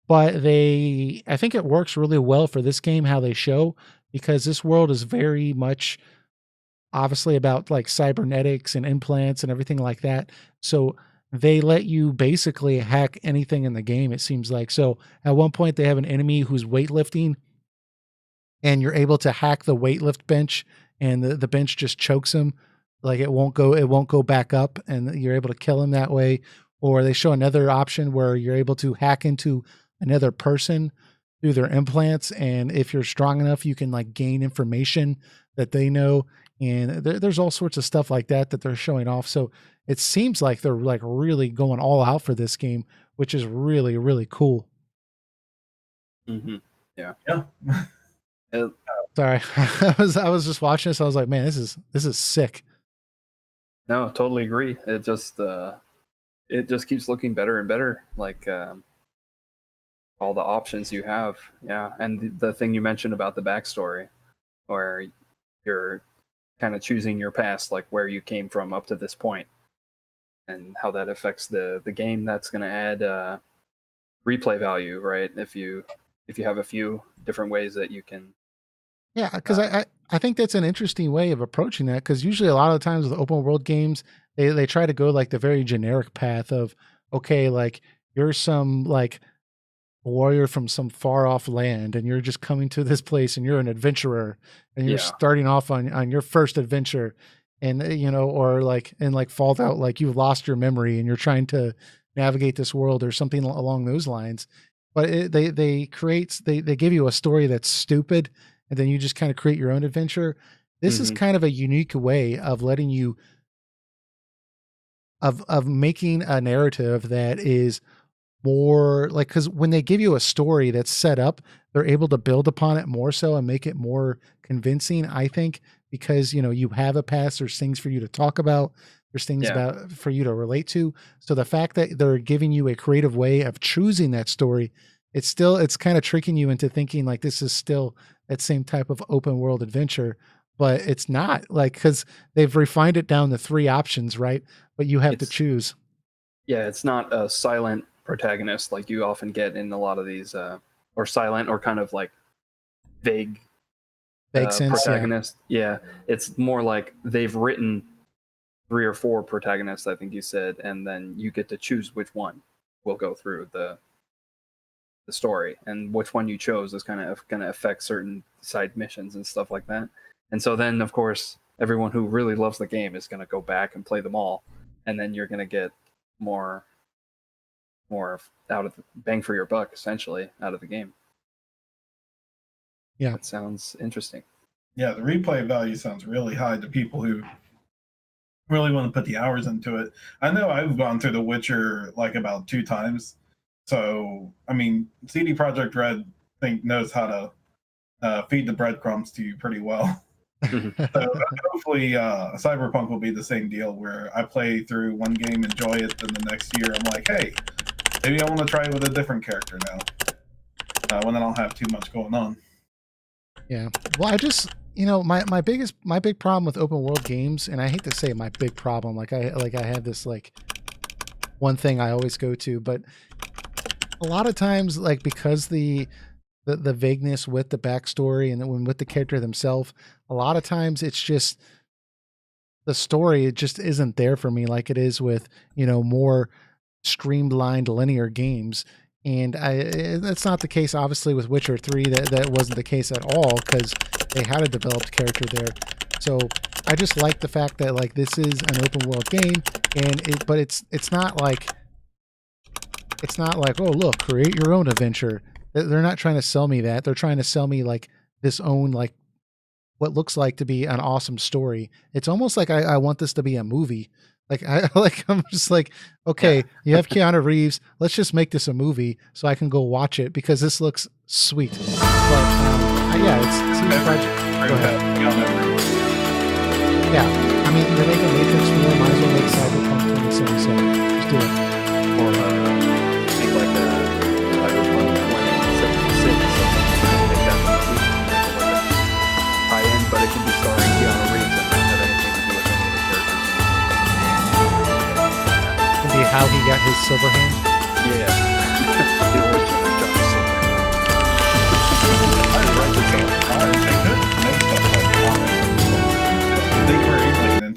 But I think it works really well for this game, how they show, because this world is very much obviously about like cybernetics and implants and everything like that. So they let you basically hack anything in the game, it seems like. So at one point they have an enemy who's weightlifting, and you're able to hack the weightlift bench, and the bench just chokes him. Like it won't go back up, and you're able to kill him that way. Or they show another option where you're able to hack into another person through their implants, and if you're strong enough, you can like gain information that they know. And there's all sorts of stuff like that they're showing off. So it seems like they're like really going all out for this game, which is really, really cool. Mm-hmm. Yeah. Sorry, I was just watching this. I was like, man, this is sick. No, totally agree. It just keeps looking better and better. Like all the options you have, yeah. And the thing you mentioned about the backstory, where you're kind of choosing your past, like where you came from up to this point, and how that affects the game. That's going to add replay value, right? If you have a few different ways that you can. Yeah, because I think that's an interesting way of approaching that, because usually a lot of times with open world games, they try to go like the very generic path of, okay, like you're some like warrior from some far off land, and you're just coming to this place, and you're an adventurer, and you're starting off on your first adventure, and or like in like Fallout, like you've lost your memory and you're trying to navigate this world or something along those lines. But they give you a story that's stupid, and then you just kind of create your own adventure. This is kind of a unique way of letting you of making a narrative that is more like, because when they give you a story that's set up, they're able to build upon it more so and make it more convincing, I think, because you have a past, there's things for you to talk about, there's things about for you to relate to. So the fact that they're giving you a creative way of choosing that story, it's kind of tricking you into thinking like this is still that same type of open world adventure, but it's not, like, because they've refined it down to 3 options, right? But you have to choose. Yeah, it's not a silent protagonist like you often get in a lot of these, or silent or kind of like vague sense protagonist. Yeah, it's more like they've written 3 or 4 protagonists, I think you said, and then you get to choose which one will go through the story, and which one you chose is kind of going to affect certain side missions and stuff like that. And so then, of course, everyone who really loves the game is going to go back and play them all, and then you're going to get more out of the bang for your buck, essentially, out of the game. Yeah, that sounds interesting. Yeah, the replay value sounds really high to people who really want to put the hours into it. I know I've gone through The Witcher like about 2 times. So, I mean, CD Projekt Red knows how to feed the breadcrumbs to you pretty well. So hopefully Cyberpunk will be the same deal, where I play through one game, enjoy it, then the next year I'm like, hey, maybe I want to try it with a different character now, when I don't have too much going on. Yeah. Well, I just, my big problem with open world games, and I hate to say my big problem, like I have this like one thing I always go to, but a lot of times, like, because the vagueness with the backstory and with the character themselves, a lot of times it's just the story, it just isn't there for me like it is with, more streamlined linear games. And that's not the case, obviously, with Witcher 3. That wasn't the case at all, because they had a developed character there. So I just like the fact that like this is an open world game, but it's not like oh look, create your own adventure. They're not trying to sell me that. They're trying to sell me like this own like what looks like to be an awesome story. It's almost like I want this to be a movie. I'm just like, okay, you have Keanu Reeves. Let's just make this a movie so I can go watch it because this looks sweet. But it's CD Projekt. Go ahead. Yeah, I mean, they're making Matrix 4. Might as well make Cyberpunk 2077. Just do it. Or make like a Cyberpunk 2076. Make that movie. High end, but it can be starring Keanu Reeves and not have anything to do with any of the characters. Be how he got his silver hand. Yeah. The origin of Johnny Silver. I didn't write this out. I didn't think that.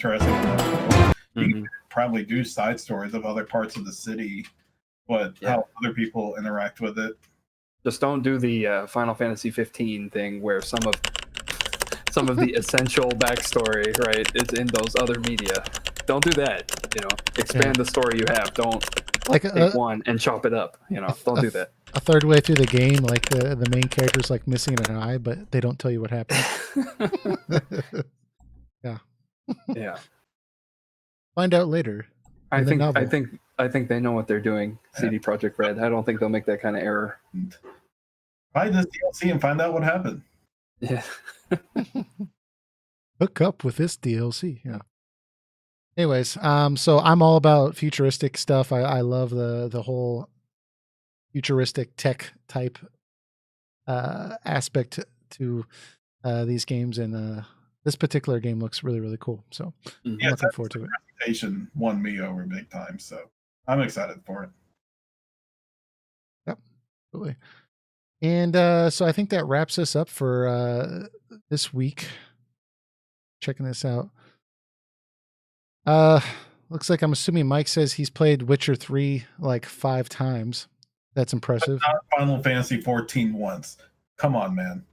interesting enough. You can probably do side stories of other parts of the city, but how other people interact with it. Just don't do the Final Fantasy 15 thing where some of the essential backstory, right, is in those other media. Don't do that. Expand the story you have. Don't take one and chop it up. Don't do that. A third way through the game, like the main character's like missing an eye, but they don't tell you what happened. Yeah. Find out later. I think they know what they're doing. CD Projekt Red. I don't think they'll make that kind of error. Buy this DLC and find out what happened. Yeah. Hook up with this DLC. Yeah. Anyways, so I'm all about futuristic stuff. I love the whole futuristic tech type aspect to these games, and this particular game looks really, really cool. So I'm looking forward to it. Presentation won me over big time, so I'm excited for it. Yep, absolutely. And so I think that wraps us up for this week. Checking this out. Looks like I'm assuming Mike says he's played Witcher 3 like 5 times. That's impressive. But not Final Fantasy 14 once. Come on, man.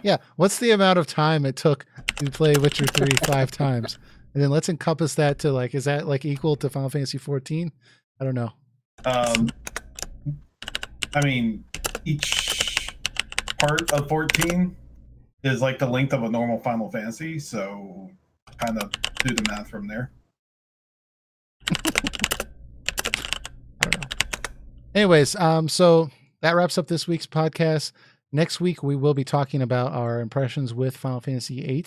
Yeah. What's the amount of time it took to play Witcher 3 5 times? And then let's encompass that to is that like equal to Final Fantasy 14? I don't know. I mean, each part of 14 is like the length of a normal Final Fantasy, so kind of do the math from there. I don't know. Anyways, so that wraps up this week's podcast. Next week, we will be talking about our impressions with Final Fantasy VIII,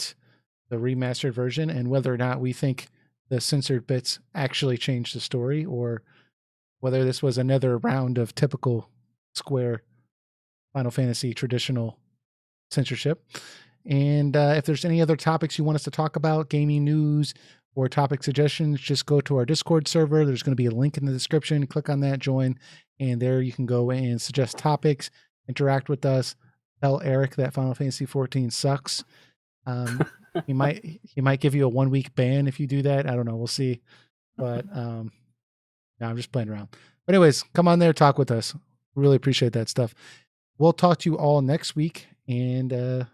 the remastered version, and whether or not we think the censored bits actually changed the story, or whether this was another round of typical Square Final Fantasy traditional censorship. And if there's any other topics you want us to talk about, gaming news or topic suggestions, just go to our Discord server. There's going to be a link in the description. Click on that, join, and there you can go and suggest topics, interact with us, tell Eric that Final Fantasy 14 sucks. He might give you a 1-week ban if you do that. I don't know. We'll see. But no, I'm just playing around. But anyways, come on there, talk with us. Really appreciate that stuff. We'll talk to you all next week, and